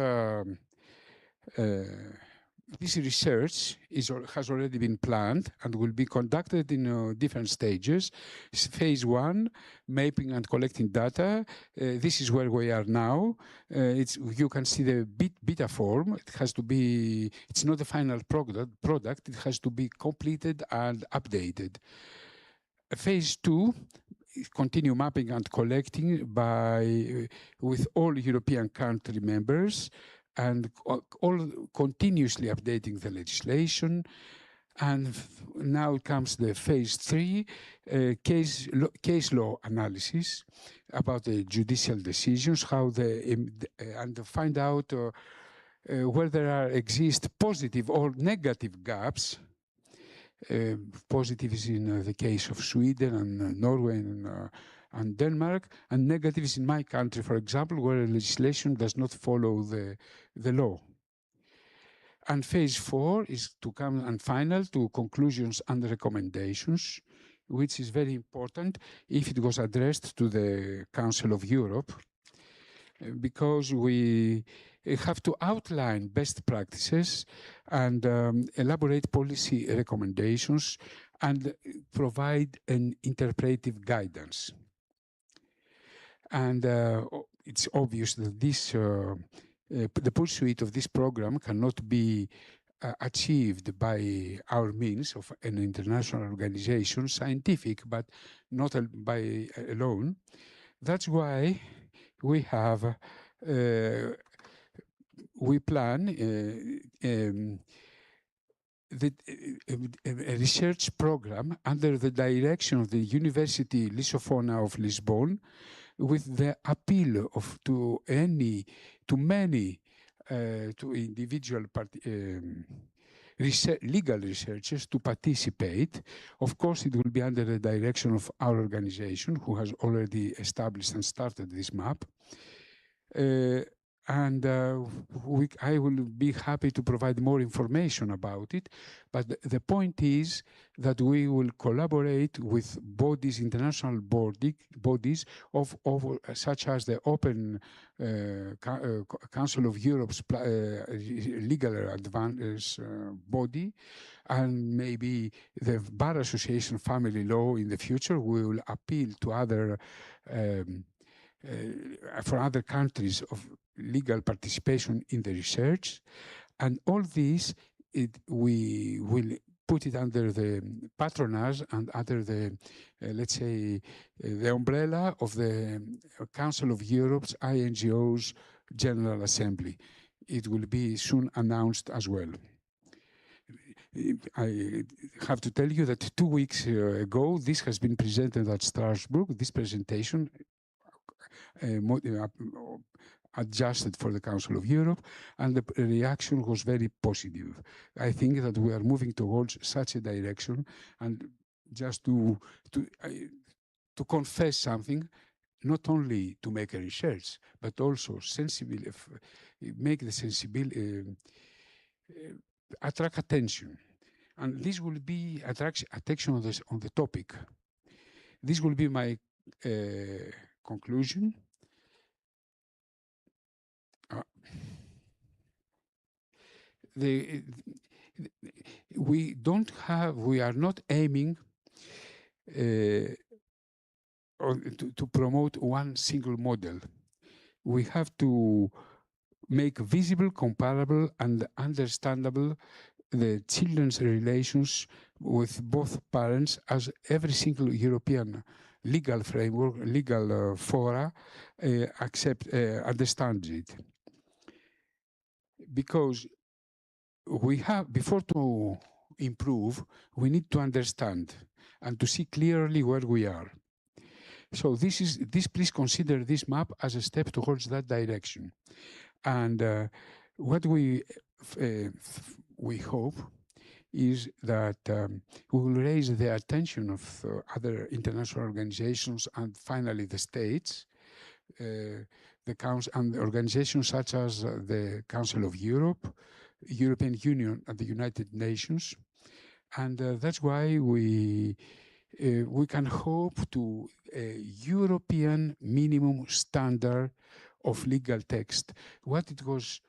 this research has already been planned and will be conducted in different stages. Phase 1, mapping and collecting data. This is where we are now. You can see the beta form. It has to be, it's not the final product. It has to be completed and updated. Phase 2, continue mapping and collecting with all European country members and all continuously updating the legislation. And now comes the phase 3, case law analysis about the judicial decisions, and find out where there exist positive or negative gaps. Positive is in the case of Sweden and Norway and Denmark, and negative is in my country, for example, where legislation does not follow the law. And phase 4 is to come and final to conclusions and recommendations, which is very important if it was addressed to the Council of Europe, because we have to outline best practices and elaborate policy recommendations and provide an interpretive guidance. And it's obvious that the pursuit of this program cannot be achieved by our means of an international organization, scientific, but not by alone. That's why we have we plan a research program under the direction of the University Lusófona of Lisbon, with the appeal to individual legal researchers to participate. Of course, it will be under the direction of our organization, who has already established and started this map. I will be happy to provide more information about it. But the point is that we will collaborate with bodies, international bodies such as the Open Council of Europe's legal advantage body, and maybe the Bar Association Family Law in the future. We will appeal to other for other countries of legal participation in the research, and all this we will put it under the patronage and under the let's say the umbrella of the Council of Europe's INGO's General Assembly. It will be soon announced as well. I have to tell you that 2 weeks ago this has been presented at Strasbourg, this presentation adjusted for the Council of Europe, and the reaction was very positive. I think that we are moving towards such a direction, and just to confess something, not only to make a research, but also make the sensibility, attract attention. And this will be attention on the topic. This will be my conclusion. We are not aiming to promote one single model. We have to make visible, comparable, and understandable the children's relations with both parents, as every single European legal framework, legal fora understands it. Because before to improve, we need to understand and to see clearly where we are. So please consider this map as a step towards that direction. And what we hope is that we will raise the attention of other international organizations and finally the states, the Council and organizations such as the Council of Europe, European Union, and the United Nations. And that's why we can hope to a European minimum standard of legal text. What it was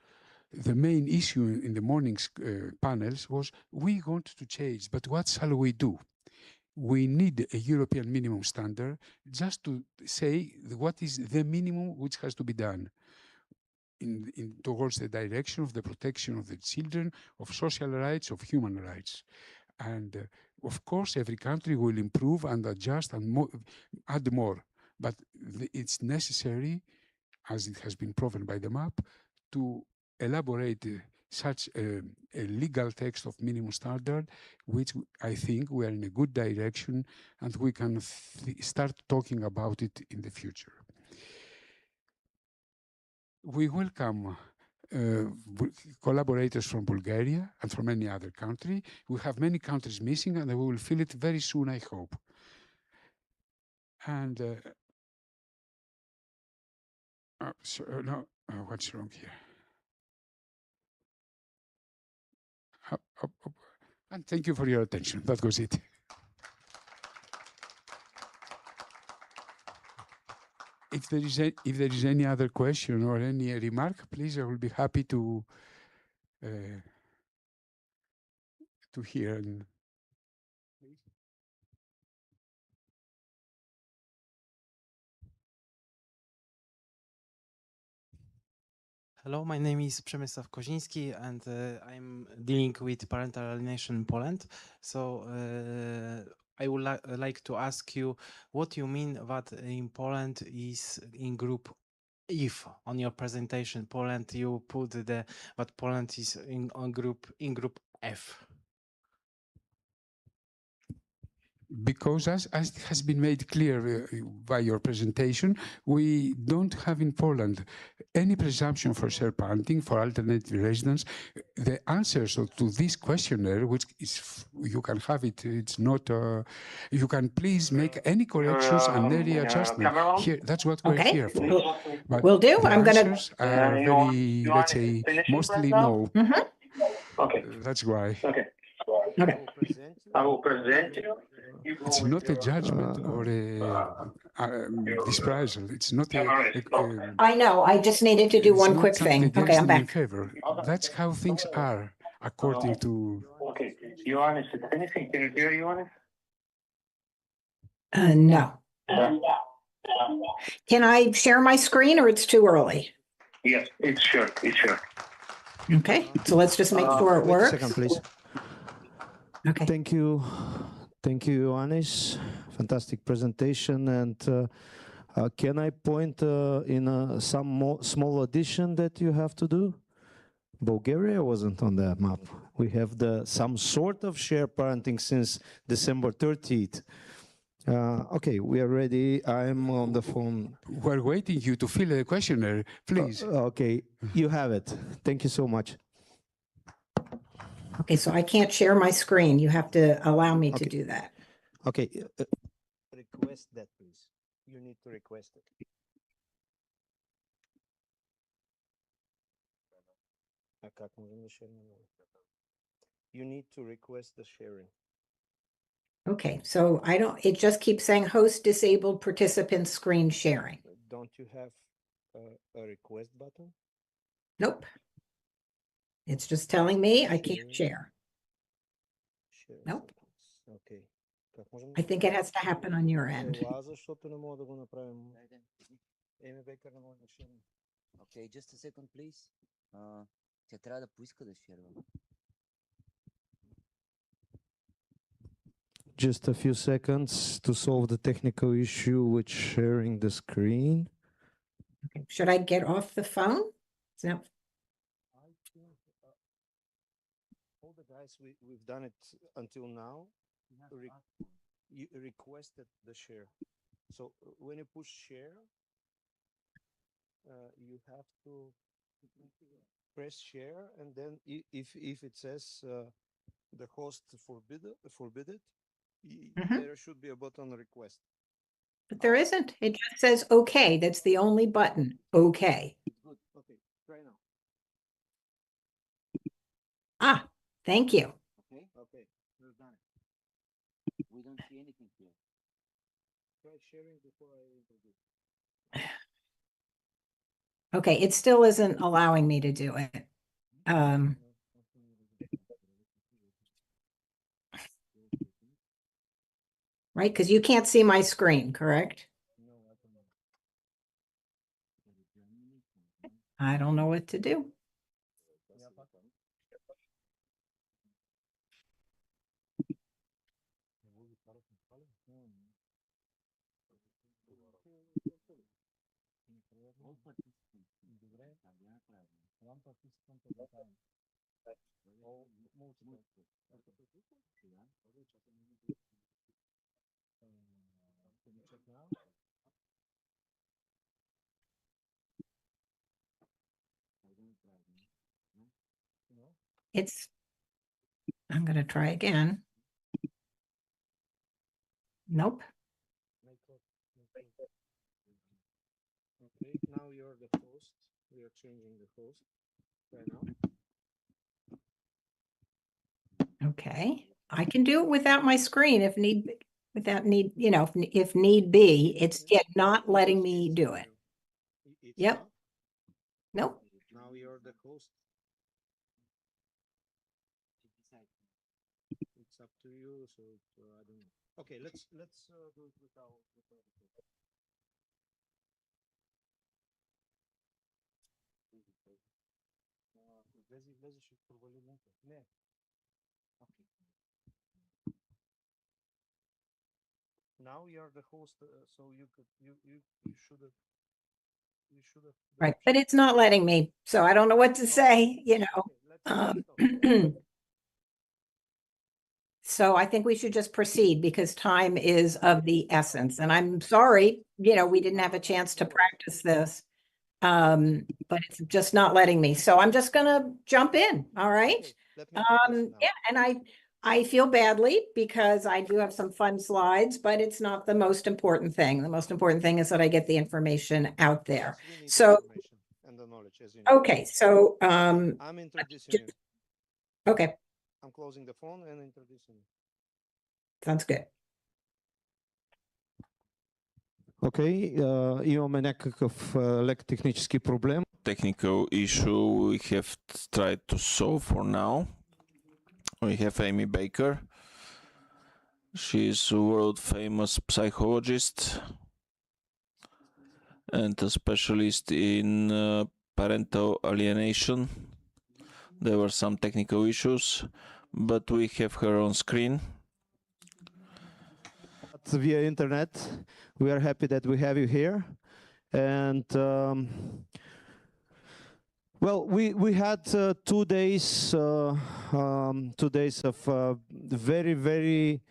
the main issue in the morning's panels was we want to change, but what shall we do? We need a European minimum standard just to say what is the minimum which has to be done towards the direction of the protection of the children, of social rights, of human rights. And of course, every country will improve and adjust and add more. But it's necessary, as it has been proven by the map, to elaborate such a legal text of minimum standard, which I think we are in a good direction and we can start talking about it in the future. We welcome collaborators from Bulgaria and from any other country. We have many countries missing and we will fill it very soon, I hope. And what's wrong here? And thank you for your attention. That was it. If there is any other question or any remark, please, I will be happy to hear. Hello, my name is Przemysław Koziński and I'm dealing with parental alienation in Poland. So I would like to ask you what you mean that in Poland is in group if on your presentation Poland you put that Poland is in group F. Because as has been made clear by your presentation, we don't have in Poland any presumption for shared parenting for alternative residence. The answers to this questionnaire, which is, you can have it, it's not, you can please make any corrections and any adjustment. Here, that's what we're here for. But Will do. The I'm going answers are very, let's say, mostly no. Okay. That's why. Okay. Okay. I will present you. It's not a judgment or a disappraisal. It's not I know. I just needed to do it's one not quick something thing. Okay, against I'm them in back. favor. That's how things are, according to. Okay, Ioannis, is anything? Can you hear Ioannis? No. Can I share my screen or it's too early? Yes, it's sure. It's sure. Okay, so let's just make sure it wait works. a second, please. Okay. Thank you, Ioannis. Fantastic presentation. And can I point in some small addition that you have to do? Bulgaria wasn't on that map. We have some sort of shared parenting since December 30th. Okay, we are ready. I'm on the phone. We're waiting you to fill the questionnaire, please. Okay, you have it. Thank you so much. Okay, so I can't share my screen. You have to allow me to do that. Okay, request that, please. You need to request it. You need to request the sharing. Okay, so it just keeps saying host disabled participant screen sharing. Don't you have a request button? Nope. It's just telling me I can't share. Nope. Okay. I think it has to happen on your end. Okay, just a second, please. Тя трябва да поиска да шерва. Just a few seconds to solve the technical issue with sharing the screen. Okay. Should I get off the phone? No. All the guys, we've done it until now. You requested the share. So when you push share, you have to press share, and then if it says the host forbid it, there should be a button request. But there isn't. It just says okay. That's the only button. Okay. Good. Okay, try now. Ah, thank you. Okay, we've done it. We don't see anything here. Try sharing before I introduce. Okay, it still isn't allowing me to do it. Right, because you can't see my screen, correct? I don't know what to do. I'm going to try again. Nope. Okay, now you're the host. We are changing the host right now. Okay, I can do it without my screen if need, if need be. It's yet not letting me do it. Yep. Nope. Now you're the host. It's up to you. So I don't know. Okay, let's do it without. Now you're the host, so you should have. Right, but it's not letting me, so I don't know what to say, So I think we should just proceed because time is of the essence. And I'm sorry, we didn't have a chance to practice this. But it's just not letting me. So I'm just gonna jump in. All right. Yeah, and I feel badly because I do have some fun slides, but it's not the most important thing. The most important thing is that I get the information out there. So and the knowledge, as you know. okay, so I'm introducing you. Okay. I'm closing the phone and introducing you. Sounds good. Окей, имаме някакъв лек технически проблем. Technical issue we have tried to solve for now. We have Amy Baker. She's a world famous psychologist and a specialist in parental alienation. There were some technical issues, but we have her on screen. Via internet, we are happy that we have you here. And well, we had 2 days, 2 days of very, very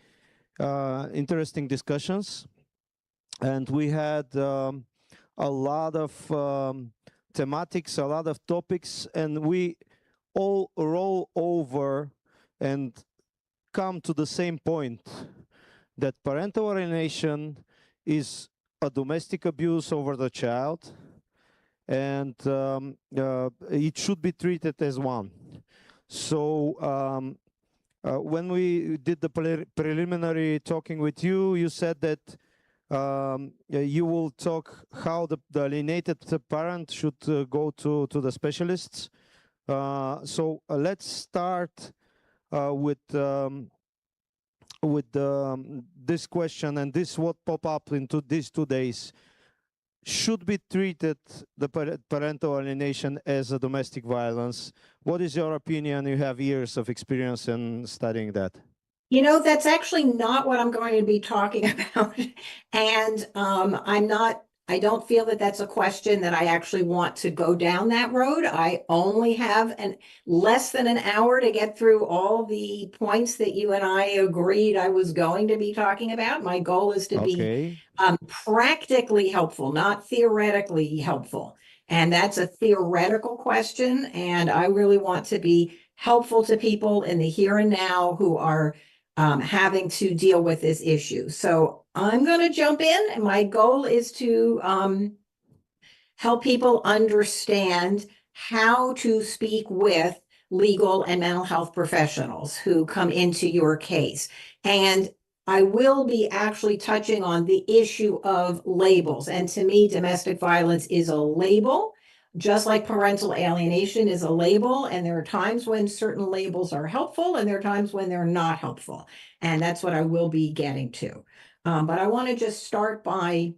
interesting discussions. And we had a lot of thematics, a lot of topics, and we all roll over and come to the same point, that parental alienation is a domestic abuse over the child, and it should be treated as one. So when we did the preliminary talking with you, you said that you will talk how the alienated parent should go to the specialists. So let's start with this question, and this what pop up into these 2 days. Should be treated the parental alienation as a domestic violence. What is your opinion? You have years of experience in studying that. That's actually not what I'm going to be talking about. And I don't feel that that's a question that I actually want to go down that road. I only have less than an hour to get through all the points that you and I agreed I was going to be talking about. My goal is to be practically helpful, not theoretically helpful. And that's a theoretical question. And I really want to be helpful to people in the here and now who are having to deal with this issue. So I'm going to jump in, and my goal is to help people understand how to speak with legal and mental health professionals who come into your case. And I will be actually touching on the issue of labels. And to me, domestic violence is a label, just like parental alienation is a label, and there are times when certain labels are helpful and there are times when they're not helpful. And that's what I will be getting to. But I want to just start by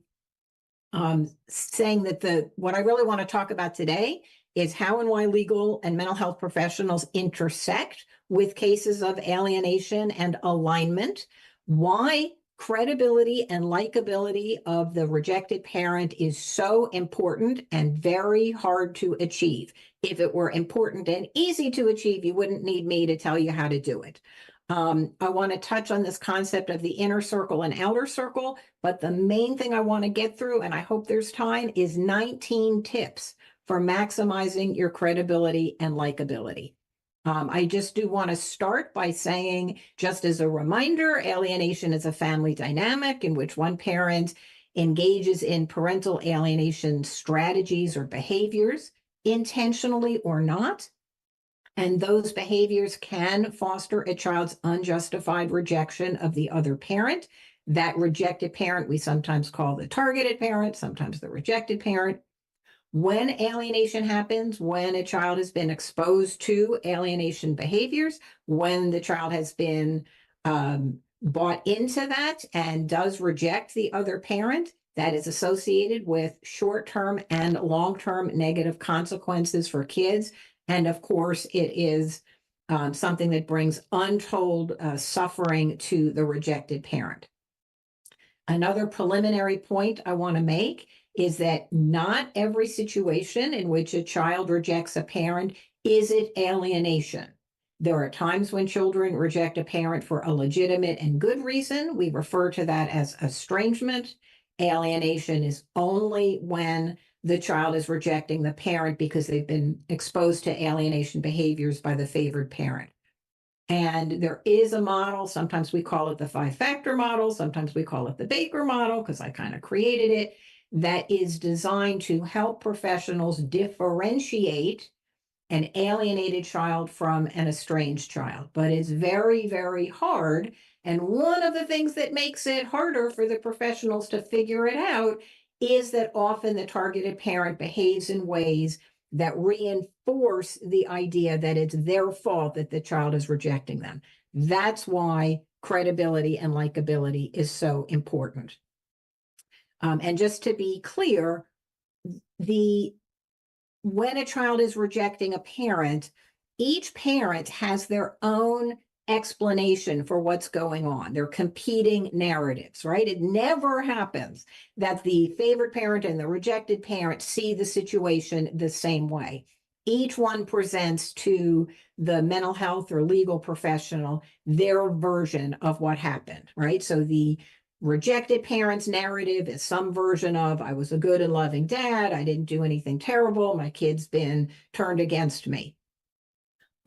saying that what I really want to talk about today is how and why legal and mental health professionals intersect with cases of alienation and alignment, why credibility and likability of the rejected parent is so important and very hard to achieve. If it were important and easy to achieve, you wouldn't need me to tell you how to do it. I want to touch on this concept of the inner circle and outer circle, but the main thing I want to get through, and I hope there's time, is 19 tips for maximizing your credibility and likability. I just do want to start by saying, just as a reminder, alienation is a family dynamic in which one parent engages in parental alienation strategies or behaviors, intentionally or not. And those behaviors can foster a child's unjustified rejection of the other parent. That rejected parent, we sometimes call the targeted parent, sometimes the rejected parent. When alienation happens, when a child has been exposed to alienation behaviors, when the child has been bought into that and does reject the other parent, that is associated with short-term and long-term negative consequences for kids. And of course, it is something that brings untold suffering to the rejected parent. Another preliminary point I want to make is that not every situation in which a child rejects a parent is it alienation. There are times when children reject a parent for a legitimate and good reason. We refer to that as estrangement. Alienation is only when the child is rejecting the parent because they've been exposed to alienation behaviors by the favored parent. And there is a model, sometimes we call it the 5-factor model, sometimes we call it the Baker model, because I kind of created it, that is designed to help professionals differentiate an alienated child from an estranged child. But it's very, very hard. And one of the things that makes it harder for the professionals to figure it out is that often the targeted parent behaves in ways that reinforce the idea that it's their fault that the child is rejecting them. That's why credibility and likability is so important. And just to be clear, when a child is rejecting a parent, each parent has their own explanation for what's going on. They're competing narratives, right? It never happens that the favored parent and the rejected parent see the situation the same way. Each one presents to the mental health or legal professional their version of what happened, right? So the rejected parent's narrative is some version of, I was a good and loving dad, I didn't do anything terrible, my kid's been turned against me.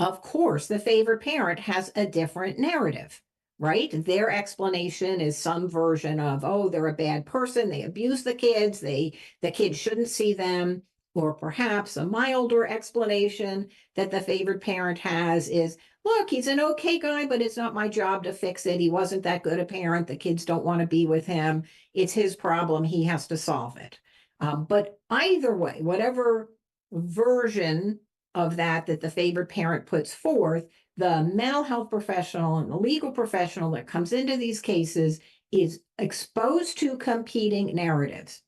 Of course, the favored parent has a different narrative, right? Their explanation is some version of, oh, they're a bad person, they abuse the kids, the kids shouldn't see them, or perhaps a milder explanation that the favored parent has is, look, he's an okay guy, but it's not my job to fix it. He wasn't that good a parent. The kids don't want to be with him. It's his problem. He has to solve it. But either way, whatever version of that the favored parent puts forth, the mental health professional and the legal professional that comes into these cases is exposed to competing narratives.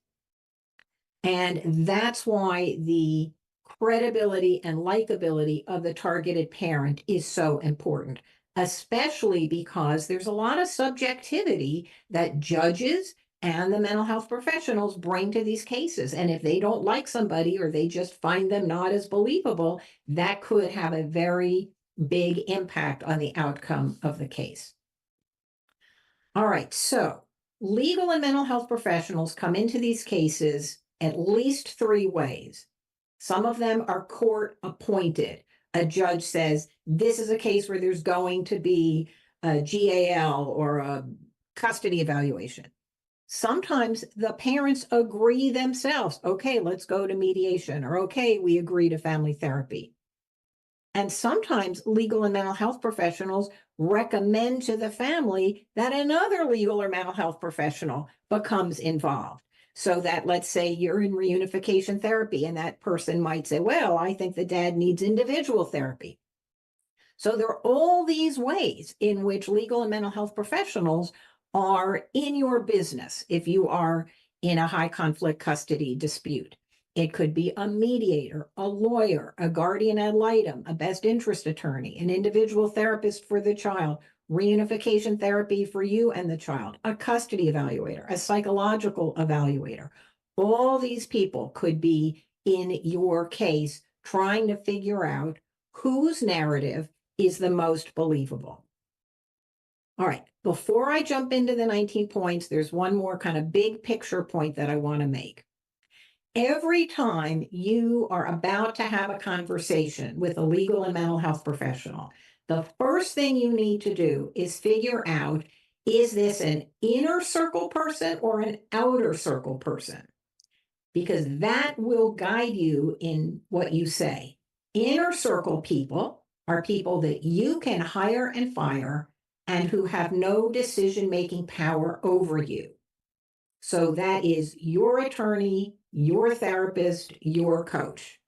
And that's why the credibility and likability of the targeted parent is so important, especially because there's a lot of subjectivity that judges and the mental health professionals bring to these cases. And if they don't like somebody or they just find them not as believable, that could have a very big impact on the outcome of the case. All right, so legal and mental health professionals come into these cases at least 3 ways. Some of them are court appointed. A judge says, this is a case where there's going to be a GAL or a custody evaluation. Sometimes the parents agree themselves, okay, let's go to mediation, or okay, we agree to family therapy. And sometimes legal and mental health professionals recommend to the family that another legal or mental health professional becomes involved. So that, let's say you're in reunification therapy and that person might say, well, I think the dad needs individual therapy. So there are all these ways in which legal and mental health professionals are in your business if you are in a high conflict custody dispute. It could be a mediator, a lawyer, a guardian ad litem, a best interest attorney, an individual therapist for the child, reunification therapy for you and the child, a custody evaluator, a psychological evaluator. All these people could be in your case trying to figure out whose narrative is the most believable. All right, before I jump into the 19 points, there's one more kind of big picture point that I want to make. Every time you are about to have a conversation with a legal and mental health professional, the first thing you need to do is figure out, is this an inner circle person or an outer circle person? Because that will guide you in what you say. Inner circle people are people that you can hire and fire and who have no decision-making power over you. So that is your attorney, your therapist, your coach.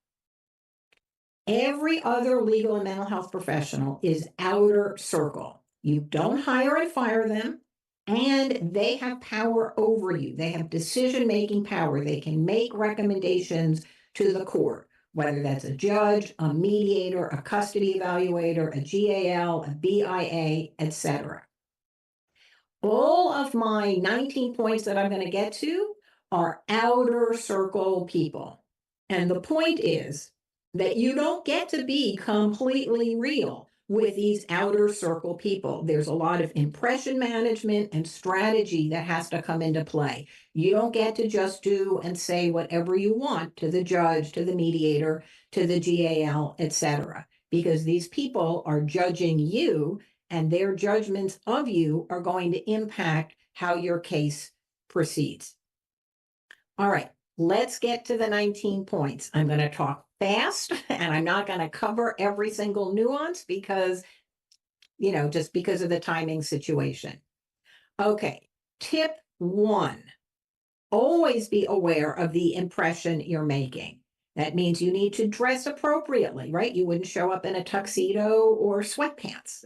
Every other legal and mental health professional is outer circle. You don't hire and fire them, and they have power over you. They have decision-making power. They can make recommendations to the court, whether that's a judge, a mediator, a custody evaluator, a GAL, a BIA, etc. All of my 19 points that I'm going to get to are outer circle people. And the point is that you don't get to be completely real with these outer circle people. There's a lot of impression management and strategy that has to come into play. You don't get to just do and say whatever you want to the judge, to the mediator, to the GAL, etc. Because these people are judging you, and their judgments of you are going to impact how your case proceeds. All right, let's get to the 19 points. I'm going to talk fast, and I'm not going to cover every single nuance because, just because of the timing situation. Okay, tip 1, always be aware of the impression you're making. That means you need to dress appropriately, right? You wouldn't show up in a tuxedo or sweatpants.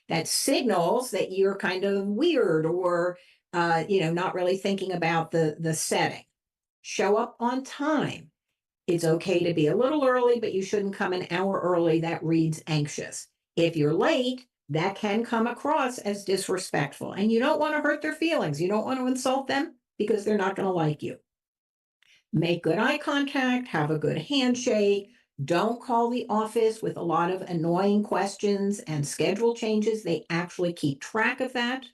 That signals that you're kind of weird or, not really thinking about the setting. Show up on time. It's okay to be a little early, but you shouldn't come an hour early. That reads anxious. If you're late, that can come across as disrespectful, and you don't want to hurt their feelings. You don't want to insult them because they're not going to like you. Make good eye contact, have a good handshake. Don't call the office with a lot of annoying questions and schedule changes. They actually keep track of that.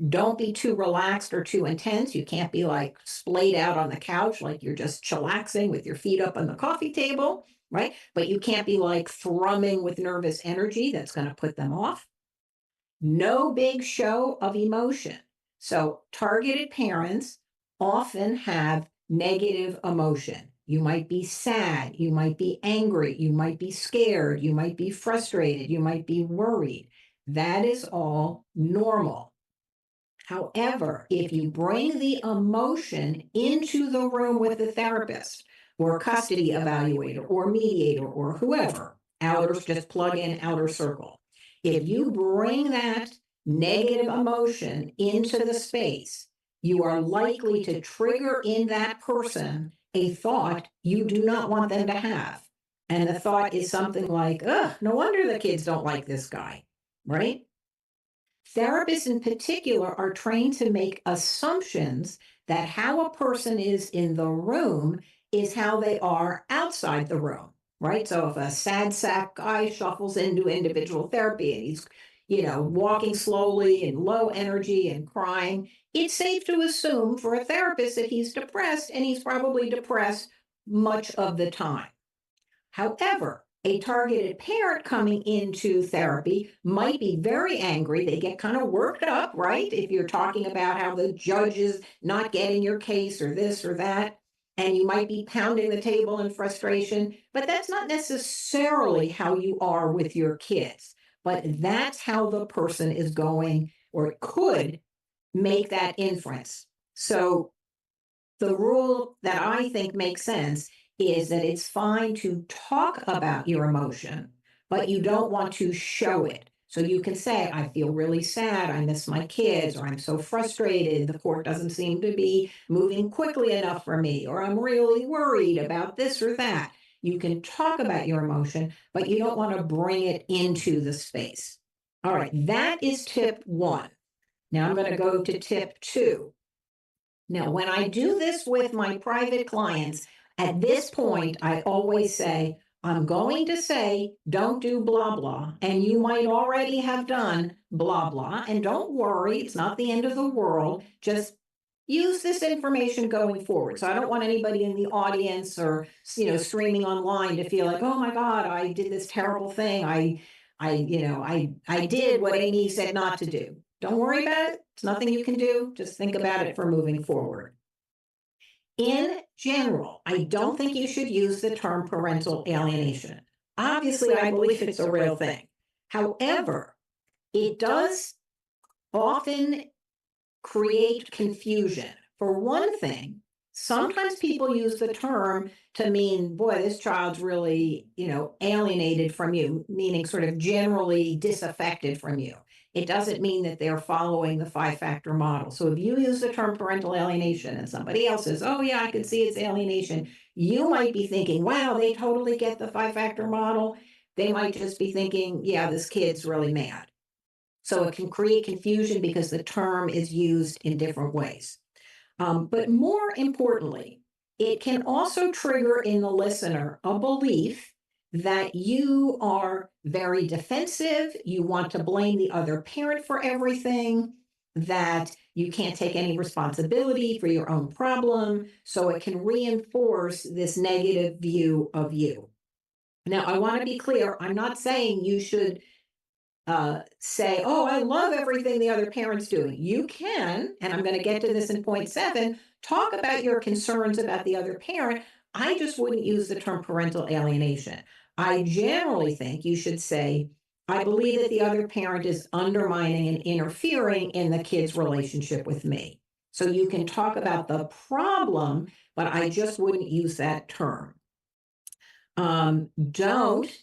Don't be too relaxed or too intense. You can't be like splayed out on the couch like you're just chillaxing with your feet up on the coffee table, right? But you can't be like thrumming with nervous energy. That's going to put them off. No big show of emotion. So targeted parents often have negative emotion. You might be sad, you might be angry, you might be scared, you might be frustrated, you might be worried. That is all normal. However, if you bring the emotion into the room with the therapist or custody evaluator or mediator or whoever, outers, just plug in outer circle. If you bring that negative emotion into the space, you are likely to trigger in that person a thought you do not want them to have. And the thought is something like, ugh, no wonder the kids don't like this guy, right? Therapists in particular are trained to make assumptions that how a person is in the room is how they are outside the room, right? So if a sad sack guy shuffles into individual therapy and he's, walking slowly and low energy and crying, it's safe to assume for a therapist that he's depressed, and he's probably depressed much of the time. However, a targeted parent coming into therapy might be very angry. They get kind of worked up, right? If you're talking about how the judge is not getting your case or this or that, and you might be pounding the table in frustration, but that's not necessarily how you are with your kids. But that's how the person is going or could make that inference. So The rule that I think makes sense is that it's fine to talk about your emotion, but you don't want to show it. So you can say, I feel really sad, I miss my kids, or I'm so frustrated, the court doesn't seem to be moving quickly enough for me, or I'm really worried about this or that. You can talk about your emotion, but you don't want to bring it into the space. All right, that is tip 1. Now I'm going to go to tip 2. Now, when I do this with my private clients, at this point, I always say, I'm going to say, don't do blah, blah. And you might already have done blah, blah. And don't worry, it's not the end of the world. Just use this information going forward. So I don't want anybody in the audience or, streaming online to feel like, oh my God, I did this terrible thing. I did what Amy said not to do. Don't worry about it. It's nothing you can do. Just think about it for moving forward. In general, I don't think you should use the term parental alienation. Obviously, I believe it's a real thing. However, it does often create confusion. For one thing, sometimes people use the term to mean, boy, this child's really, alienated from you, meaning sort of generally disaffected from you. It doesn't mean that they're following the 5-factor model. So if you use the term parental alienation and somebody else says, oh yeah, I can see it's alienation, you might be thinking, wow, they totally get the 5-factor model. They might just be thinking, yeah, this kid's really mad. So it can create confusion because the term is used in different ways. But more importantly, it can also trigger in the listener a belief that you are very defensive, you want to blame the other parent for everything, that you can't take any responsibility for your own problem. So it can reinforce this negative view of you. Now, I want to be clear, I'm not saying you should say, oh, I love everything the other parent's doing. You can, and I'm going to get to this in point 7, talk about your concerns about the other parent. I just wouldn't use the term parental alienation. I generally think you should say, I believe that the other parent is undermining and interfering in the kid's relationship with me. So you can talk about the problem, but I just wouldn't use that term.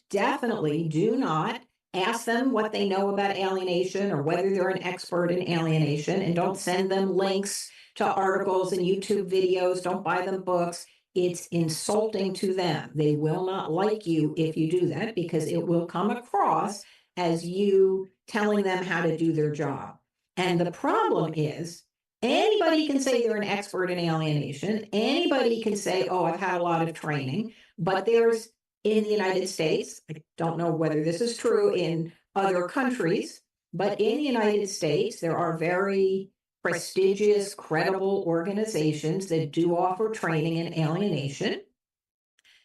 Definitely do not ask them what they know about alienation or whether they're an expert in alienation, and don't send them links to articles and YouTube videos. Don't buy them books. It's insulting to them. They will not like you if you do that because it will come across as you telling them how to do their job. And the problem is, anybody can say they're an expert in alienation. Anybody can say, oh, I've had a lot of training, but there's in the United States, I don't know whether this is true in other countries, but in the United States, there are very prestigious, credible organizations that do offer training in alienation.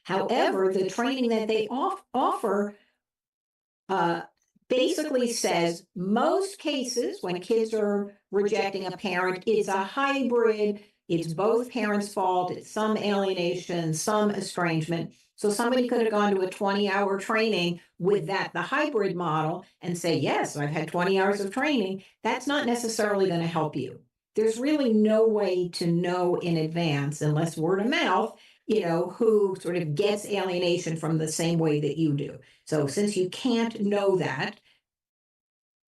However, the training that they offer basically says most cases when kids are rejecting a parent, it's a hybrid, it's both parents' fault, it's some alienation, some estrangement. So somebody could have gone to a 20-hour training with the hybrid model and say, yes, I've had 20 hours of training. That's not necessarily going to help you. There's really no way to know in advance, unless word of mouth, who sort of gets alienation from the same way that you do. So since you can't know that,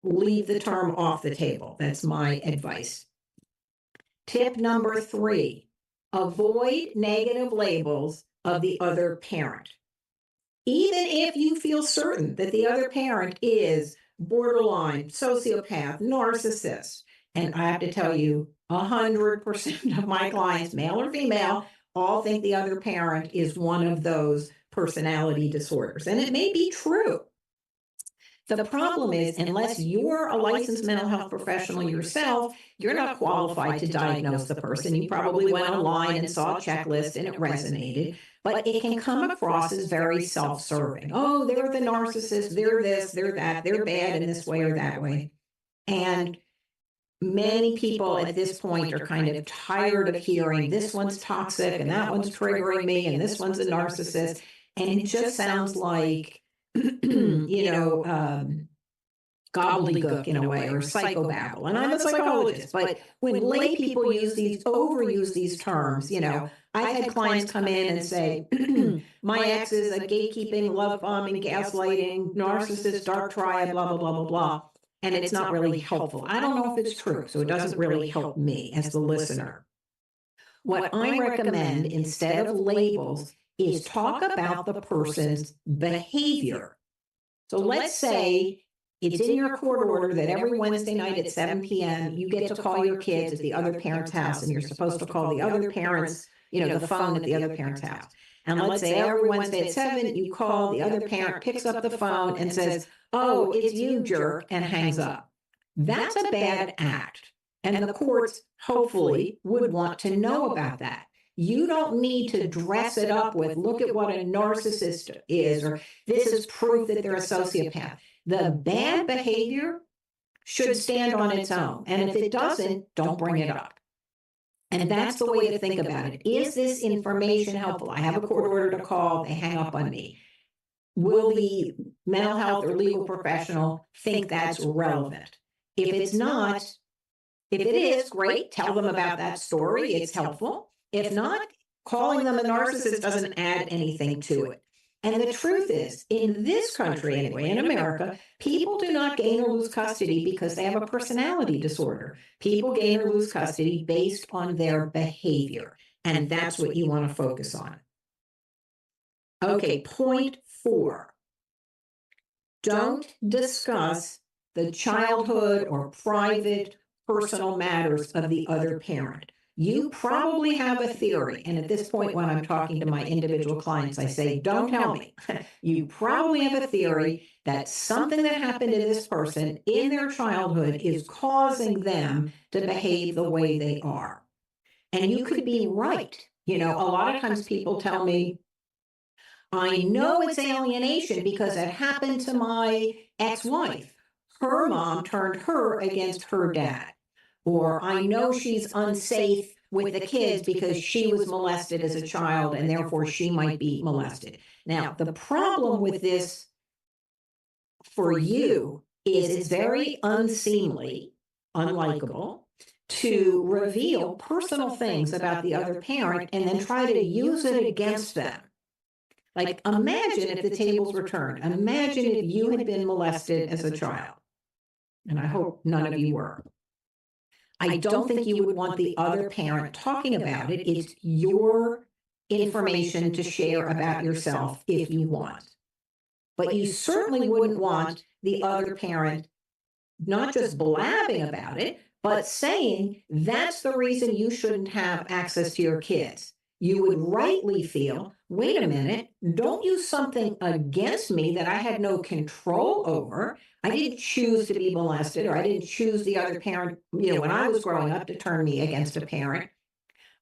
leave the term off the table. That's my advice. Tip number 3, avoid negative labels of the other parent. Even if you feel certain that the other parent is borderline, sociopath, narcissist, and I have to tell you, 100% of my clients, male or female, all think the other parent is one of those personality disorders. And it may be true. The problem is, unless you're a licensed mental health professional yourself, you're not qualified to diagnose the person. You probably went online and saw a checklist and it resonated, but it can come across as very self-serving. Oh, they're the narcissist, they're this, they're that, they're bad in this way or that way. And many people at this point are kind of tired of hearing this one's toxic and that one's triggering me and this one's a narcissist. And it just sounds like, gobbledygook in a way, or psychobabble. And I'm a psychologist, but when lay people overuse these terms, I've had clients come in and say, my ex is a gatekeeping, love bombing, gaslighting, narcissist, dark triad, blah, blah, blah, blah, blah. And it's not really helpful. I don't know if it's true, so it doesn't really help me as the listener. What I recommend instead of labels is talk about the person's behavior. So let's say it's in your court order that every Wednesday night at 7 p.m. you get to call your kids at the other parent's house, and you're supposed to call the other parents, the phone at the other parent's house. And let's say every Wednesday at 7, you call, the other parent picks up the phone and says, "Oh, it's you, jerk," and hangs up. That's a bad act. And the courts hopefully would want to know about that. You don't need to dress it up with, look at what a narcissist is, or this is proof that they're a sociopath. The bad behavior should stand on its own. And if it doesn't, don't bring it up. And that's the way to think about it. Is this information helpful? I have a court order to call, they hang up on me. Will the mental health or legal professional think that's relevant? If it's not, if it is, great, tell them about that story, it's helpful. If not, calling them a narcissist doesn't add anything to it. And the truth is, in this country anyway, in America, people do not gain or lose custody because they have a personality disorder. People gain or lose custody based on their behavior. And that's what you want to focus on. Okay, point 4. Don't discuss the childhood or private personal matters of the other parent. You probably have a theory, and at this point when I'm talking to my individual clients, I say, don't tell me. You probably have a theory that something that happened to this person in their childhood is causing them to behave the way they are. And you could be right. A lot of times people tell me, I know it's alienation because it happened to my ex-wife. Her mom turned her against her dad. Or I know she's unsafe with the kids because she was molested as a child and therefore she might be molested. Now, the problem with this for you is it's very unseemly, unlikable, to reveal personal things about the other parent and then try to use it against them. Like, imagine if the tables were turned. Imagine if you had been molested as a child. And I hope none of you were. I don't think you would want the other parent talking about it. It's your information to share about yourself if you want. But you certainly wouldn't want the other parent not just blabbing about it, but saying that's the reason you shouldn't have access to your kids. You would rightly feel, wait a minute, don't use something against me that I had no control over. I didn't choose to be molested, or I didn't choose the other parent, when I was growing up, to turn me against a parent.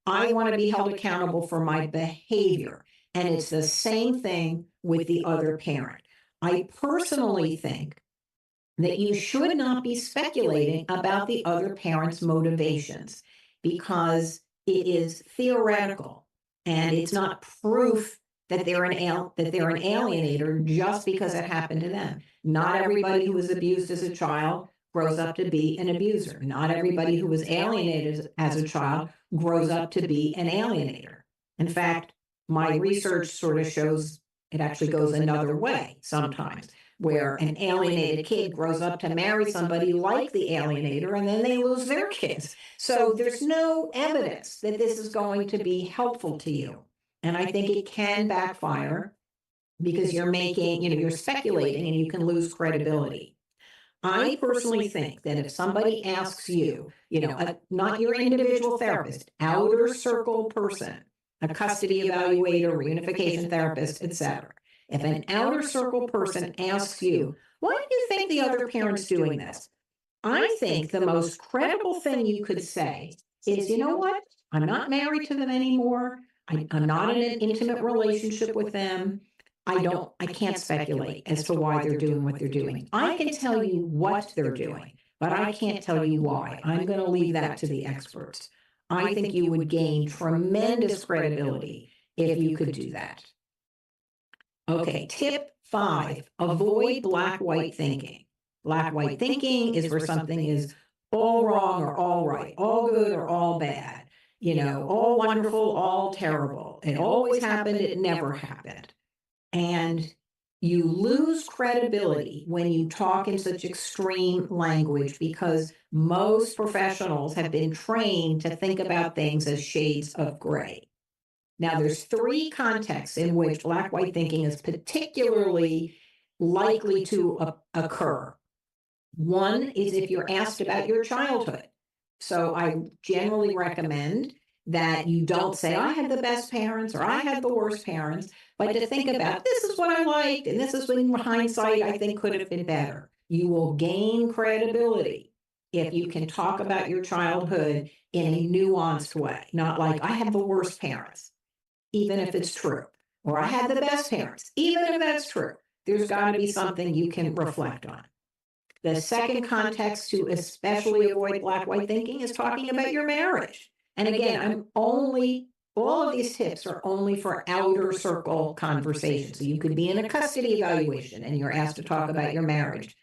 I want to be held accountable for my behavior. And it's the same thing with the other parent. I personally think that you should not be speculating about the other parent's motivations because it is theoretical and it's not proof that they're an alienator just because it happened to them. Not everybody who was abused as a child grows up to be an abuser. Not everybody who was alienated as a child grows up to be an alienator. In fact, my research sort of shows it actually goes another way sometimes, where an alienated kid grows up to marry somebody like the alienator and then they lose their kids. So there's no evidence that this is going to be helpful to you. And I think it can backfire because you're making, you're speculating and you can lose credibility. I personally think that if somebody asks you, not your individual therapist, outer circle person, a custody evaluator, reunification therapist, etc. If an outer circle person asks you, why do you think the other parent's doing this? I think the most credible thing you could say is, you know what? I'm not married to them anymore. I'm not in an intimate relationship with them. I can't speculate as to why they're doing what they're doing. I can tell you what they're doing, but I can't tell you why. I'm going to leave that to the experts. I think you would gain tremendous credibility if you could do that. Okay, tip 5, avoid black-white thinking. Black-white thinking is where something is all wrong or all right, all good or all bad, all wonderful, all terrible. It always happened, it never happened. And you lose credibility when you talk in such extreme language because most professionals have been trained to think about things as shades of gray. Now, there's three contexts in which Black-white thinking is particularly likely to occur. One is if you're asked about your childhood. So I generally recommend that you don't say, I had the best parents or I had the worst parents, but to think about this is what I liked and this is in hindsight I think could have been better. You will gain credibility if you can talk about your childhood in a nuanced way, not like I had the worst parents, even if it's true, or I had the best parents, even if that's true. There's got to be something you can reflect on. The second context to especially avoid Black-white thinking is talking about your marriage. And again, all of these tips are only for outer circle conversations. So you could be in a custody evaluation and you're asked to talk about your marriage.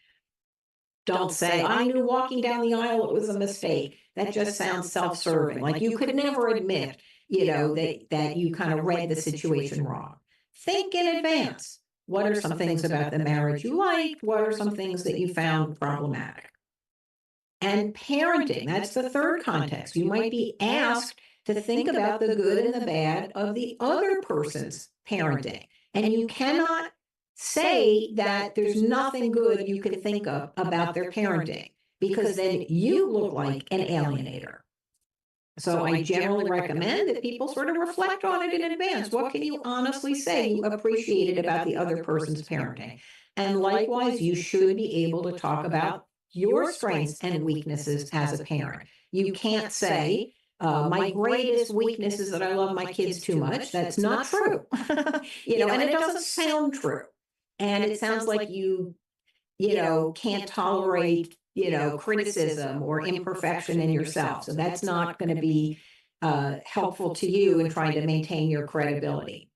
Don't say, I knew walking down the aisle it was a mistake. That just sounds self-serving. Like you could never admit, that you kind of read the situation wrong. Think in advance. What are some things about the marriage you liked? What are some things that you found problematic? And parenting, that's the third context. You might be asked to think about the good and the bad of the other person's parenting. And you cannot say that there's nothing good you can think of about their parenting, because then you look like an alienator. So I generally recommend that people sort of reflect on it in advance. What can you honestly say you appreciated about the other person's parenting? And likewise, you should be able to talk about your strengths and weaknesses as a parent. You can't say, my greatest weakness is that I love my kids too much. That's not true. And it doesn't sound true. And it sounds like you can't tolerate criticism or imperfection in yourself. So that's not going to be helpful to you in trying to maintain your credibility.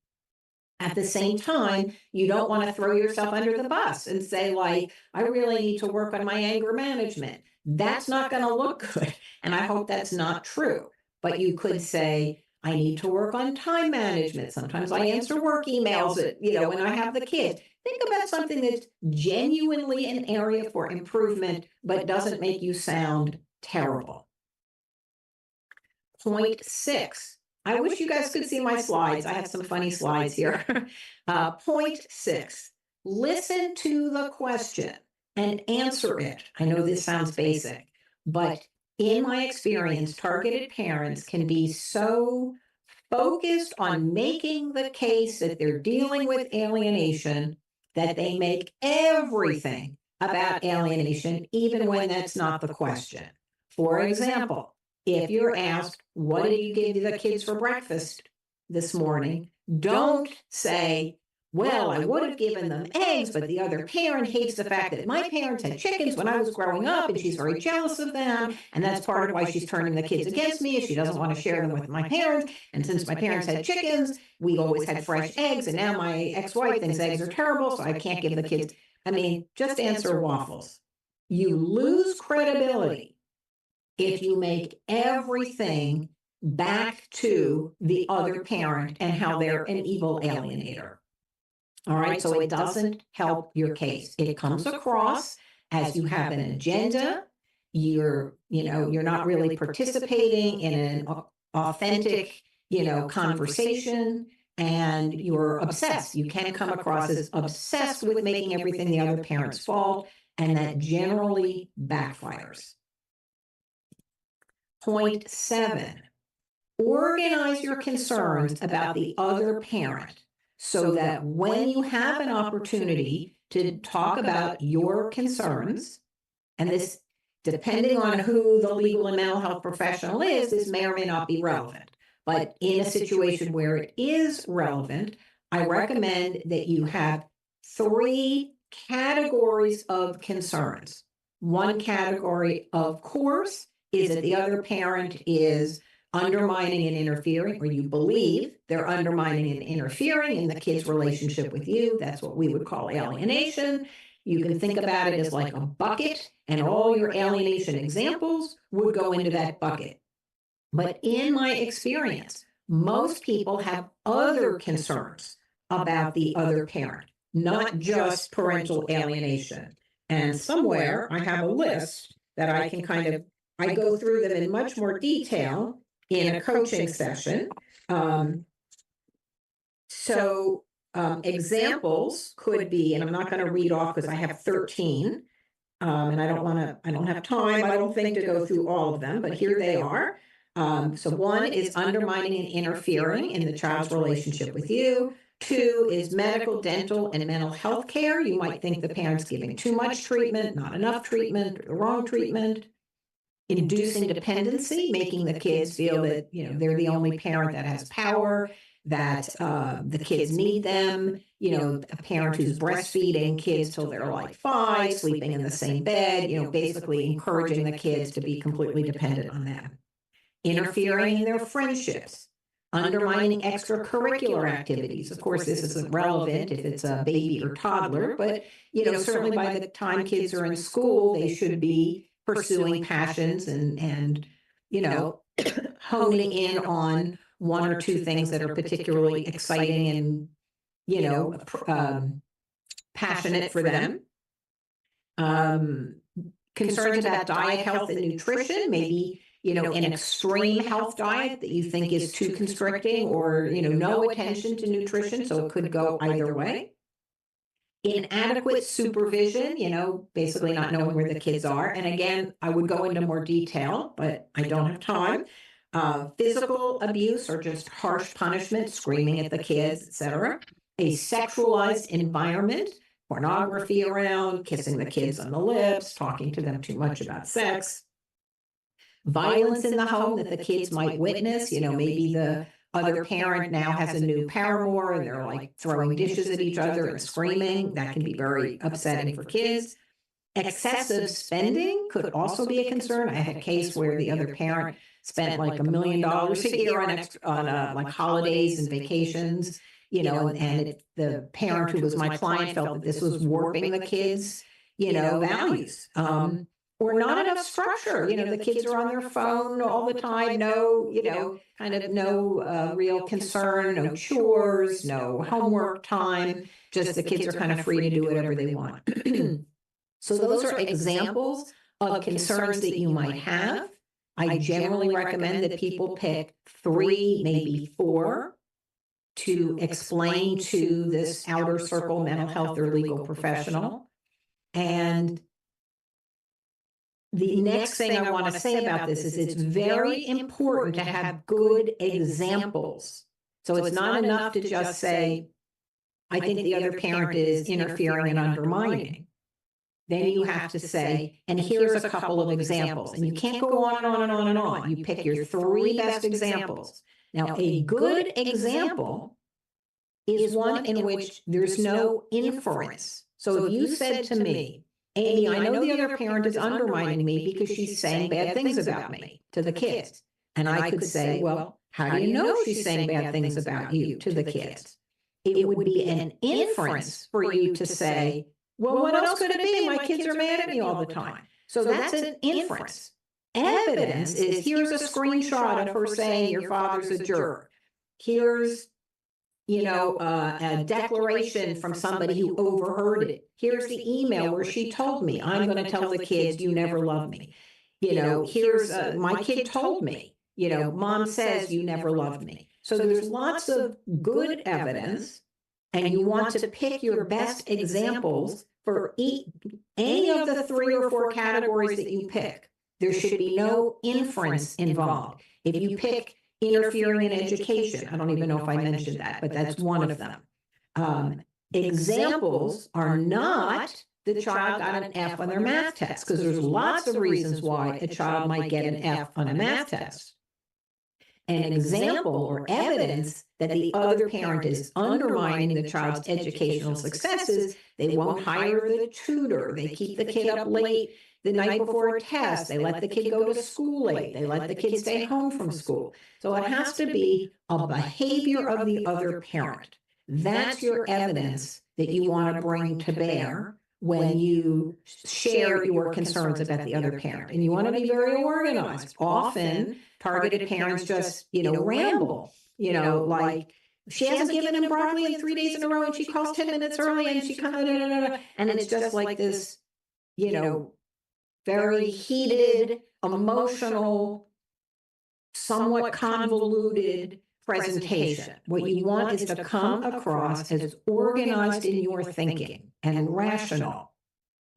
At the same time, you don't want to throw yourself under the bus and say, like, I really need to work on my anger management. That's not going to look good. And I hope that's not true. But you could say, I need to work on time management. Sometimes I answer work emails, when I have the kids. Think about something that's genuinely an area for improvement, but doesn't make you sound terrible. Point 6. I wish you guys could see my slides. I have some funny slides here. Point 6. Listen to the question and answer it. I know this sounds basic, but in my experience, targeted parents can be so focused on making the case that they're dealing with alienation that they make everything about alienation, even when that's not the question. For example, if you're asked, what did you give the kids for breakfast this morning? Don't say, well, I would have given them eggs, but the other parent hates the fact that my parents had chickens when I was growing up, and she's very jealous of them. And that's part of why she's turning the kids against me, is she doesn't want to share them with my parents. And since my parents had chickens, we always had fresh eggs. And now my ex-wife thinks eggs are terrible, so I can't give the kids. I mean, just answer waffles. You lose credibility if you make everything back to the other parent and how they're an evil alienator. All right, so it doesn't help your case. It comes across as you have an agenda. You're not really participating in an authentic, conversation, and you're obsessed. You can come across as obsessed with making everything the other parent's fault, and that generally backfires. Point 7, organize your concerns about the other parent so that when you have an opportunity to talk about your concerns, and this, depending on who the legal and mental health professional is, this may or may not be relevant. But in a situation where it is relevant, I recommend that you have 3 categories of concerns. One category, of course, is that the other parent is undermining and interfering, or you believe they're undermining and interfering in the kid's relationship with you. That's what we would call alienation. You can think about it as like a bucket, and all your alienation examples would go into that bucket. But in my experience, most people have other concerns about the other parent, not just parental alienation. And somewhere I have a list that I can I go through them in much more detail in a coaching session. Examples could be, and I'm not going to read off because I have 13, and I don't have time, I don't think, to go through all of them, but here they are. So one is undermining and interfering in the child's relationship with you. 2 is medical, dental, and mental health care. You might think the parent's giving too much treatment, not enough treatment, or the wrong treatment. Inducing dependency, making the kids feel that, they're the only parent that has power, that the kids need them. A parent who's breastfeeding kids till they're like 5, sleeping in the same bed, basically encouraging the kids to be completely dependent on them. Interfering in their friendships, undermining extracurricular activities. Of course, this isn't relevant if it's a baby or toddler, but, certainly by the time kids are in school, they should be pursuing passions and honing in on 1 or 2 things that are particularly exciting and, passionate for them. Concerns about diet, health, and nutrition, maybe, an extreme health diet that you think is too constricting, or, no attention to nutrition, so it could go either way. Inadequate supervision, basically not knowing where the kids are. And again, I would go into more detail, but I don't have time. Physical abuse or just harsh punishment, screaming at the kids, etc. A sexualized environment, pornography around, kissing the kids on the lips, talking to them too much about sex. Violence in the home that the kids might witness, maybe the other parent now has a new paramour and they're like throwing dishes at each other and screaming. That can be very upsetting for kids. Excessive spending could also be a concern. I had a case where the other parent spent like $1 million a year on like holidays and vacations, and the parent who was my client felt that this was warping the kids, values. Or not enough structure. The kids are on their phone all the time. No, no real concern, no chores, no homework time. Just the kids are kind of free to do whatever they want. So those are examples of concerns that you might have. I generally recommend that people pick 3, maybe 4, to explain to this outer circle mental health or legal professional. And the next thing I want to say about this is it's very important to have good examples. So it's not enough to just say, I think the other parent is interfering and undermining. Then you have to say, and here's a couple of examples. And you can't go on and on and on and on. You pick your 3 best examples. Now, a good example is one in which there's no inference. So if you said to me, Amy, I know the other parent is undermining me because she's saying bad things about me to the kids. And I could say, well, how do you know she's saying bad things about you to the kids? It would be an inference for you to say, well, what else could it be? My kids are mad at me all the time. So that's an inference. Evidence is, here's a screenshot of her saying your father's a jerk. Here's a declaration from somebody who overheard it. Here's the email where she told me, I'm going to tell the kids you never loved me. Here's my kid told me, mom says you never loved me. So there's lots of good evidence, and you want to pick your best examples for any of the 3 or 4 categories that you pick. There should be no inference involved. If you pick interfering in education, I don't even know if I mentioned that, but that's one of them. Examples are not the child got an F on their math test, because there's lots of reasons why a child might get an F on a math test. An example or evidence that the other parent is undermining the child's educational successes, they won't hire the tutor, they keep the kid up late the night before a test, they let the kid go to school late, they let the kid stay home from school. So it has to be a behavior of the other parent. That's your evidence that you want to bring to bear when you share your concerns about the other parent. And you want to be very organized. Often, targeted parents just, ramble, like, she hasn't given him broccoli in 3 days in a row, and she calls 10 minutes early, and she comes, and it's just like this, very heated, emotional, somewhat convoluted presentation. What you want is to come across as organized in your thinking and rational.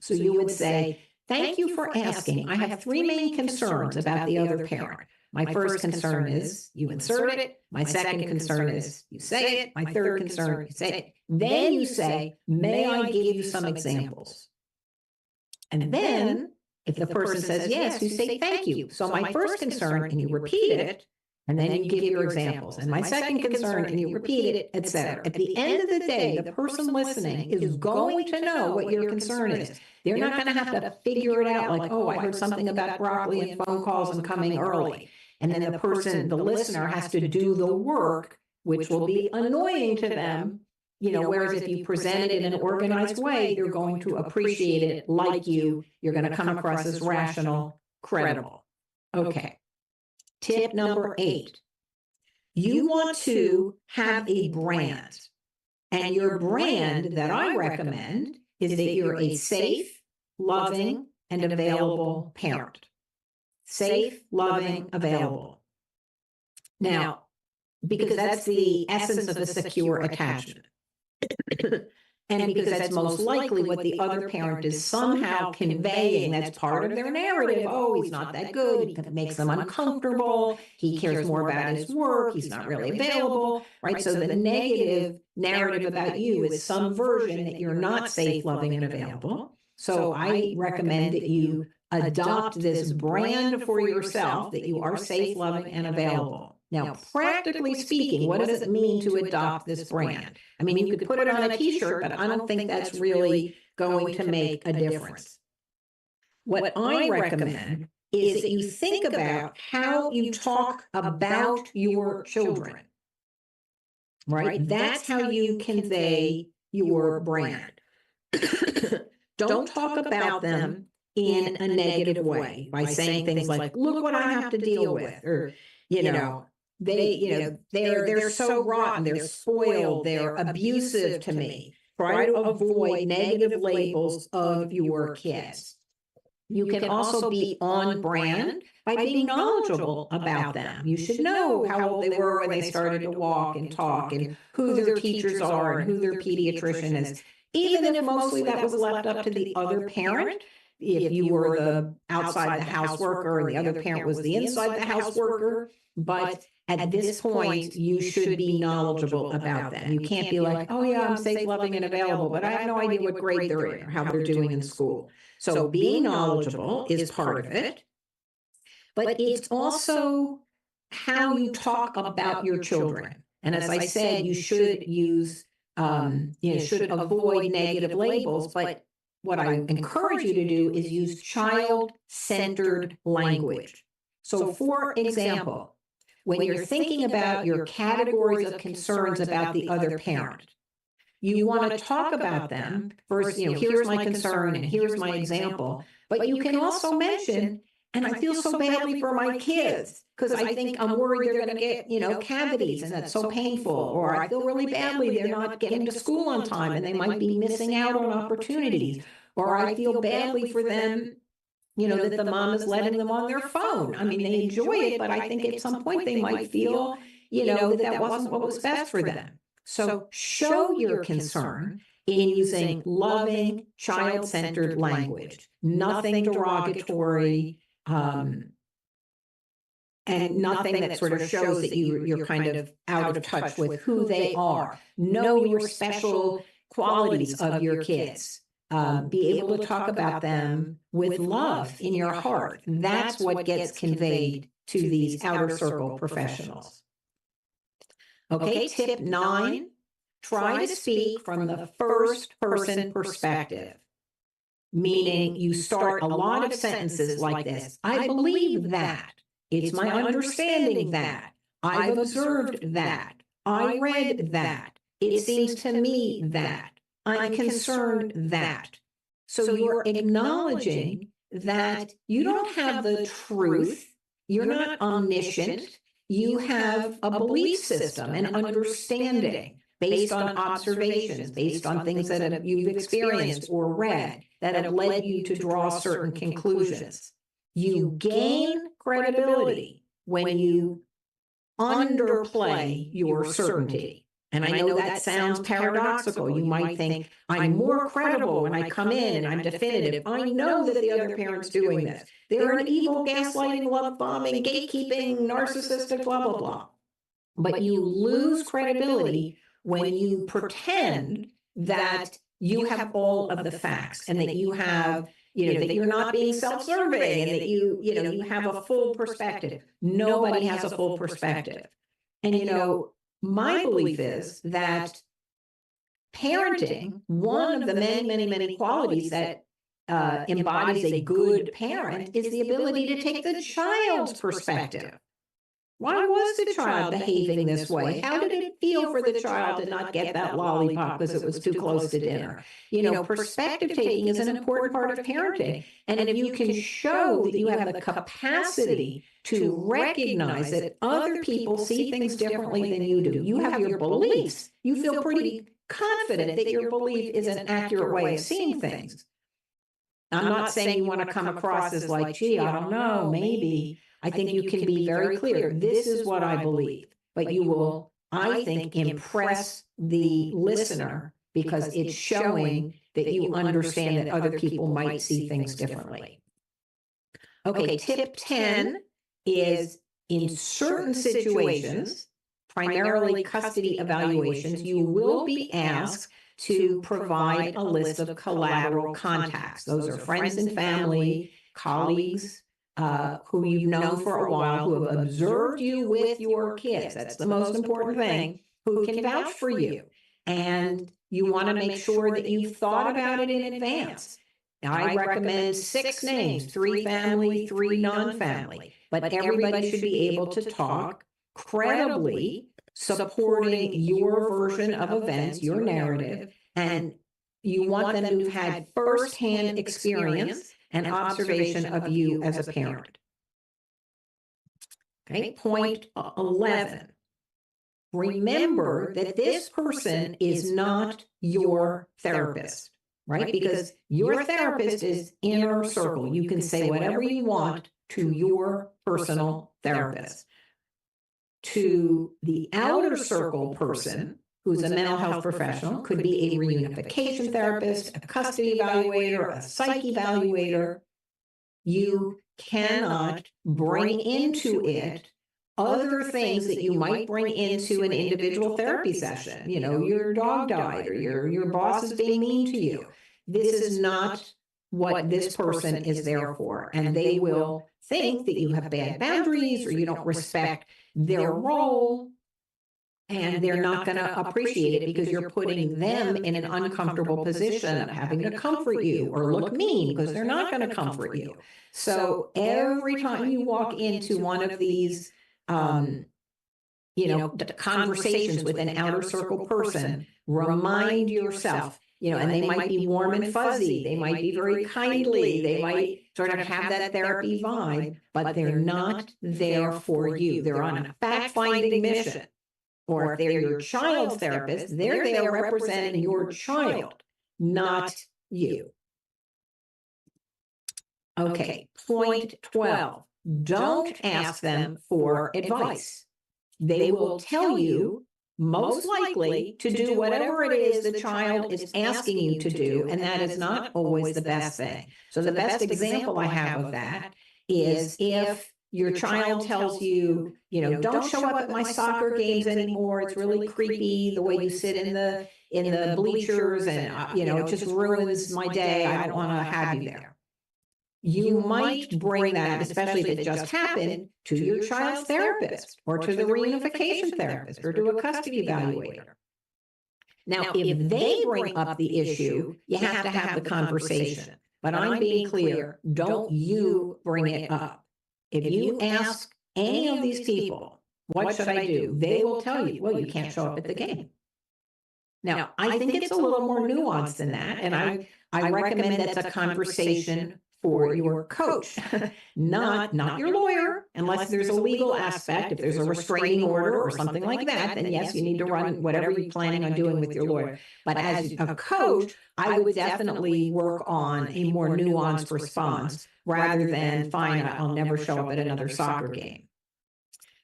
So you would say, thank you for asking. I have three main concerns about the other parent. My first concern is you insert it. My second concern is you say it. My third concern, you say it. Then you say, may I give you some examples? And then if the person says yes, you say thank you. So my first concern, and you repeat it, and then you give your examples. And my second concern, and you repeat it, etc. At the end of the day, the person listening is going to know what your concern is. They're not going to have to figure it out like, oh, I heard something about broccoli and phone calls and coming early. And then the listener has to do the work, which will be annoying to them. Whereas if you present it in an organized way, they're going to appreciate it like you. You're going to come across as rational, credible. Okay. Tip number 8. You want to have a brand. And your brand that I recommend is that you're a safe, loving, and available parent. Safe, loving, available. Now, because that's the essence of a secure attachment. And because that's most likely what the other parent is somehow conveying, that's part of their narrative. Oh, he's not that good. He makes them uncomfortable. He cares more about his work. He's not really available, right? So the negative narrative about you is some version that you're not safe, loving, and available. So I recommend that you adopt this brand for yourself, that you are safe, loving, and available. Now, practically speaking, what does it mean to adopt this brand? I mean, you could put it on a t-shirt, but I don't think that's really going to make a difference. What I recommend is that you think about how you talk about your children, right? That's how you convey your brand. Don't talk about them in a negative way by saying things like, look what I have to deal with, or, they're so rotten, they're spoiled, they're abusive to me. Try to avoid negative labels of your kids. You can also be on brand by being knowledgeable about them. You should know how old they were when they started to walk and talk, and who their teachers are, and who their pediatrician is. Even if mostly that was left up to the other parent, if you were the outside the house worker and the other parent was the inside the house worker. But at this point, you should be knowledgeable about them. You can't be like, oh yeah, I'm safe, loving, and available, but I have no idea what grade they're in or how they're doing in school. So being knowledgeable is part of it. But it's also how you talk about your children. And as I said, you should use, should avoid negative labels, but what I encourage you to do is use child-centered language. So for example, when you're thinking about your categories of concerns about the other parent, you want to talk about them. First, here's my concern and here's my example, but you can also mention, and I feel so badly for my kids because I think I'm worried they're going to get, cavities and that's so painful. Or I feel really badly they're not getting to school on time and they might be missing out on opportunities. Or I feel badly for them, that the mom is letting them on their phone. I mean, they enjoy it, but I think at some point they might feel, that wasn't what was best for them. So show your concern in using loving, child-centered language, nothing derogatory, and nothing that sort of shows that you're kind of out of touch with who they are. Know your special qualities of your kids. Be able to talk about them with love in your heart. That's what gets conveyed to these outer circle professionals. Okay, tip 9, try to speak from the first person perspective. Meaning you start a lot of sentences like this. I believe that. It's my understanding that. I've observed that. I read that. It seems to me that. I'm concerned that. So you're acknowledging that you don't have the truth, you're not omniscient, you have a belief system and understanding based on observations, based on things that you've experienced or read that have led you to draw certain conclusions. You gain credibility when you underplay your certainty. And I know that sounds paradoxical. You might think, I'm more credible when I come in and I'm definitive. I know that the other parent's doing this. They're an evil, gaslighting, love bombing, gatekeeping, narcissistic, blah, blah, blah. But you lose credibility when you pretend that you have all of the facts and that you have, that you're not being self-serving and that you have a full perspective. Nobody has a full perspective. And, my belief is that parenting, one of the many, many, many qualities that embodies a good parent is the ability to take the child's perspective. Why was the child behaving this way? How did it feel for the child to not get that lollipop because it was too close to dinner? Perspective taking is an important part of parenting. And if you can show that you have the capacity to recognize that other people see things differently than you do, you have your beliefs, you feel pretty confident that your belief is an accurate way of seeing things. I'm not saying you want to come across as like, gee, I don't know, maybe. I think you can be very clear. This is what I believe, but you will, I think, impress the listener because it's showing that you understand that other people might see things differently. Okay, tip 10 is in certain situations, primarily custody evaluations, you will be asked to provide a list of collateral contacts. Those are friends and family, colleagues, who you've known for a while, who have observed you with your kids. That's the most important thing, who can vouch for you. And you want to make sure that you've thought about it in advance. I recommend 6 names, 3 family, 3 non-family, but everybody should be able to talk credibly, supporting your version of events, your narrative, and you want them to have had firsthand experience and observation of you as a parent. Okay, point 11. Remember that this person is not your therapist, right? Because your therapist is inner circle. You can say whatever you want to your personal therapist. To the outer circle person, who's a mental health professional, could be a reunification therapist, a custody evaluator, a psych evaluator. You cannot bring into it other things that you might bring into an individual therapy session. Your dog died or your boss is being mean to you. This is not what this person is there for. And they will think that you have bad boundaries or you don't respect their role. And they're not going to appreciate it because you're putting them in an uncomfortable position of having to comfort you or look mean because they're not going to comfort you. So every time you walk into one of these, conversations with an outer circle person, remind yourself, and they might be warm and fuzzy. They might be very kindly. They might sort of have that therapy vibe, but they're not there for you. They're on a fact-finding mission. Or if they're your child's therapist, they're there representing your child, not you. Okay, point 12. Don't ask them for advice. They will tell you, most likely, to do whatever it is the child is asking you to do, and that is not always the best thing. So the best example I have of that is if your child tells you, don't show up at my soccer games anymore. It's really creepy the way you sit in the bleachers, and it just ruins my day. I don't want to have you there. You might bring that, especially if it just happened, to your child's therapist or to the reunification therapist or to a custody evaluator. Now, if they bring up the issue, you have to have the conversation. But I'm being clear, don't you bring it up. If you ask any of these people, what should I do? They will tell you, well, you can't show up at the game. Now, I think it's a little more nuanced than that. And I recommend that's a conversation for your coach, not your lawyer, unless there's a legal aspect. If there's a restraining order or something like that, then yes, you need to run whatever you're planning on doing with your lawyer. But as a coach, I would definitely work on a more nuanced response rather than, fine, I'll never show up at another soccer game.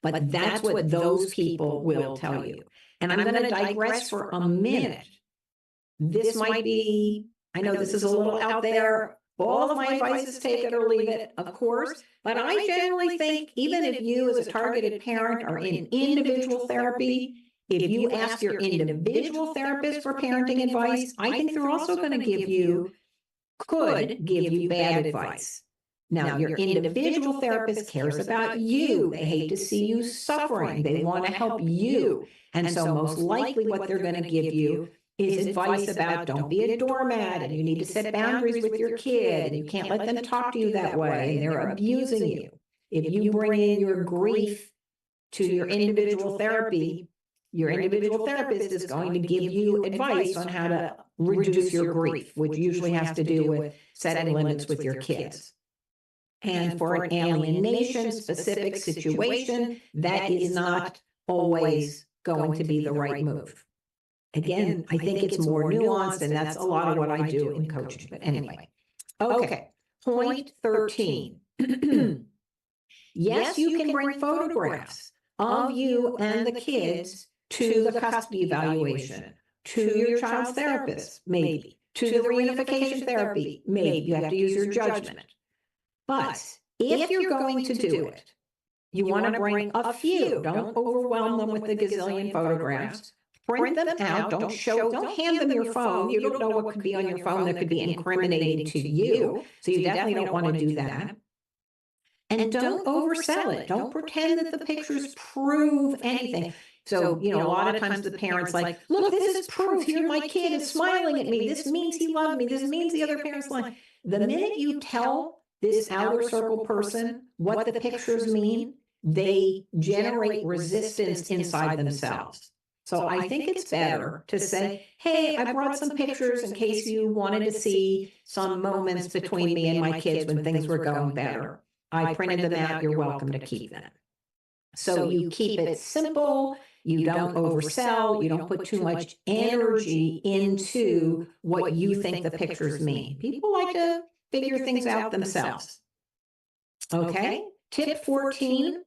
But that's what those people will tell you. And I'm going to digress for a minute. This might be, I know this is a little out there. All of my advice is take it or leave it, of course. But I generally think even if you as a targeted parent are in individual therapy, if you ask your individual therapist for parenting advice, I think they're also going to could give you bad advice. Now, your individual therapist cares about you. They hate to see you suffering. They want to help you. And so most likely what they're going to give you is advice about don't be a doormat and you need to set boundaries with your kid and you can't let them talk to you that way and they're abusing you. If you bring in your grief to your individual therapy, your individual therapist is going to give you advice on how to reduce your grief, which usually has to do with setting limits with your kids. And for an alienation specific situation, that is not always going to be the right move. Again, I think it's more nuanced, and that's a lot of what I do in coaching. But anyway, okay. Point 13. Yes, you can bring photographs of you and the kids to the custody evaluation, to your child's therapist, maybe, to the reunification therapy, maybe. You have to use your judgment. But if you're going to do it, you want to bring a few. Don't overwhelm them with a gazillion photographs. Print them out. Don't hand them your phone. You don't know what could be on your phone that could be incriminating to you. So you definitely don't want to do that. And don't oversell it. Don't pretend that the pictures prove anything. So, a lot of times the parents like, look, this is proof. Here my kid is smiling at me. This means he loved me. This means the other parent's lying. The minute you tell this outer circle person what the pictures mean, they generate resistance inside themselves. So I think it's better to say, hey, I brought some pictures in case you wanted to see some moments between me and my kids when things were going better. I printed them out. You're welcome to keep them. So you keep it simple. You don't oversell. You don't put too much energy into what you think the pictures mean. People like to figure things out themselves. Okay. Tip 14.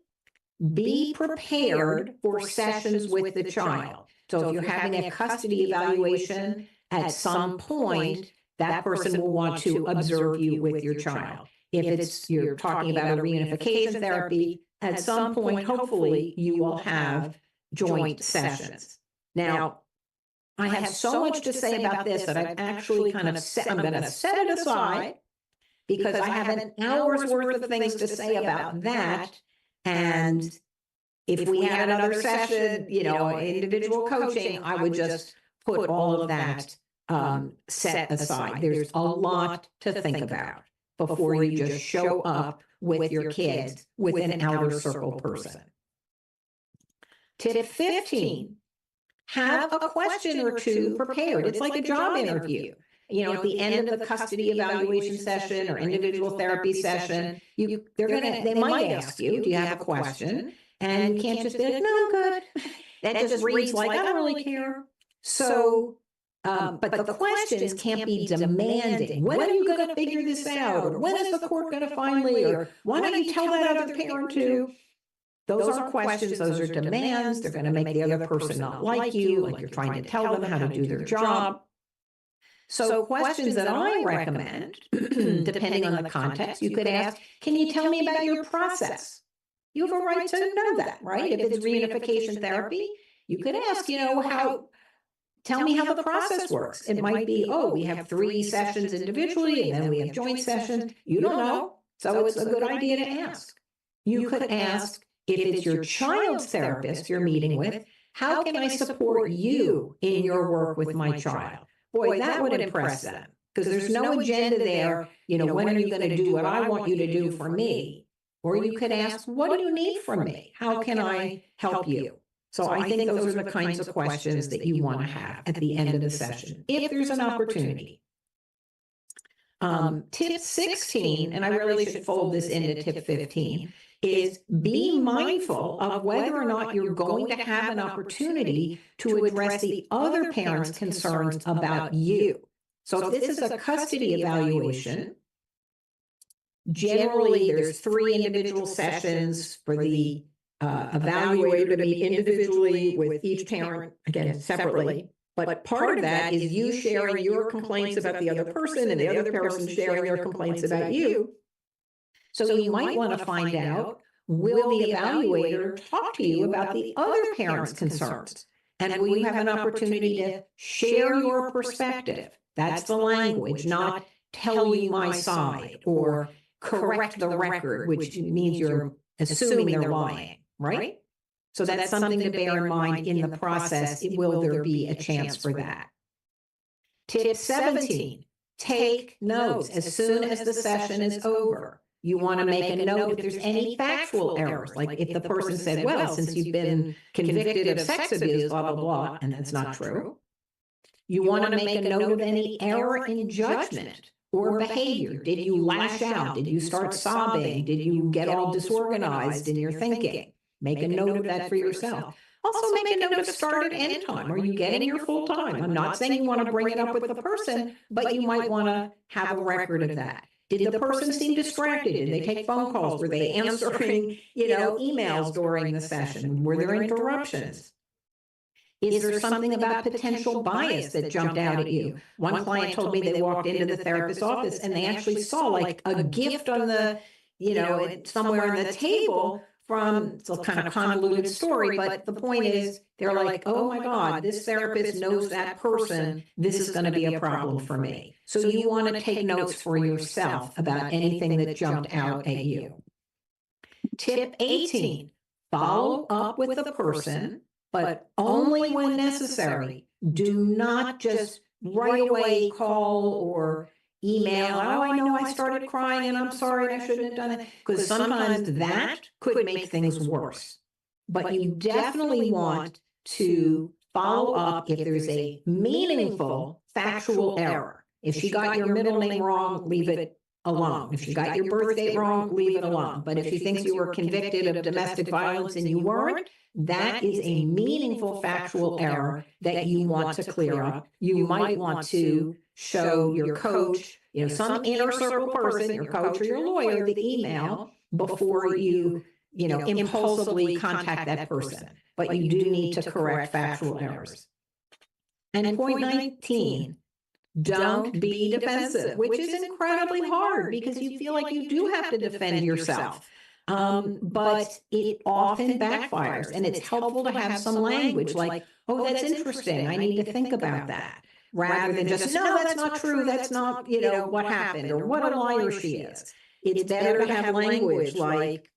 Be prepared for sessions with the child. So if you're having a custody evaluation, at some point, that person will want to observe you with your child. If you're talking about a reunification therapy, at some point, hopefully, you will have joint sessions. Now, I have so much to say about this that I've actually I'm going to set it aside because I have an hour's worth of things to say about that. And if we had another session, individual coaching, I would just put all of that set aside. There's a lot to think about before you just show up with your kids with an outer circle person. Tip 15, have a question or two prepared. It's like a job interview. At the end of the custody evaluation session or individual therapy session, they might ask you, do you have a question? And you can't just be like, no, I'm good. That just reads like, I don't really care. So, but the questions can't be demanding. When are you going to figure this out? Or when is the court going to finally? Or why don't you tell that other parent to? Those aren't questions. Those are demands. They're going to make the other person not like you, like you're trying to tell them how to do their job. So questions that I recommend, depending on the context, you could ask, can you tell me about your process? You have a right to know that, right? If it's reunification therapy, you could ask, tell me how the process works. It might be, we have 3 sessions individually, and then we have joint sessions. You don't know, so it's a good idea to ask. You could ask, if it's your child's therapist you're meeting with, how can I support you in your work with my child? Boy, that would impress them, because there's no agenda there. When are you going to do what I want you to do for me? Or you could ask, what do you need from me? How can I help you? So I think those are the kinds of questions that you want to have at the end of the session, if there's an opportunity. Tip 16, and I really should fold this into tip 15, is be mindful of whether or not you're going to have an opportunity to address the other parent's concerns about you. So if this is a custody evaluation, generally there's 3 individual sessions for the evaluator to meet individually with each parent, again, separately. But part of that is you sharing your complaints about the other person and the other person sharing their complaints about you. So you might want to find out, will the evaluator talk to you about the other parent's concerns? And will you have an opportunity to share your perspective? That's the language, not tell you my side or correct the record, which means you're assuming they're lying, right? So that's something to bear in mind in the process. Will there be a chance for that? Tip 17, take notes as soon as the session is over. You want to make a note if there's any factual errors, like if the person said, well, since you've been convicted of sex abuse, blah, blah, blah, and that's not true. You want to make a note of any error in judgment or behavior. Did you lash out? Did you start sobbing? Did you get all disorganized in your thinking? Make a note of that for yourself. Also make a note of start and end time. Are you getting your full time? I'm not saying you want to bring it up with the person, but you might want to have a record of that. Did the person seem distracted? Did they take phone calls? Were they answering, emails during the session? Were there interruptions? Is there something about potential bias that jumped out at you? One client told me they walked into the therapist's office and they actually saw like a gift on the, somewhere on the table from, it's a kind of convoluted story, but the point is they're like, oh my God, this therapist knows that person. This is going to be a problem for me. So you want to take notes for yourself about anything that jumped out at you. Tip 18, follow up with the person, but only when necessary. Do not just right away call or email, oh, I know I started crying and I'm sorry, I shouldn't have done it. Because sometimes that could make things worse. But you definitely want to follow up if there's a meaningful factual error. If she got your middle name wrong, leave it alone. If she got your birth date wrong, leave it alone. But if she thinks you were convicted of domestic violence and you weren't, that is a meaningful factual error that you want to clear up. You might want to show your coach, some inner circle person, your coach or your lawyer, the email before you, impulsively contact that person. But you do need to correct factual errors. And point 19, don't be defensive, which is incredibly hard because you feel like you do have to defend yourself. But it often backfires, and it's helpful to have some language like, oh, that's interesting, I need to think about that. Rather than just, no, that's not true, that's not, what happened, or what a liar she is. It's better to have language like,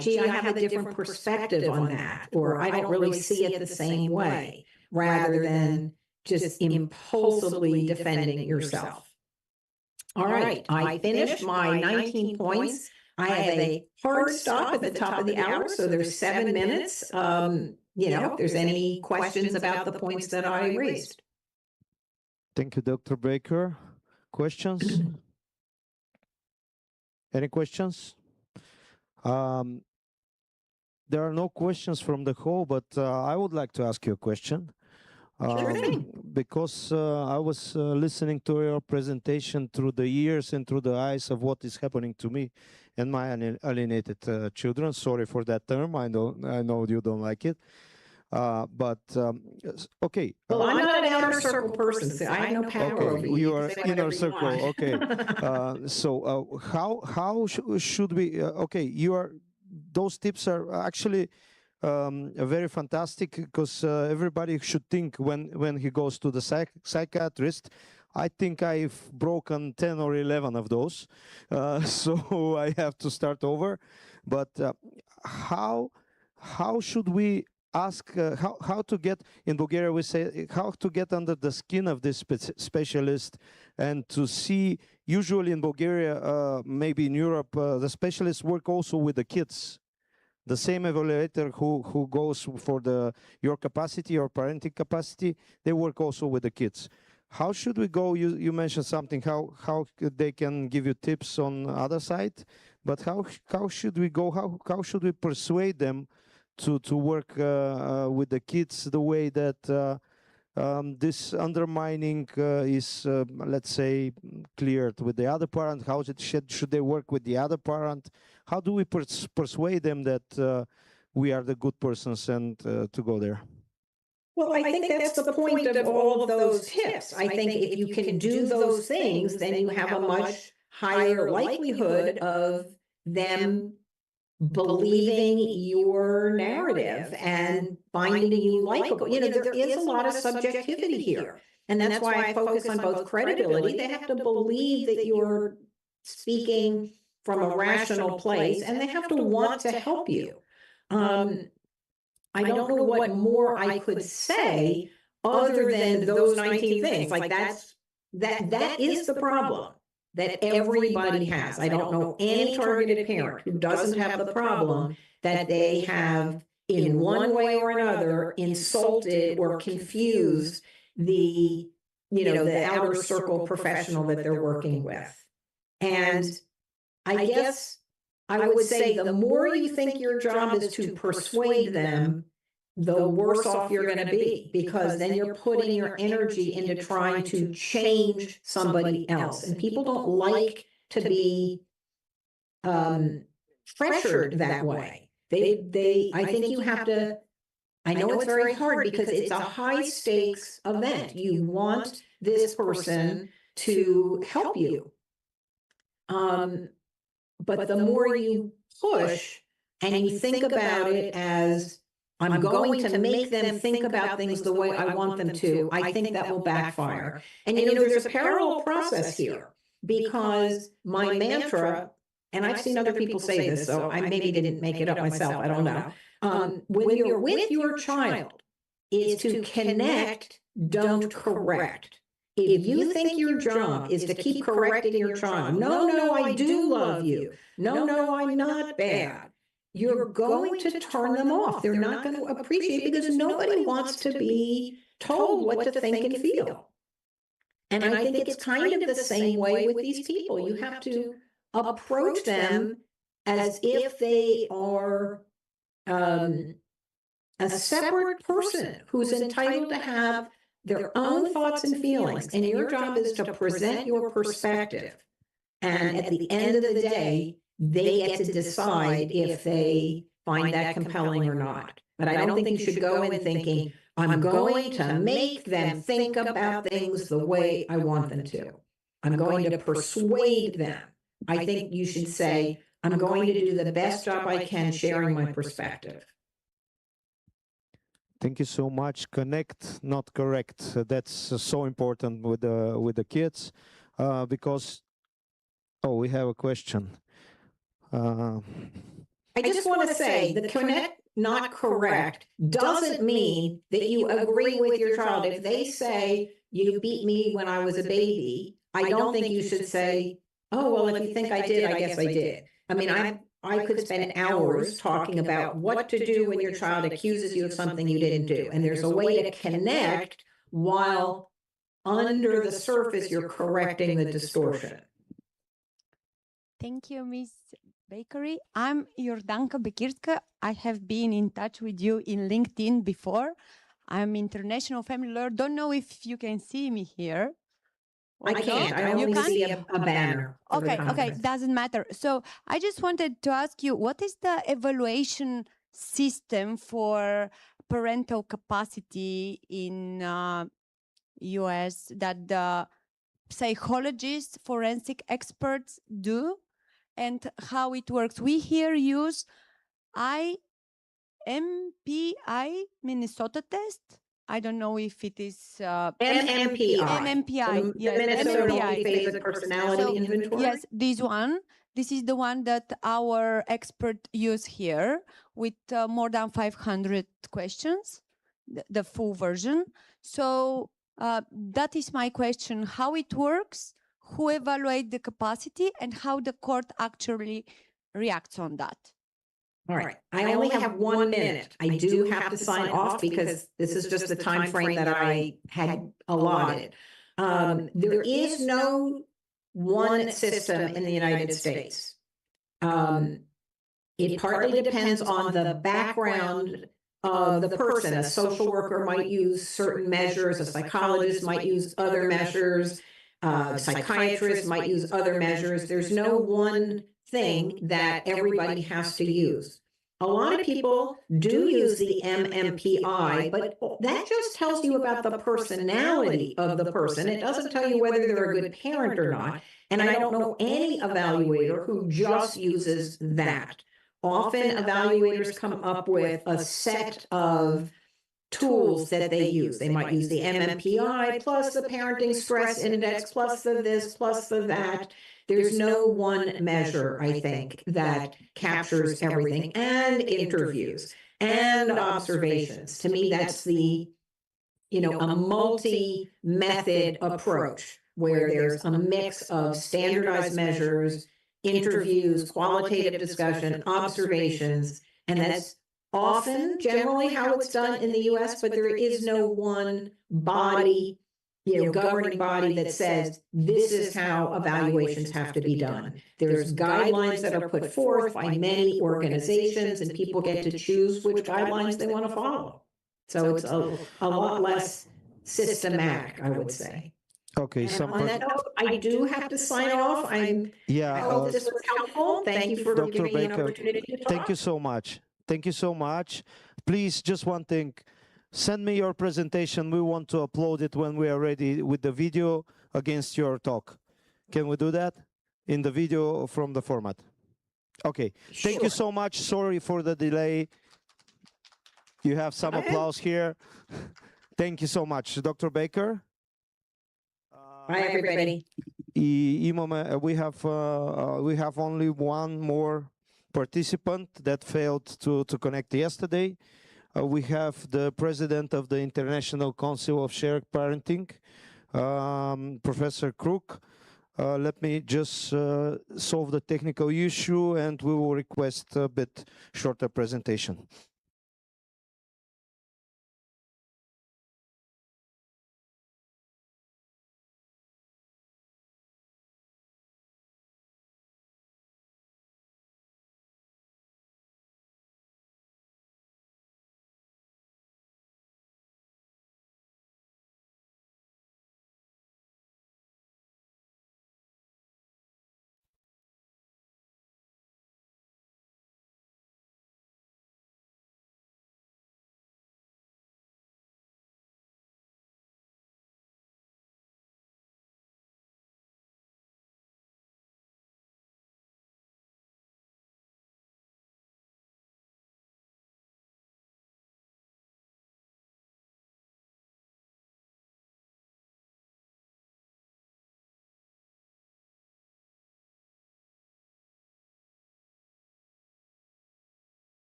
gee, I have a different perspective on that, or I don't really see it the same way, rather than just impulsively defending yourself. All right, I finished my 19 points. I have a hard stop at the top of the hour, so there's 7 minutes. If there's any questions about the points that I raised. Thank you, Dr. Baker. Questions? Any questions? There are no questions from the hall, but I would like to ask you a question. Sure thing. Because I was listening to your presentation through the ears and through the eyes of what is happening to me and my alienated children. Sorry for that term. I know you don't like it. But okay. Well, I'm not an outer circle person, so I have no power over you. You are inner circle. Okay. So how should we? Okay, those tips are actually very fantastic because everybody should think when he goes to the psychiatrist. I think I've broken 10 or 11 of those, so I have to start over. But how should we ask how to get, in Bulgaria we say, how to get under the skin of this specialist and to see, usually in Bulgaria, maybe in Europe, the specialists work also with the kids. The same evaluator who goes for your capacity or parenting capacity, they work also with the kids. How should we go? You mentioned something, how they can give you tips on other side, but how should we go? How should we persuade them to work with the kids the way that this undermining is, let's say, cleared with the other parent? How should they work with the other parent? How do we persuade them that we are the good persons and to go there? Well, I think that's the point of all of those tips. I think if you can do those things, then you have a much higher likelihood of them believing your narrative and finding you likable. You know, there is a lot of subjectivity here. And that's why I focus on both credibility. They have to believe that you're speaking from a rational place, and they have to want to help you. I don't know what more I could say other than those 19 things. Like that is the problem that everybody has. I don't know any targeted parent who doesn't have the problem that they have in one way or another insulted or confused the outer circle professional that they're working with. And I guess I would say the more you think your job is to persuade them, the worse off you're going to be, because then you're putting your energy into trying to change somebody else. And people don't like to be pressured that way. I think you have to, I know it's very hard because it's a high stakes event. You want this person to help you. But the more you push and you think about it as, I'm going to make them think about things the way I want them to, I think that will backfire. And there's a parallel process here, because my mantra, and I've seen other people say this, so I maybe didn't make it up myself, I don't know. When you're with your child, is to connect, don't correct. If you think your job is to keep correcting your child, no, I do love you. No, I'm not bad. You're going to turn them off. They're not going to appreciate it because nobody wants to be told what to think and feel. And I think it's kind of the same way with these people. You have to approach them as if they are a separate person who's entitled to have their own thoughts and feelings. And your job is to present your perspective. And at the end of the day, they get to decide if they find that compelling or not. But I don't think you should go in thinking, I'm going to make them think about things the way I want them to. I'm going to persuade them. I think you should say, I'm going to do the best job I can sharing my perspective. Thank you so much. Connect, not correct. That's so important with the kids, because we have a question. I just want to say the connect, not correct, doesn't mean that you agree with your child. If they say, you beat me when I was a baby, I don't think you should say, oh, well, if you think I did, I guess I did. I mean, I could spend hours talking about what to do when your child accuses you of something you didn't do. And there's a way to connect while under the surface you're correcting the distortion. Thank you, Ms. Bakery. I'm Jordanka Bekirska. I have been in touch with you in LinkedIn before. I'm international family lawyer. Don't know if you can see me here. I can't. I only see a banner. Okay, doesn't matter. So I just wanted to ask you, what is the evaluation system for parental capacity in US that the psychologists, forensic experts do, and how it works? We here use MPI Minnesota test. I don't know if it is MMPI. MMPI. Yes, Minnesota Multiphasic Personality Inventory. Yes, this one. This is the one that our expert use here with more than 500 questions, the full version. So that is my question: how it works, who evaluates the capacity, and how the court actually reacts on that. All right. I only have 1 minute. I do have to sign off because this is just the time frame that I had allotted. There is no one system in the United States. It partly depends on the background of the person. A social worker might use certain measures, a psychologist might use other measures, a psychiatrist might use other measures. There's no one thing that everybody has to use. A lot of people do use the MMPI, but that just tells you about the personality of the person. It doesn't tell you whether they're a good parent or not. And I don't know any evaluator who just uses that. Often evaluators come up with a set of tools that they use. They might use the MMPI plus the parenting stress index plus the this plus the that. There's no one measure, I think, that captures everything, and interviews and observations. To me, that's the, a multi-method approach where there's a mix of standardized measures, interviews, qualitative discussion, observations, and that's often generally how it's done in the US, but there is no one body, governing body that says this is how evaluations have to be done. There's guidelines that are put forth by many organizations, and people get to choose which guidelines they want to follow. So it's a lot less systematic, I would say. Okay, And on that note, I do have to sign off. I hope this was helpful. Thank you for Dr. giving me an Baker, opportunity to talk. thank you so much. Thank you so much. Please, just one thing. Send me your presentation. We want to upload it when we are ready with the video against your talk. Can we do that in the video from the format? Okay. Thank you so much. Sorry for the delay. You have some applause here. Thank you so much. Dr. Baker? Bye, everybody. We have only one more participant that failed to connect yesterday. We have the president of the International Council of Shared Parenting, Professor Crook. Let me just solve the technical issue, and we will request a bit shorter presentation.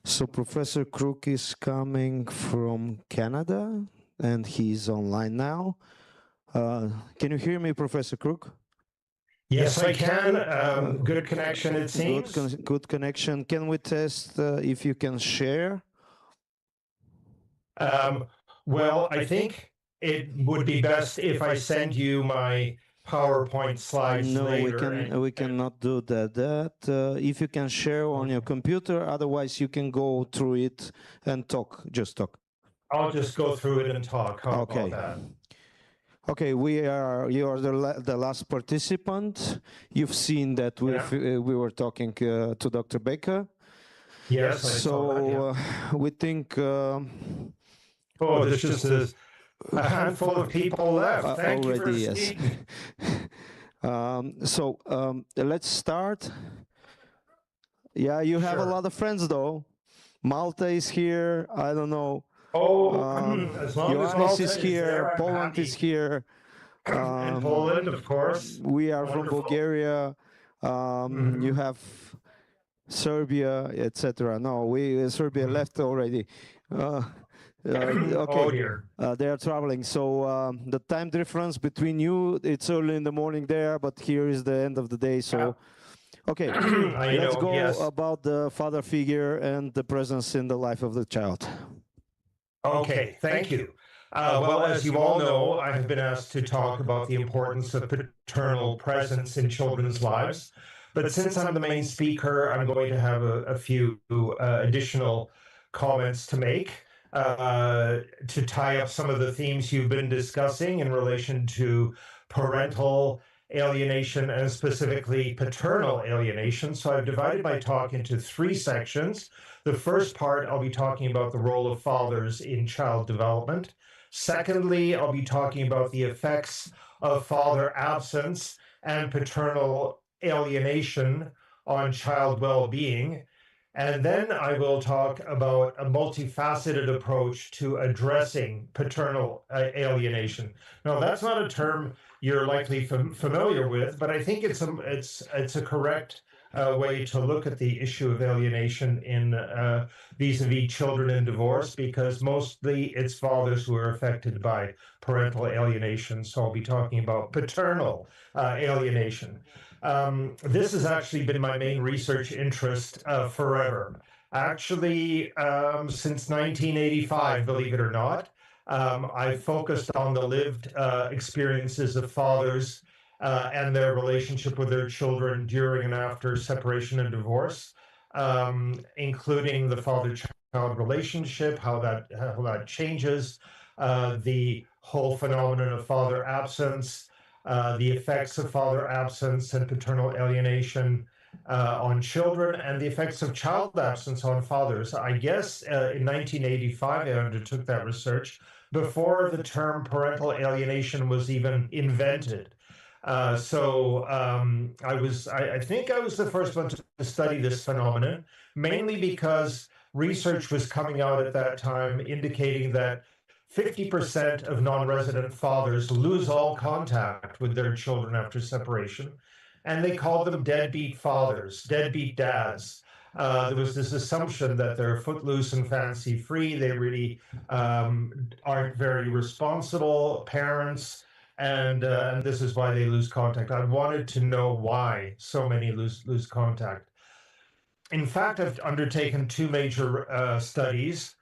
So Professor Crook is coming from Canada, and he's online now. Can you hear me, Professor Crook? Yes, I can. Good connection, it seems. Good connection. Can we test if you can share? Well, I think it would be best if I send you my PowerPoint slides later. No, we cannot do that. If you can share on your computer, otherwise you can go through it and talk. Just talk. I'll just go through it and talk. How about that? Okay, you are the last participant. You've seen that we were talking to Dr. Baker. Yes, I saw that, yeah. We think. There's just a handful of people left. Thank already, you for yes. Let's start. Yeah, you have a lot of friends though. Malta is here. I don't know. As long as Malta is here. There, Poland is here. And Poland, of course. We are Wonderful. from Bulgaria. You have Serbia, etc. No, Serbia left already. Okay. Oh dear. They are traveling. So the time difference between you, it's early in the morning there, but here is the end of the day. So, okay, let's go about the father figure and the presence in the life of the child. Okay, thank you. Well, as you all know, I have been asked to talk about the importance of paternal presence in children's lives. But since I'm the main speaker, I'm going to have a few additional comments to make to tie up some of the themes you've been discussing in relation to parental alienation and specifically paternal alienation. So I've divided my talk into 3 sections. The first part, I'll be talking about the role of fathers in child development. Secondly, I'll be talking about the effects of father absence and paternal alienation on child well-being. And then I will talk about a multifaceted approach to addressing paternal alienation. Now, that's not a term you're likely familiar with, but I think it's a correct way to look at the issue of alienation in vis-a-vis children in divorce, because mostly it's fathers who are affected by parental alienation. So I'll be talking about paternal alienation. This has actually been my main research interest forever. Actually, since 1985, believe it or not, I've focused on the lived experiences of fathers and their relationship with their children during and after separation and divorce, including the father-child relationship, how that changes, the whole phenomenon of father absence, the effects of father absence and paternal alienation on children, and the effects of child absence on fathers. I guess in 1985, I undertook that research before the term parental alienation was even invented. I think I was the first one to study this phenomenon, mainly because research was coming out at that time indicating that 50% of non-resident fathers lose all contact with their children after separation, and they called them deadbeat fathers, deadbeat dads. There was this assumption that they're footloose and fancy-free. They really aren't very responsible parents, and this is why they lose contact. I wanted to know why so many lose contact. In fact, I've undertaken 2 major studies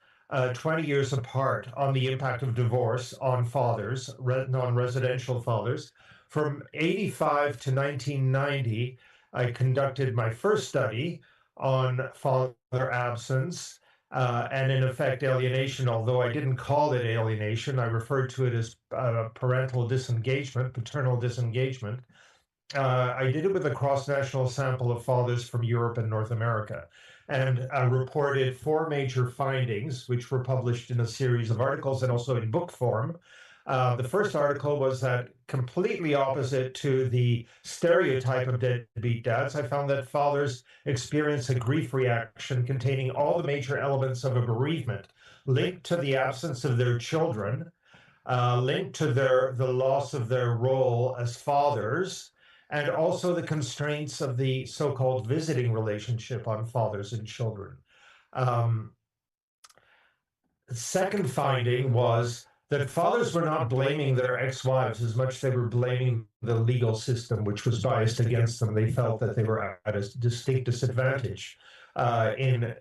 20 years apart on the impact of divorce on fathers, non-residential fathers. From 85 to 1990, I conducted my first study on father absence and in effect alienation, although I didn't call it alienation. I referred to it as parental disengagement, paternal disengagement. I did it with a cross-national sample of fathers from Europe and North America, and I reported 4 major findings, which were published in a series of articles and also in book form. The first article was that, completely opposite to the stereotype of deadbeat dads, I found that fathers experience a grief reaction containing all the major elements of a bereavement, linked to the absence of their children, linked to the loss of their role as fathers, and also the constraints of the so-called visiting relationship on fathers and children. The second finding was that fathers were not blaming their ex-wives as much as they were blaming the legal system, which was biased against them. They felt that they were at a distinct disadvantage in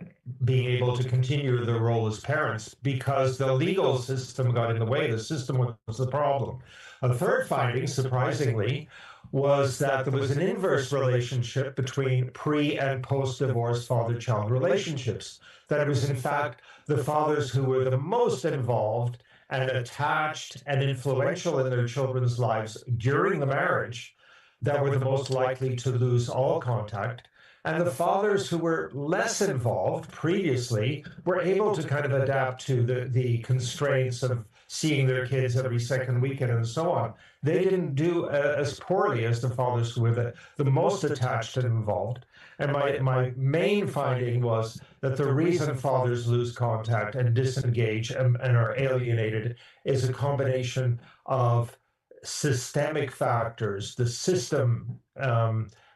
being able to continue their role as parents because the legal system got in the way. The system was the problem. A third finding, surprisingly, was that there was an inverse relationship between pre- and post-divorce father-child relationships. That it was, in fact, the fathers who were the most involved and attached and influential in their children's lives during the marriage that were the most likely to lose all contact. And the fathers who were less involved previously were able to kind of adapt to the constraints of seeing their kids every second weekend and so on. They didn't do as poorly as the fathers who were the most attached and involved. And my main finding was that the reason fathers lose contact and disengage and are alienated is a combination of systemic factors, the system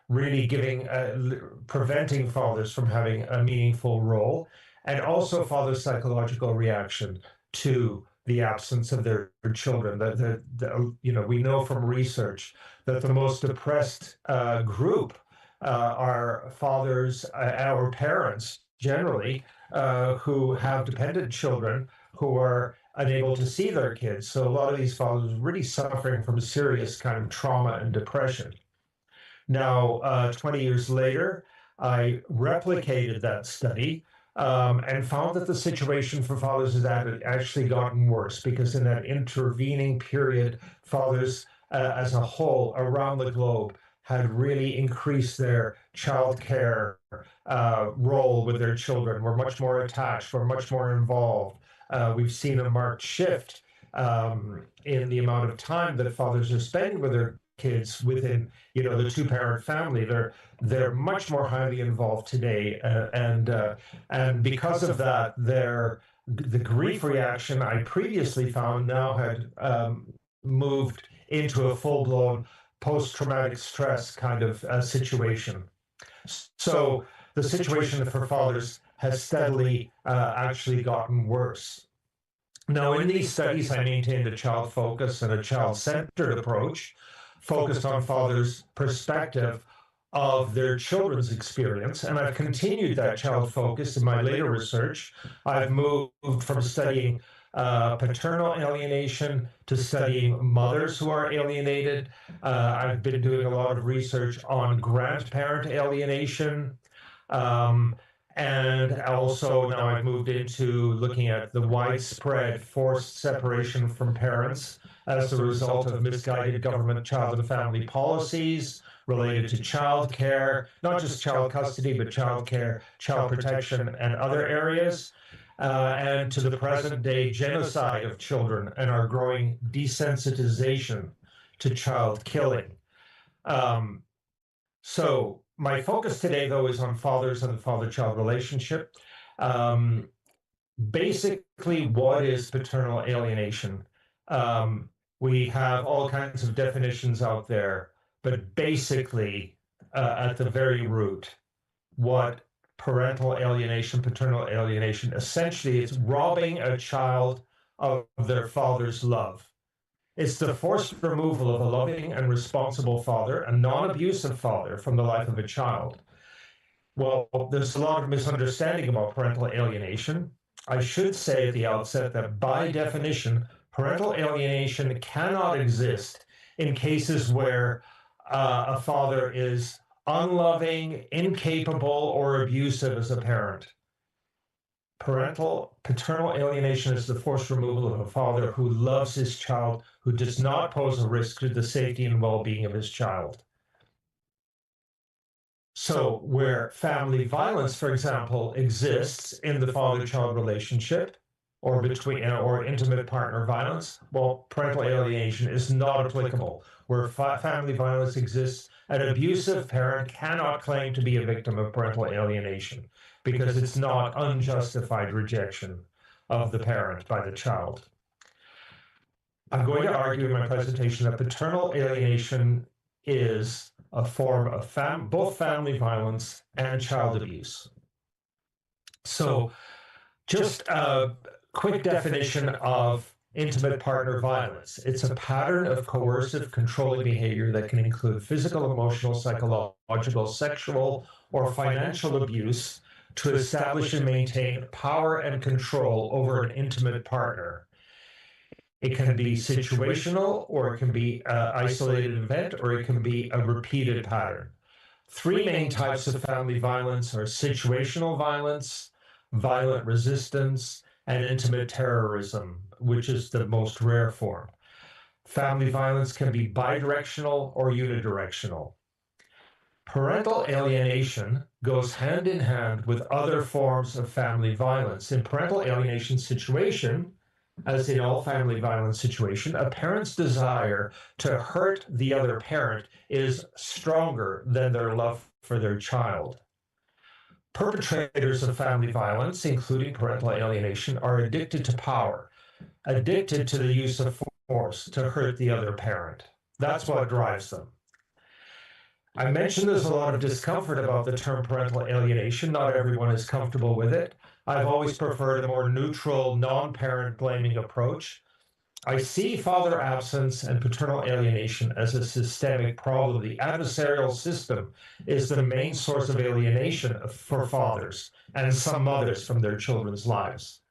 really preventing fathers from having a meaningful role, and also fathers' psychological reaction to the absence of their children. We know from research that the most depressed group are fathers or parents generally who have dependent children who are unable to see their kids. So a lot of these fathers are really suffering from serious kind of trauma and depression. Now, 20 years later, I replicated that study and found that the situation for fathers has actually gotten worse because in that intervening period, fathers as a whole around the globe had really increased their child care role with their children, were much more attached, were much more involved. We've seen a marked shift in the amount of time that fathers are spending with their kids within the two-parent family. They're much more highly involved today, and because of that, the grief reaction I previously found now had moved into a full-blown post-traumatic stress kind of situation. So the situation for fathers has steadily actually gotten worse. Now, in these studies, I maintained a child focus and a child-centered approach focused on fathers' perspective of their children's experience, and I've continued that child focus in my later research. I've moved from studying paternal alienation to studying mothers who are alienated. I've been doing a lot of research on grandparent alienation. And also now I've moved into looking at the widespread forced separation from parents as a result of misguided government child and family policies related to child care, not just child custody, but child care, child protection, and other areas, and to the present day genocide of children and our growing desensitization to child killing. So my focus today, though, is on fathers and the father-child relationship. Basically, what is paternal alienation? We have all kinds of definitions out there, but basically, at the very root, what parental alienation, paternal alienation, essentially it's robbing a child of their father's love. It's the forced removal of a loving and responsible father, a non-abusive father, from the life of a child. Well, there's a lot of misunderstanding about parental alienation. I should say at the outset that by definition, parental alienation cannot exist in cases where a father is unloving, incapable, or abusive as a parent. Paternal alienation is the forced removal of a father who loves his child, who does not pose a risk to the safety and well-being of his child. So where family violence, for example, exists in the father-child relationship or between or intimate partner violence, well, parental alienation is not applicable. Where family violence exists, an abusive parent cannot claim to be a victim of parental alienation because it's not unjustified rejection of the parent by the child. I'm going to argue in my presentation that paternal alienation is a form of both family violence and child abuse. So just a quick definition of intimate partner violence. It's a pattern of coercive, controlling behavior that can include physical, emotional, psychological, sexual, or financial abuse to establish and maintain power and control over an intimate partner. It can be situational, or it can be an isolated event, or it can be a repeated pattern. Three main types of family violence are situational violence, violent resistance, and intimate terrorism, which is the most rare form. Family violence can be bidirectional or unidirectional. Parental alienation goes hand in hand with other forms of family violence. In parental alienation situation, as in all family violence situation, a parent's desire to hurt the other parent is stronger than their love for their child. Perpetrators of family violence, including parental alienation, are addicted to power, addicted to the use of force to hurt the other parent. That's what drives them. I mentioned there's a lot of discomfort about the term parental alienation. Not everyone is comfortable with it. I've always preferred a more neutral, non-parent blaming approach. I see father absence and paternal alienation as a systemic problem. The adversarial system is the main source of alienation for fathers and some mothers from their children's lives.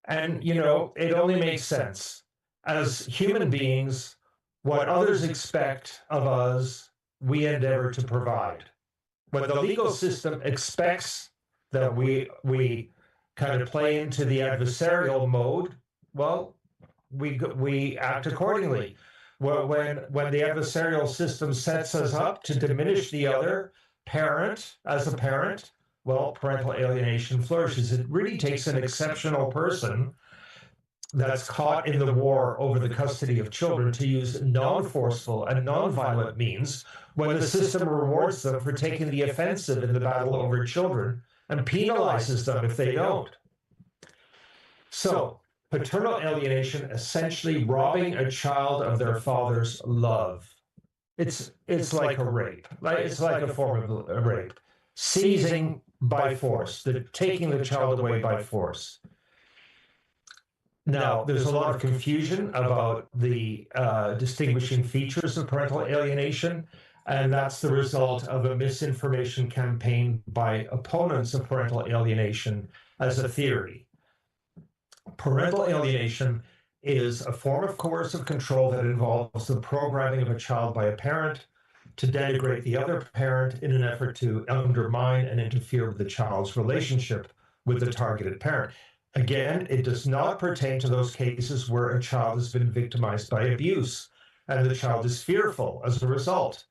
And, you know, it only makes sense. As human beings, what others expect of us, we endeavor to provide. When the legal system expects that we kind of play into the adversarial mode, well, we act accordingly. Well, when the adversarial system sets us up to diminish the other parent as a parent, well, parental alienation flourishes. It really takes an exceptional person that's caught in the war over the custody of children to use non-forceful and non-violent means when the system rewards them for taking the offensive in the battle over children and penalizes them if they don't. So, paternal alienation, essentially robbing a child of their father's love. It's like a rape. It's like a form of a rape. Seizing by force, taking the child away by force. Now, there's a lot of confusion about the distinguishing features of parental alienation, and that's the result of a misinformation campaign by opponents of parental alienation as a theory. Parental alienation is a form of coercive control that involves the programming of a child by a parent to denigrate the other parent in an effort to undermine and interfere with the child's relationship with the targeted parent. Again, it does not pertain to those cases where a child has been victimized by abuse and the child is fearful as a result.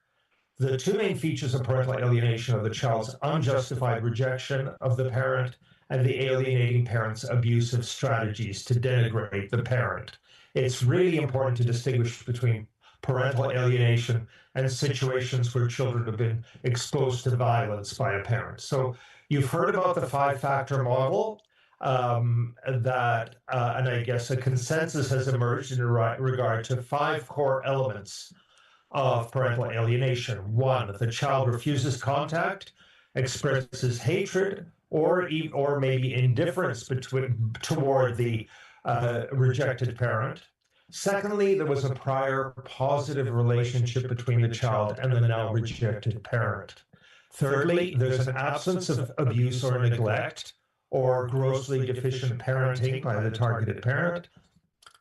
The two main features of parental alienation are the child's unjustified rejection of the parent and the alienating parent's abusive strategies to denigrate the parent. It's really important to distinguish between parental alienation and situations where children have been exposed to violence by a parent. So you've heard about the five-factor model. And I guess a consensus has emerged in regard to five core elements of parental alienation. One, the child refuses contact, expresses hatred, or maybe indifference toward the rejected parent. Secondly, there was a prior positive relationship between the child and the now rejected parent. Thirdly, there's an absence of abuse or neglect or grossly deficient parenting by the targeted parent.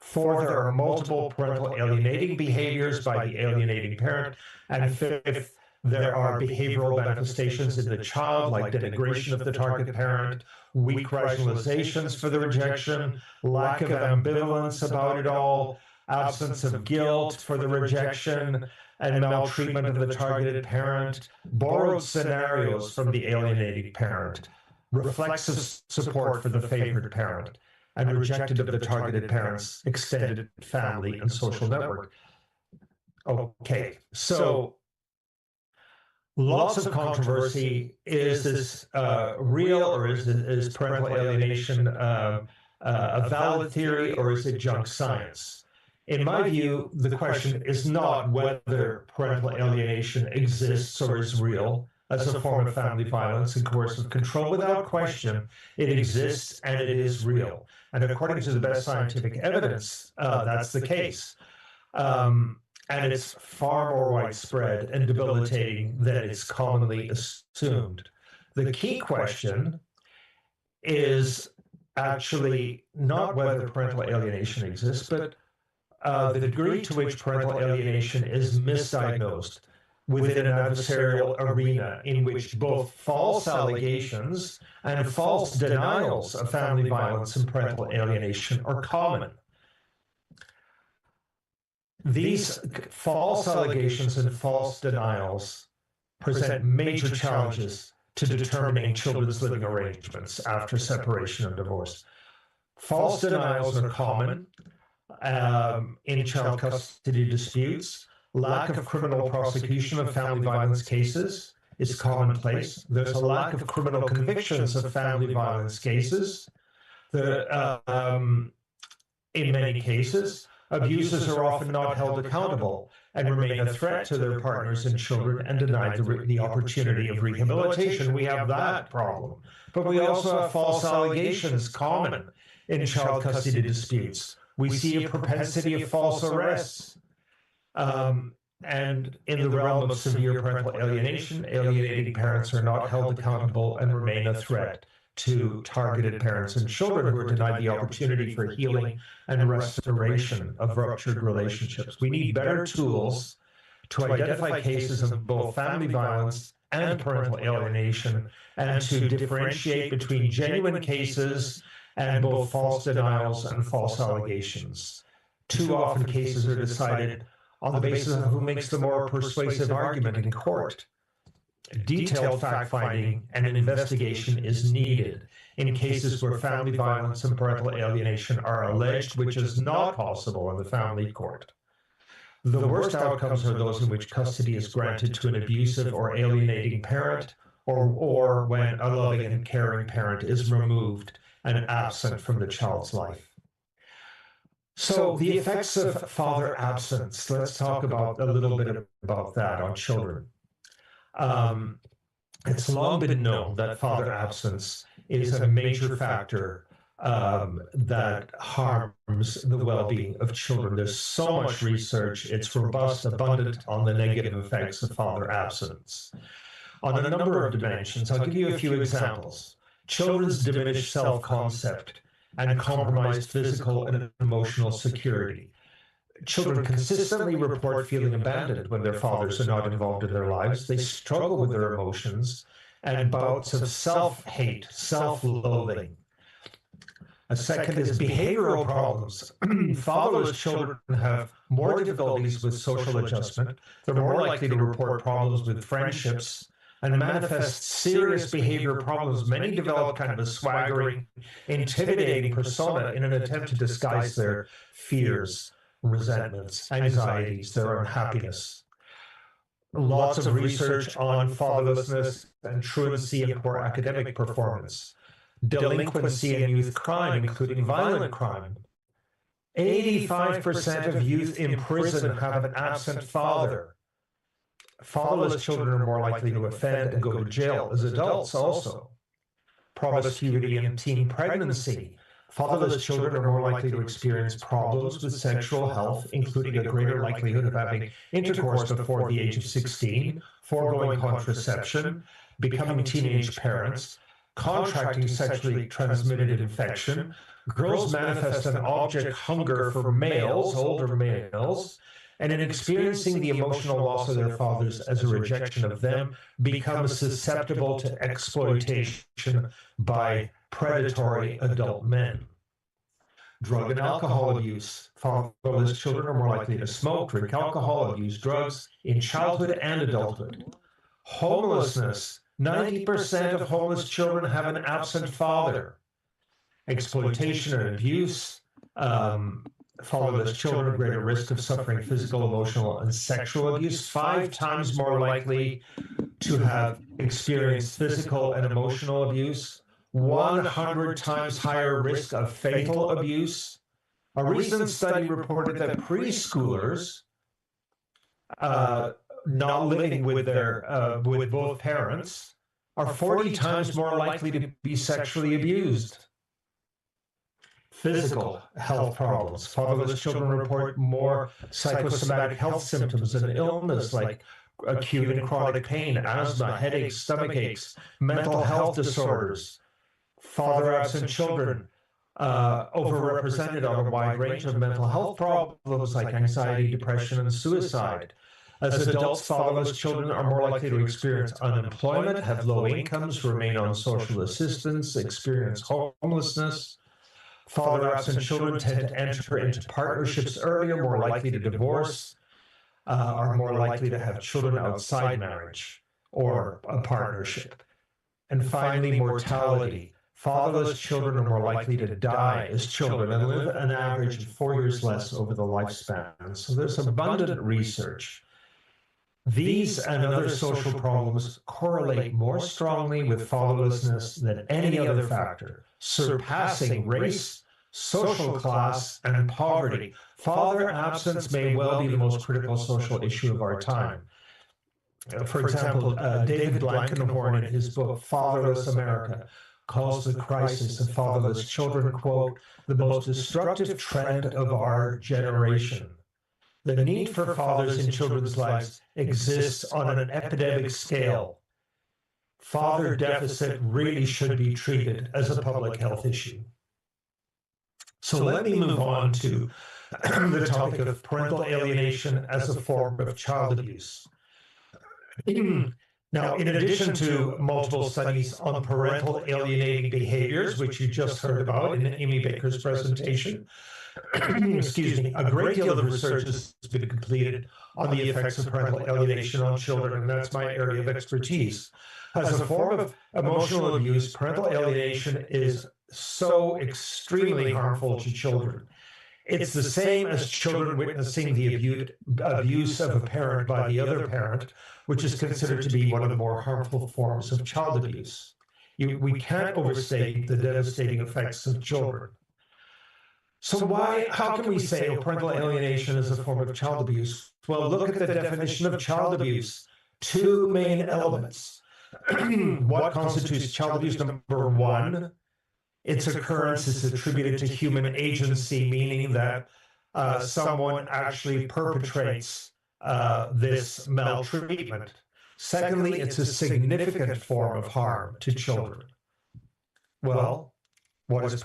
Four, there are multiple parental alienating behaviors by the alienating parent. And fifth, there are behavioral manifestations in the child, like denigration of the target parent, weak rationalizations for the rejection, lack of ambivalence about it all, absence of guilt for the rejection, and maltreatment of the targeted parent, borrowed scenarios from the alienating parent, reflexive support for the favored parent, and rejected of the targeted parent's extended family and social network. Okay, so lots of controversy. Is this real, or is parental alienation a valid theory, or is it junk science? In my view, the question is not whether parental alienation exists or is real, as a form of family violence and coercive control. Without question, it exists and it is real. And according to the best scientific evidence, that's the case. And it's far more widespread and debilitating than it's commonly assumed. The key question is actually not whether parental alienation exists, but the degree to which parental alienation is misdiagnosed within an adversarial arena in which both false allegations and false denials of family violence and parental alienation are common. These false allegations and false denials present major challenges to determining children's living arrangements after separation and divorce. False denials are common in child custody disputes. Lack of criminal prosecution of family violence cases is commonplace. There's a lack of criminal convictions of family violence cases. In many cases, abusers are often not held accountable and remain a threat to their partners and children and denied the opportunity of rehabilitation. We have that problem. But we also have false allegations common in child custody disputes. We see a propensity of false arrests. And in the realm of severe parental alienation, alienating parents are not held accountable and remain a threat to targeted parents and children who are denied the opportunity for healing and restoration of ruptured relationships. We need better tools to identify cases of both family violence and parental alienation and to differentiate between genuine cases and both false denials and false allegations. Too often cases are decided on the basis of who makes the more persuasive argument in court. Detailed fact-finding and an investigation is needed in cases where family violence and parental alienation are alleged, which is not possible in the family court. The worst outcomes are those in which custody is granted to an abusive or alienating parent, or when a loving and caring parent is removed and absent from the child's life. So the effects of father absence, let's talk about a little bit about that on children. It's long been known that father absence is a major factor that harms the well-being of children. There's so much research, it's robust, abundant on the negative effects of father absence. On a number of dimensions, I'll give you a few examples. Children's diminished self-concept and compromised physical and emotional security. Children consistently report feeling abandoned when their fathers are not involved in their lives. They struggle with their emotions and bouts of self-hate, self-loathing. A second is behavioral problems. Fatherless children have more difficulties with social adjustment. They're more likely to report problems with friendships and manifest serious behavior problems. Many develop kind of a swaggering, intimidating persona in an attempt to disguise their fears, resentments, anxieties, their unhappiness. Lots of research on fatherlessness and truancy and poor academic performance. Delinquency and youth crime, including violent crime. 85% of youth in prison have an absent father. Fatherless children are more likely to offend and go to jail as adults also. Promiscuity and teen pregnancy. Fatherless children are more likely to experience problems with sexual health, including a greater likelihood of having intercourse before the age of 16, foregoing contraception, becoming teenage parents, contracting sexually transmitted infection. Girls manifest an object hunger for males, older males, and in experiencing the emotional loss of their fathers as a rejection of them, become susceptible to exploitation by predatory adult men. Drug and alcohol abuse. Fatherless children are more likely to smoke, drink alcohol, abuse drugs in childhood and adulthood. Homelessness. 90% of homeless children have an absent father. Exploitation and abuse. Fatherless children at greater risk of suffering physical, emotional, and sexual abuse, 5 times more likely to have experienced physical and emotional abuse, 100 times higher risk of fatal abuse. A recent study reported that preschoolers not living with with both parents are 40 times more likely to be sexually abused. Physical health problems. Fatherless children report more psychosomatic health symptoms and illness like acute and chronic pain, asthma, headaches, stomach aches, mental health disorders. Father-absent children overrepresented on a wide range of mental health problems like anxiety, depression, and suicide. As adults, fatherless children are more likely to experience unemployment, have low incomes, remain on social assistance, experience homelessness. Father-absent children tend to enter into partnerships earlier, more likely to divorce, are more likely to have children outside marriage or a partnership. And finally, mortality. Fatherless children are more likely to die as children and live an average of 4 years less over the lifespan. So there's abundant research. These and other social problems correlate more strongly with fatherlessness than any other factor, surpassing race, social class, and poverty. Father absence may well be the most critical social issue of our time. For example, David Blankenhorn in his book, Fatherless America, calls the crisis of fatherless children, quote, the most destructive trend of our generation. The need for fathers in children's lives exists on an epidemic scale. Father deficit really should be treated as a public health issue. So let me move on to the topic of parental alienation as a form of child abuse. Now, in addition to multiple studies on parental alienating behaviors, which you just heard about in Amy Baker's presentation, excuse me, a great deal of research has been completed on the effects of parental alienation on children, and that's my area of expertise. As a form of emotional abuse, parental alienation is so extremely harmful to children. It's the same as children witnessing the abuse of a parent by the other parent, which is considered to be one of the more harmful forms of child abuse. We can't overstate the devastating effects of children. So how can we say parental alienation is a form of child abuse? Well, look at the definition of child abuse. Two main elements. What constitutes child abuse? Number one, its occurrence is attributed to human agency, meaning that someone actually perpetrates this maltreatment. Secondly, it's a significant form of harm to children. Well, what is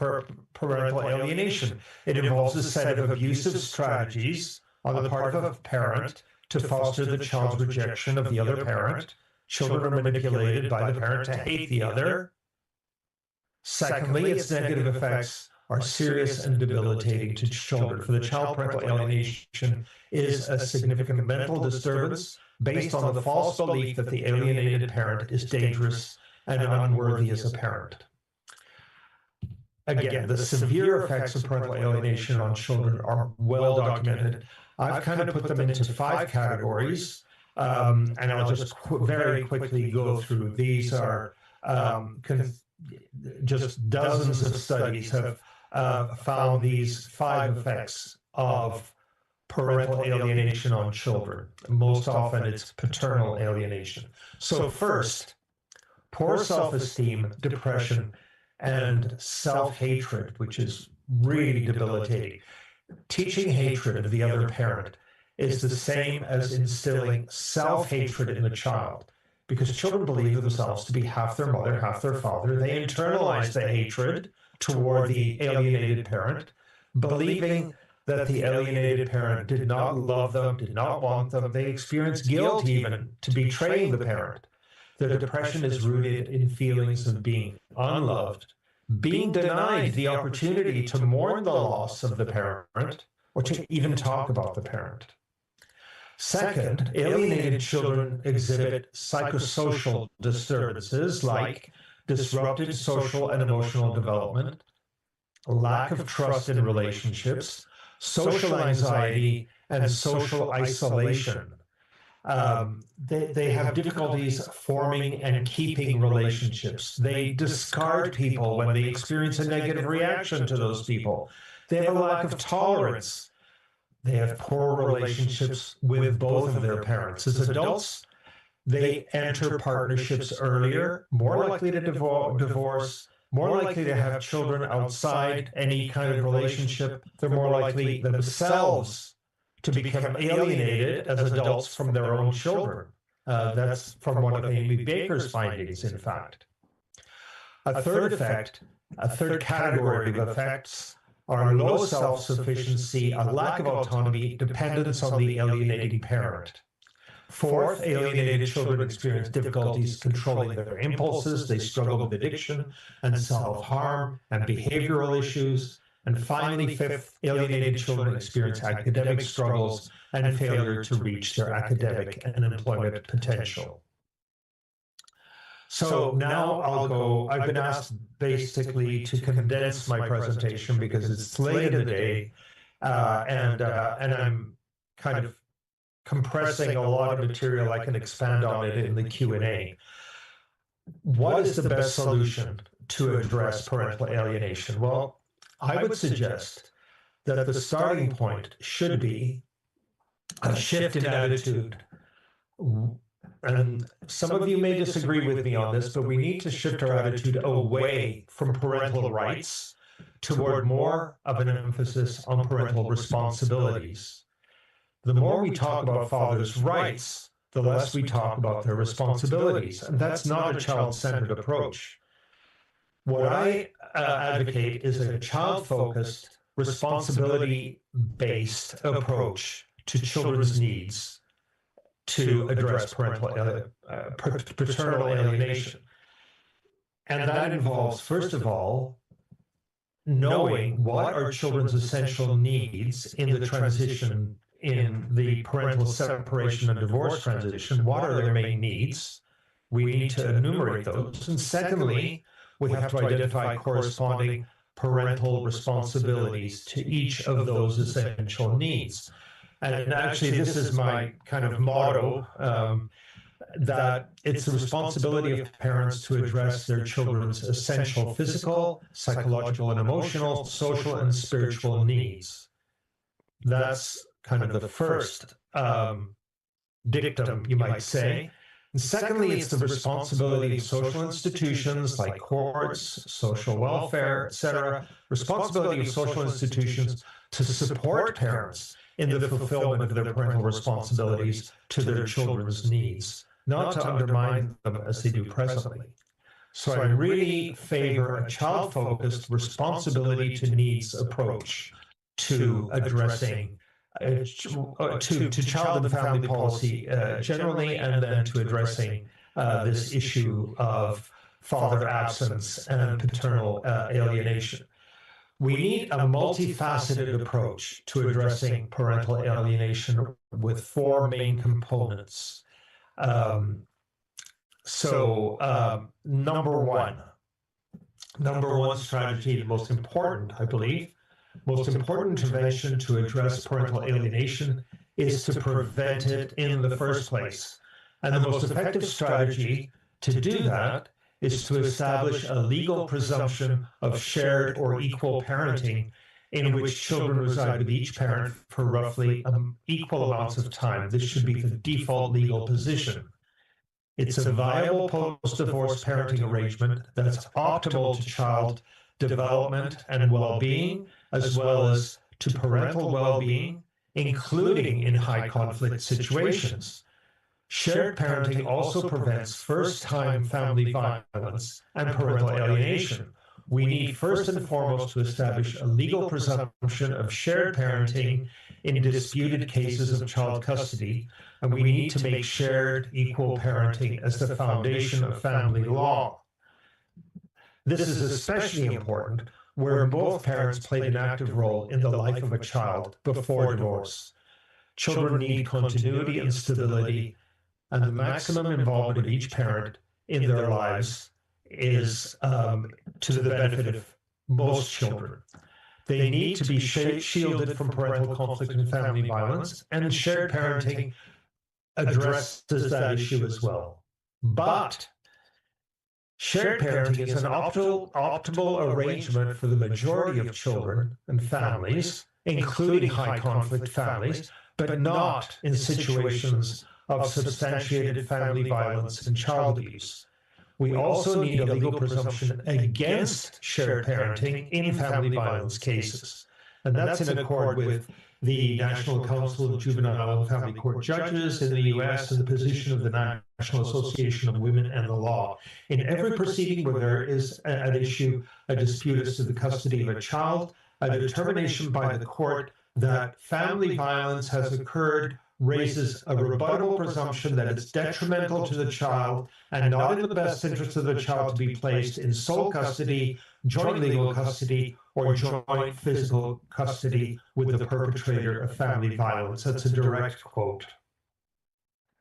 parental alienation? It involves a set of abusive strategies on the part of a parent to foster the child's rejection of the other parent. Children are manipulated by the parent to hate the other. Secondly, its negative effects are serious and debilitating to children. For the child, parental alienation is a significant mental disturbance based on the false belief that the alienated parent is dangerous and unworthy as a parent. Again, the severe effects of parental alienation on children are well documented. I've kind of put them into 5 categories, and I'll just very quickly go through. These are just dozens of studies have found these 5 effects of parental alienation on children. Most often it's paternal alienation. So first, poor self-esteem, depression, and self-hatred, which is really debilitating. Teaching hatred of the other parent is the same as instilling self-hatred in the child, because children believe themselves to be half their mother, half their father. They internalize the hatred toward the alienated parent, believing that the alienated parent did not love them, did not want them. They experience guilt even to betraying the parent. Their depression is rooted in feelings of being unloved, being denied the opportunity to mourn the loss of the parent or to even talk about the parent. Second, alienated children exhibit psychosocial disturbances like disrupted social and emotional development, lack of trust in relationships, social anxiety, and social isolation. They have difficulties forming and keeping relationships. They discard people when they experience a negative reaction to those people. They have a lack of tolerance. they have poor relationships with both of their parents. As adults, they enter partnerships earlier, more likely to divorce, more likely to have children outside any kind of relationship. They're more likely themselves to become alienated as adults from their own children. That's from one of Amy Baker's findings, in fact. A third category of effects are low self-sufficiency, a lack of autonomy, dependence on the alienating parent. Fourth, alienated children experience difficulties controlling their impulses. They struggle with addiction and self-harm and behavioral issues. And finally, fifth, alienated children experience academic struggles and failure to reach their academic and employment potential. So now I've been asked basically to condense my presentation because it's late in the day, and I'm kind of compressing a lot of material. I can expand on it in the Q&A. What is the best solution to address parental alienation? Well, I would suggest that the starting point should be a shift in attitude. And some of you may disagree with me on this, but we need to shift our attitude away from parental rights toward more of an emphasis on parental responsibilities. The more we talk about fathers' rights, the less we talk about their responsibilities. And that's not a child-centered approach. What I advocate is a child-focused, responsibility-based approach to children's needs to address paternal alienation. And that involves, first of all, knowing what are children's essential needs in the transition, in the parental separation and divorce transition. What are their main needs? We need to enumerate those. And secondly, we have to identify corresponding parental responsibilities to each of those essential needs. And actually, this is my kind of motto, that it's the responsibility of parents to address their children's essential physical, psychological and emotional, social and spiritual needs. That's kind of the first dictum, you might say. And secondly, it's the responsibility of social institutions like courts, social welfare, etc., responsibility of social institutions to support parents in the fulfillment of their parental responsibilities to their children's needs, not to undermine them as they do presently. So I really favor a child-focused, responsibility to needs approach to addressing to child and family policy generally, and then to addressing this issue of father absence and paternal alienation. We need a multifaceted approach to addressing parental alienation with four main components. Number one strategy, the most important, I believe, most important intervention to address parental alienation is to prevent it in the first place. And the most effective strategy to do that is to establish a legal presumption of shared or equal parenting in which children reside with each parent for roughly equal amounts of time. This should be the default legal position. It's a viable post-divorce parenting arrangement that's optimal to child development and well-being, as well as to parental well-being, including in high-conflict situations. Shared parenting also prevents first-time family violence and parental alienation. We need first and foremost to establish a legal presumption of shared parenting in disputed cases of child custody, and we need to make shared equal parenting as the foundation of family law. This is especially important where both parents played an active role in the life of a child before divorce. Children need continuity and stability, and the maximum involvement of each parent in their lives is to the benefit of most children. They need to be shielded from parental conflict and family violence, and shared parenting addresses that issue as well. But shared parenting is an optimal arrangement for the majority of children and families, including high conflict families, but not in situations of substantiated family violence and child abuse. We also need a legal presumption against shared parenting in family violence cases. And that's in accord with the National Council of Juvenile and Family Court Judges in the US and the position of the National Association of Women and the Law. In every proceeding where there is at issue a dispute as to the custody of a child, a determination by the court that family violence has occurred raises a rebuttable presumption that it's detrimental to the child and not in the best interest of the child to be placed in sole custody, joint legal custody, or joint physical custody with the perpetrator of family violence. That's a direct quote.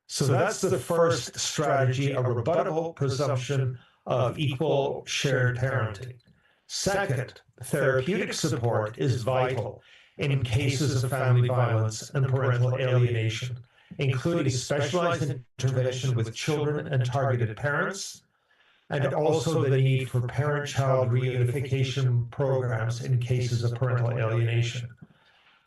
So that's the first strategy, a rebuttable presumption of equal shared parenting. Second, therapeutic support is vital in cases of family violence and parental alienation, including specialized intervention with children and targeted parents, and also the need for parent-child reunification programs in cases of parental alienation.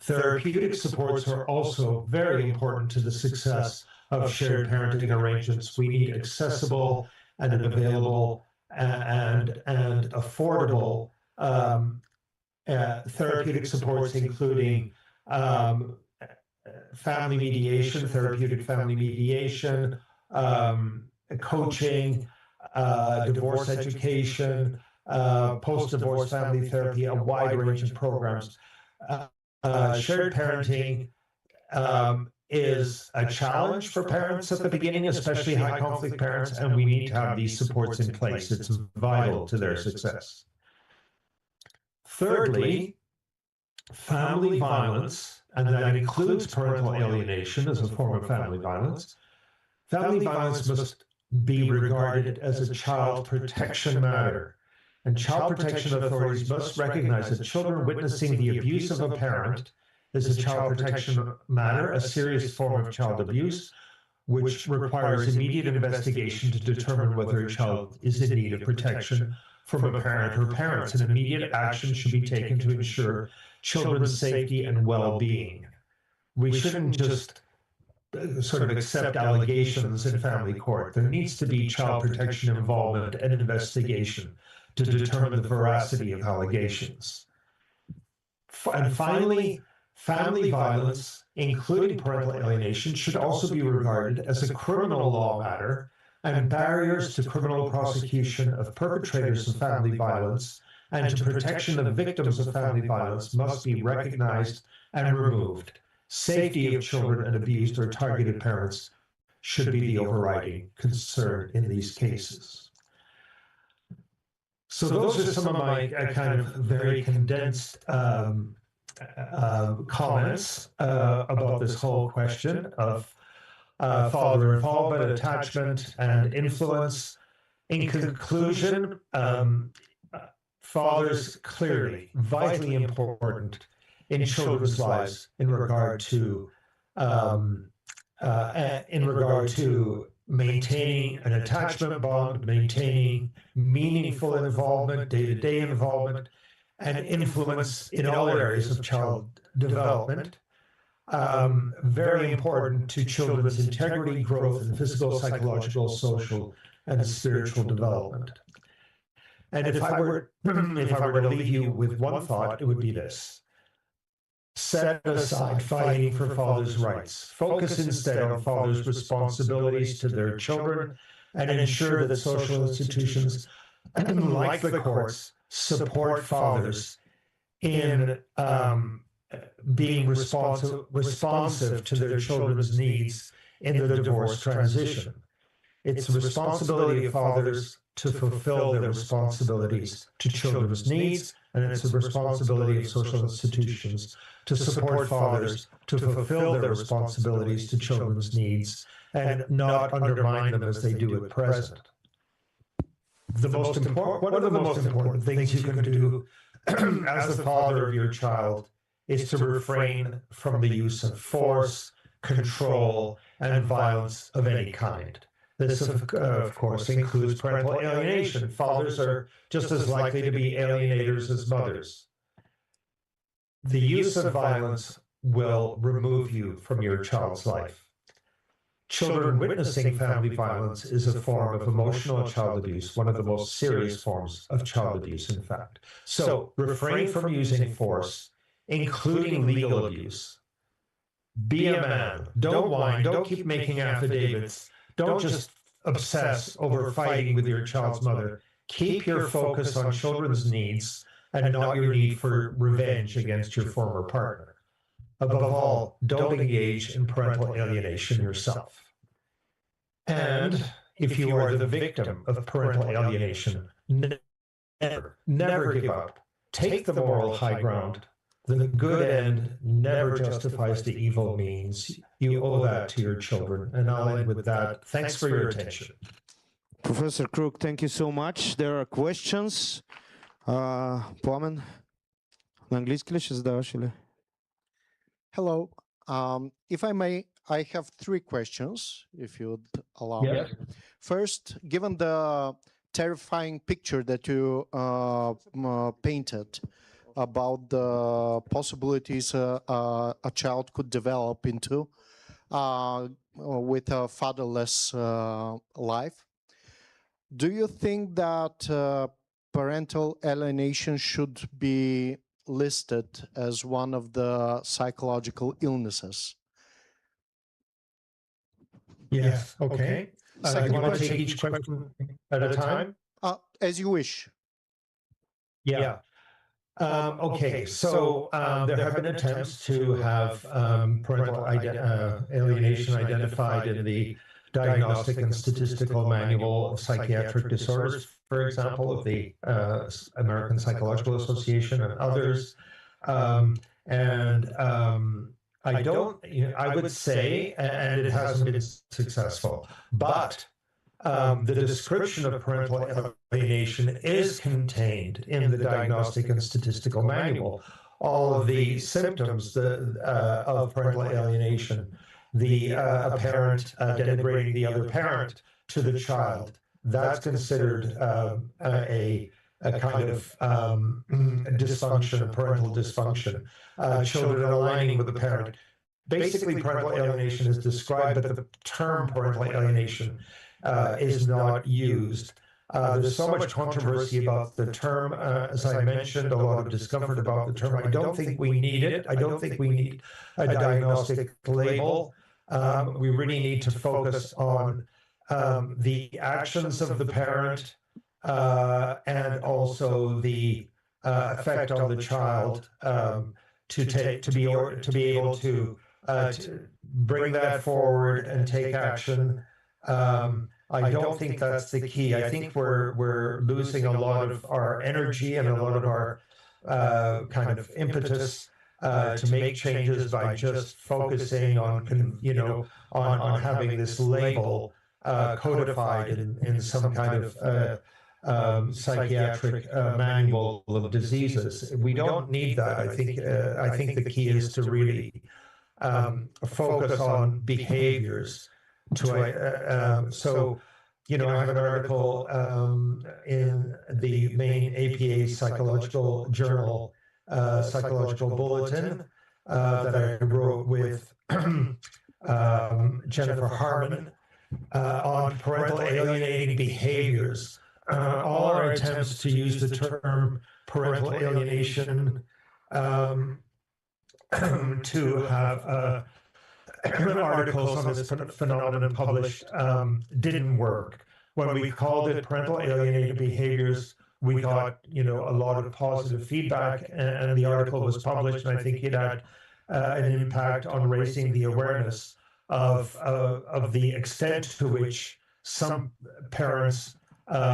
Therapeutic supports are also very important to the success of shared parenting arrangements. We need accessible and available and affordable therapeutic supports, including family mediation, therapeutic family mediation, coaching, divorce education, post-divorce family therapy, a wide range of programs. Shared parenting is a challenge for parents at the beginning, especially high conflict parents, and we need to have these supports in place. It's vital to their success. Thirdly, family violence, and that includes parental alienation as a form of family violence. Family violence must be regarded as a child protection matter, and child protection authorities must recognize that children witnessing the abuse of a parent is a child protection matter, a serious form of child abuse, which requires immediate investigation to determine whether a child is in need of protection from a parent or parents, and immediate action should be taken to ensure children's safety and well-being. We shouldn't just sort of accept allegations in family court. There needs to be child protection involvement and investigation to determine the veracity of allegations. And finally, family violence, including parental alienation, should also be regarded as a criminal law matter, and barriers to criminal prosecution of perpetrators of family violence and to protection of victims of family violence must be recognized and removed. Safety of children and abused or targeted parents should be the overriding concern in these cases. So those are some of my kind of very condensed comments about this whole question of father involvement, attachment, and influence. In conclusion, fathers clearly vitally important in children's lives in regard to maintaining an attachment bond, maintaining meaningful involvement, day-to-day involvement, and influence in all areas of child development. Very important to children's integrity, growth, and physical, psychological, social, and spiritual development. And if I were to leave you with one thought, it would be this: set aside fighting for fathers' rights. Focus instead on fathers' responsibilities to their children, and ensure that social institutions, like the courts, support fathers in being responsive to their children's needs in the divorce transition. It's the responsibility of fathers to fulfill their responsibilities to children's needs, and it's the responsibility of social institutions to support fathers to fulfill their responsibilities to children's needs and not undermine them as they do at present. One of the most important things you can do as the father of your child is to refrain from the use of force, control, and violence of any kind. This, of course, includes parental alienation. Fathers are just as likely to be alienators as mothers. the use of violence will remove you from your child's life. Children witnessing family violence is a form of emotional child abuse, one of the most serious forms of child abuse, in fact. So refrain from using force, including legal abuse. Be a man. Don't whine. Don't keep making affidavits. Don't just obsess over fighting with your child's mother. Keep your focus on children's needs and not your need for revenge against your former partner. Above all, don't engage in parental alienation yourself. And if you are the victim of parental alienation, never give up. Take the moral high ground. The good end never justifies the evil means. You owe that to your children. And I'll end with that. Thanks for your attention. Professor Crook, thank you so much. There are questions. Пламен, на английски ли ще задаваш или? Hello. If I may, I have 3 questions, if you would allow me. First, given the terrifying picture that you painted about the possibilities a child could develop into with a fatherless life, do you think that parental alienation should be listed as one of the psychological illnesses? Yes. Okay. You want to take each question at a time? As you wish. Yeah. Okay. So there have been attempts to have parental alienation identified in the Diagnostic and Statistical Manual of Psychiatric Disorders, for example, of the American Psychological Association and others. I don't, I would say, and it hasn't been successful, but the description of parental alienation is contained in the Diagnostic and Statistical Manual. All of the symptoms of parental alienation, a parent denigrating the other parent to the child, that's considered a kind of dysfunction, parental dysfunction. Children aligning with the parent. Basically, parental alienation is described, but the term parental alienation is not used. There's so much controversy about the term, as I mentioned, a lot of discomfort about the term. I don't think we need it. I don't think we need a diagnostic label. We really need to focus on the actions of the parent and also the effect on the child to be able to bring that forward and take action. I don't think that's the key. I think we're losing a lot of our energy and a lot of our kind of impetus to make changes by just focusing on, on having this label codified in some kind of psychiatric manual of diseases. We don't need that. I think the key is to really focus on behaviors. So, I have an article in the main APA psychological journal, Psychological Bulletin, that I wrote with Jennifer Harmon on parental alienating behaviors. All our attempts to use the term parental alienation to have articles on this phenomenon published didn't work. When we called it parental alienating behaviors, we got a lot of positive feedback, and the article was published, and I think it had an impact on raising the awareness of the extent to which some parents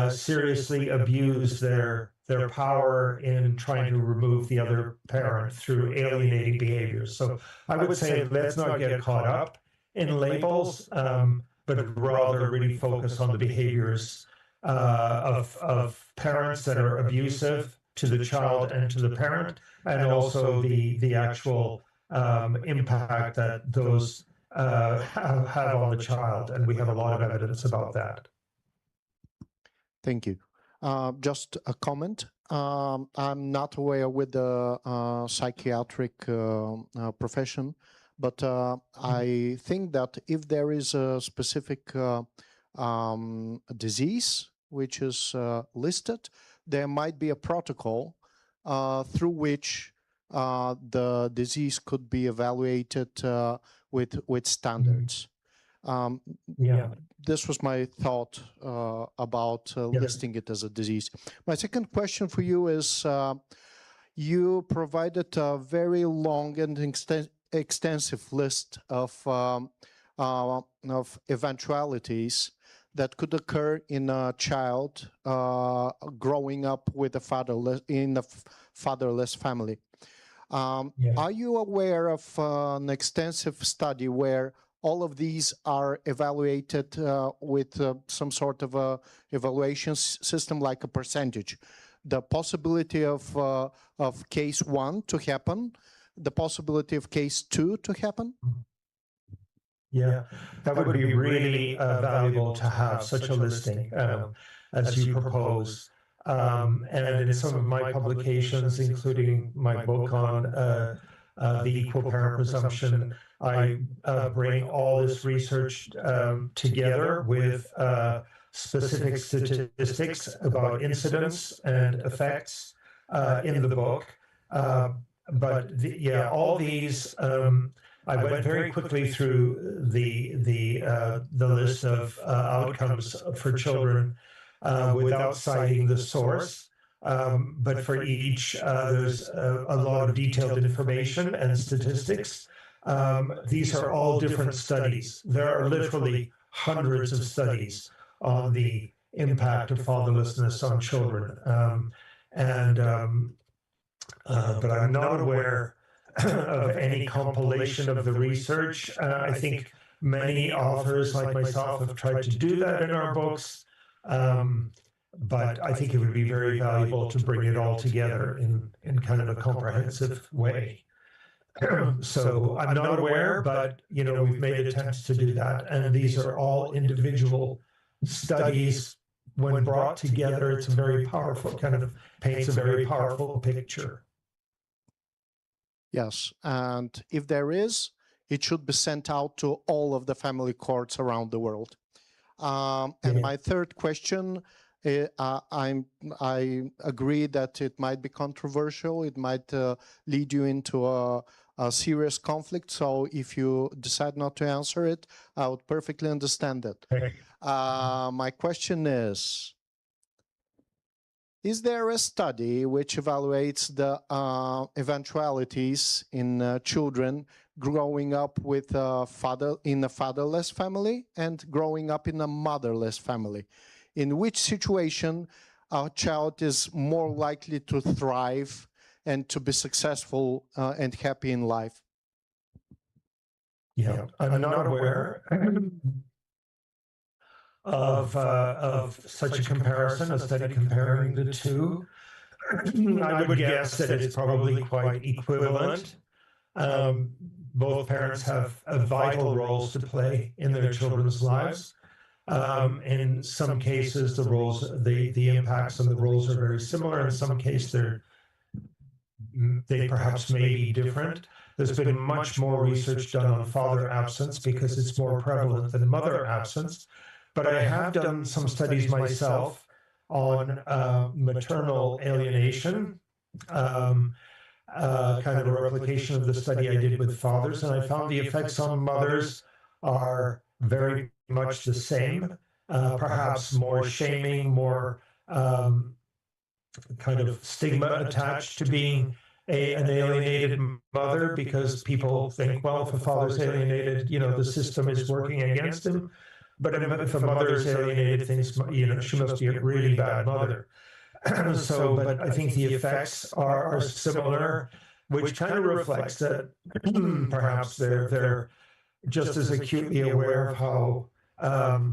seriously abuse their power in trying to remove the other parent through alienating behaviors. So I would say let's not get caught up in labels, but rather really focus on the behaviors of parents that are abusive to the child and to the parent, and also the actual impact that those have on the child. And we have a lot of evidence about that. Thank you. Just a comment. I'm not aware with the psychiatric profession, but I think that if there is a specific disease which is listed, there might be a protocol through which the disease could be evaluated with standards. Yeah. This was my thought about listing it as a disease. My second question for you is, you provided a very long and extensive list of eventualities that could occur in a child growing up with a fatherless family. Are you aware of an extensive study where all of these are evaluated with some sort of a evaluation system, like a percentage? The possibility of case 1 to happen, the possibility of case 2 to happen? Yeah, that would be really valuable to have such a listing as you propose. And in some of my publications, including my book on the equal parent presumption, I bring all this research together with specific statistics about incidence and effects in the book. But all these, I went very quickly through the list of outcomes for children without citing the source. But for each, there's a lot of detailed information and statistics. These are all different studies. There are literally hundreds of studies on the impact of fatherlessness on children. But I'm not aware of any compilation of the research. I think many authors like myself have tried to do that in our books. But I think it would be very valuable to bring it all together in kind of a comprehensive way. So I'm not aware, but we've made attempts to do that. And these are all individual studies. When brought together, it's a very powerful, kind of paints a very powerful picture. Yes, and if there is, it should be sent out to all of the family courts around the world. And my third question, I agree that it might be controversial. It might lead you into a serious conflict. So if you decide not to answer it, I would perfectly understand that. My question is there a study which evaluates the eventualities in children growing up with in a fatherless family and growing up in a motherless family? In which situation a child is more likely to thrive and to be successful and happy in life? Yeah, I'm not aware of such a comparison, a study comparing the two. I would guess that it's probably quite equivalent. Both parents have vital roles to play in their children's lives. In some cases, the impacts on the roles are very similar. In some cases, they perhaps may be different. There's been much more research done on father absence because it's more prevalent than mother absence. But I have done some studies myself on maternal alienation, kind of a replication of the study I did with fathers, and I found the effects on mothers are very much the same, perhaps more shaming, more kind of stigma attached to being an alienated mother, because people think, well, if a father's alienated, the system is working against him. But if a mother is alienated, things, she must be a really bad mother. But I think the effects are similar, which kind of reflects that perhaps they're just as acutely aware of how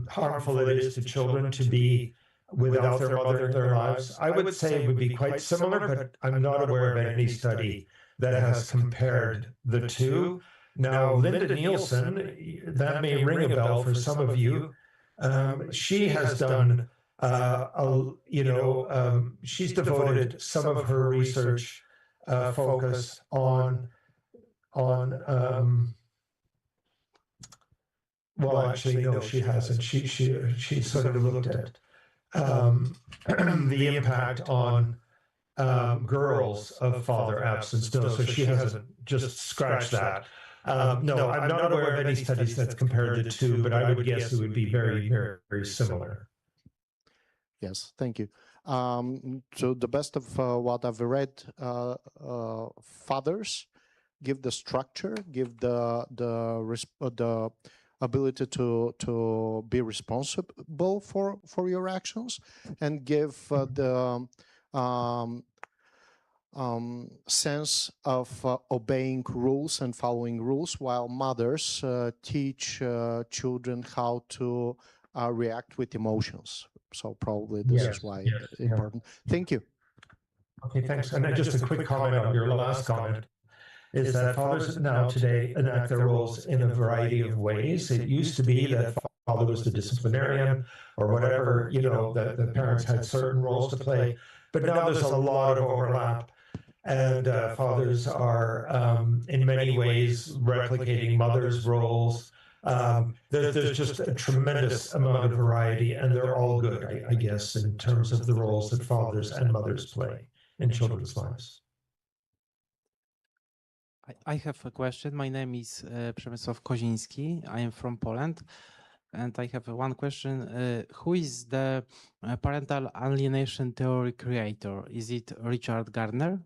harmful it is to children to be without their mother in their lives. I would say it would be quite similar, but I'm not aware of any study that has compared the two. Now, Linda Nielsen, that may ring a bell for some of you. She has done she's devoted some of her research focus on well, actually, no, she hasn't. She sort of looked at the impact on girls of father absence. No, so she hasn't just scratched that. No, I'm not aware of any studies that's compared the two, but I would guess it would be very, very, very similar. Yes, thank you. So the best of what I've read, fathers give the structure, give the ability to be responsible for your actions, and give the sense of obeying rules and following rules, while mothers teach children how to react with emotions. So probably this is why important. Thank you. Okay, thanks. And just a quick comment on your last comment is that fathers now today enact their roles in a variety of ways. It used to be that father was the disciplinarian or whatever, that the parents had certain roles to play. But now there's a lot of overlap, and fathers are in many ways replicating mothers' roles. There's just a tremendous amount of variety, and they're all good, I guess, in terms of the roles that fathers and mothers play in children's lives. I have a question. My name is Przemysław Koziński. I am from Poland. And I have one question. Who is the parental alienation theory creator? Is it Richard Gardner?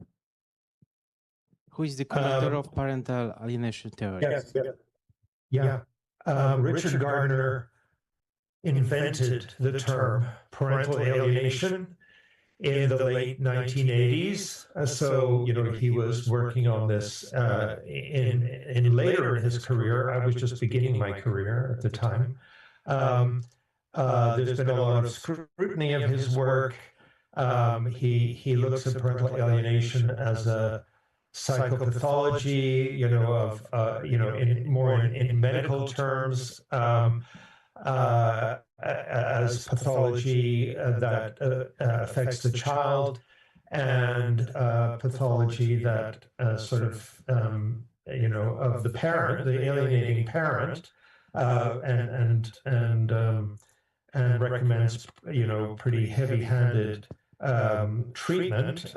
Who is the creator of parental alienation theory? Yes. Richard Gardner invented the term parental alienation in the late 1980s. So, he was working on this in later in his career. I was just beginning my career at the time. There's been a lot of scrutiny of his work. He looks at parental alienation as a psychopathology, in medical terms, as pathology that affects the child, and pathology that of the parent, the alienating parent, and recommends pretty heavy-handed treatment.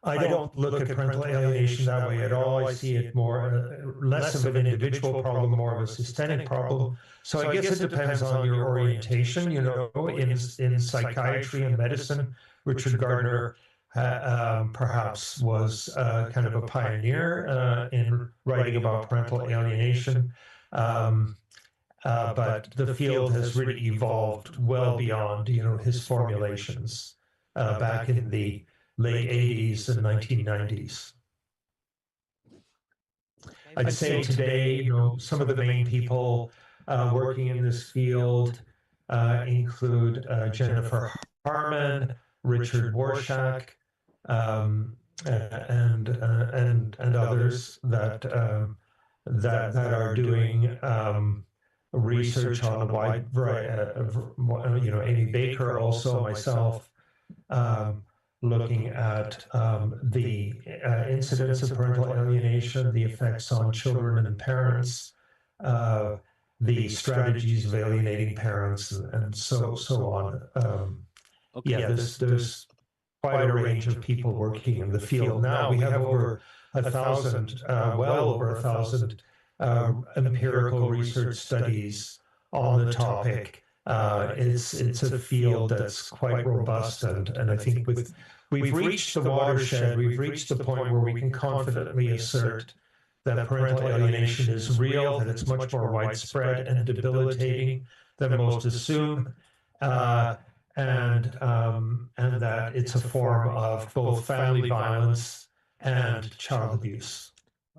I don't look at parental alienation that way at all. I see it less of an individual problem, more of a systemic problem. So I guess it depends on your orientation. In psychiatry and medicine, Richard Gardner perhaps was kind of a pioneer in writing about parental alienation. But the field has really evolved well beyond, his formulations back in the late 80s and 1990s. I'd say today, some of the main people working in this field include Jennifer Harman, Richard Borshak, and others that are doing research on a wide variety of, Amy Baker, also myself, looking at the incidence of parental alienation, the effects on children and parents, the strategies of alienating parents, and so on. There's quite a range of people working in the field now. We have over 1,000, well over 1,000 empirical research studies on the topic. It's a field that's quite robust, and I think we've reached the watershed. We've reached the point where we can confidently assert that parental alienation is real, that it's much more widespread and debilitating than most assume, and that it's a form of both family violence and child abuse.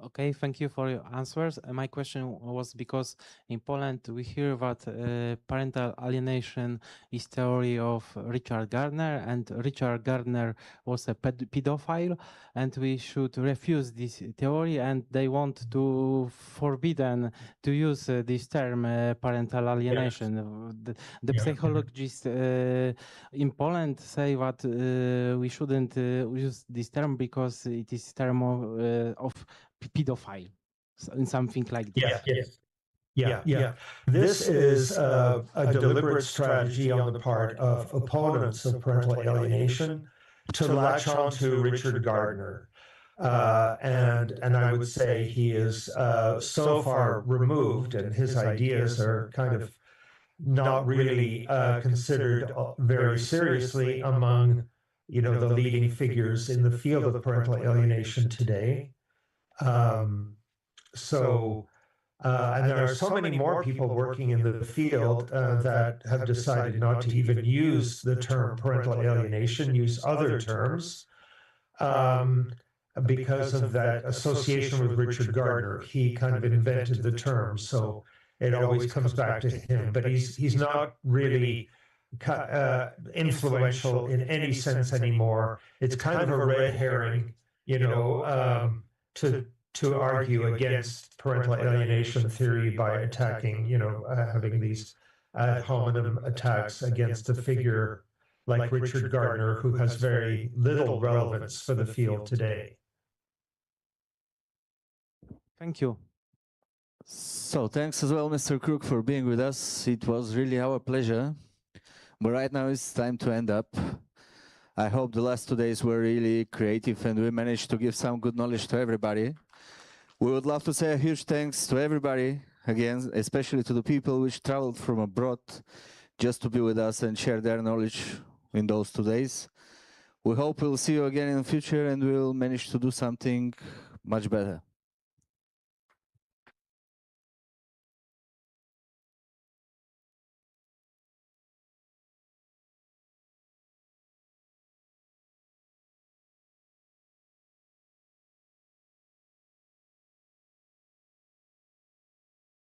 Okay, thank you for your answers. My question was because in Poland we hear that parental alienation is theory of Richard Gardner, and Richard Gardner was a pedophile, and we should refuse this theory, and they want to forbidden to use this term parental alienation. The psychologists in Poland say that we shouldn't use this term because it is term of pedophile, and something like this. Yeah. This is a deliberate strategy on the part of opponents of parental alienation to latch on to Richard Gardner. And I would say he is so far removed, and his ideas are kind of not really considered very seriously among, the leading figures in the field of parental alienation today. And there are so many more people working in the field that have decided not to even use the term parental alienation, use other terms, because of that association with Richard Gardner. He kind of invented the term, so it always comes back to him. But he's not really influential in any sense anymore. It's kind of a red herring, to argue against parental alienation theory by attacking, having these ad hominem attacks against a figure like Richard Gardner, who has very little relevance for the field today. Thank you. So thanks as well, Mr. Crook, for being with us. It was really our pleasure. But right now it's time to end up. I hope the last 2 days were really creative and we managed to give some good knowledge to everybody. We would love to say a huge thanks to everybody, again, especially to the people which traveled from abroad just to be with us and share their knowledge in those 2 days. We hope we'll see you again in the future and we'll manage to do something much better.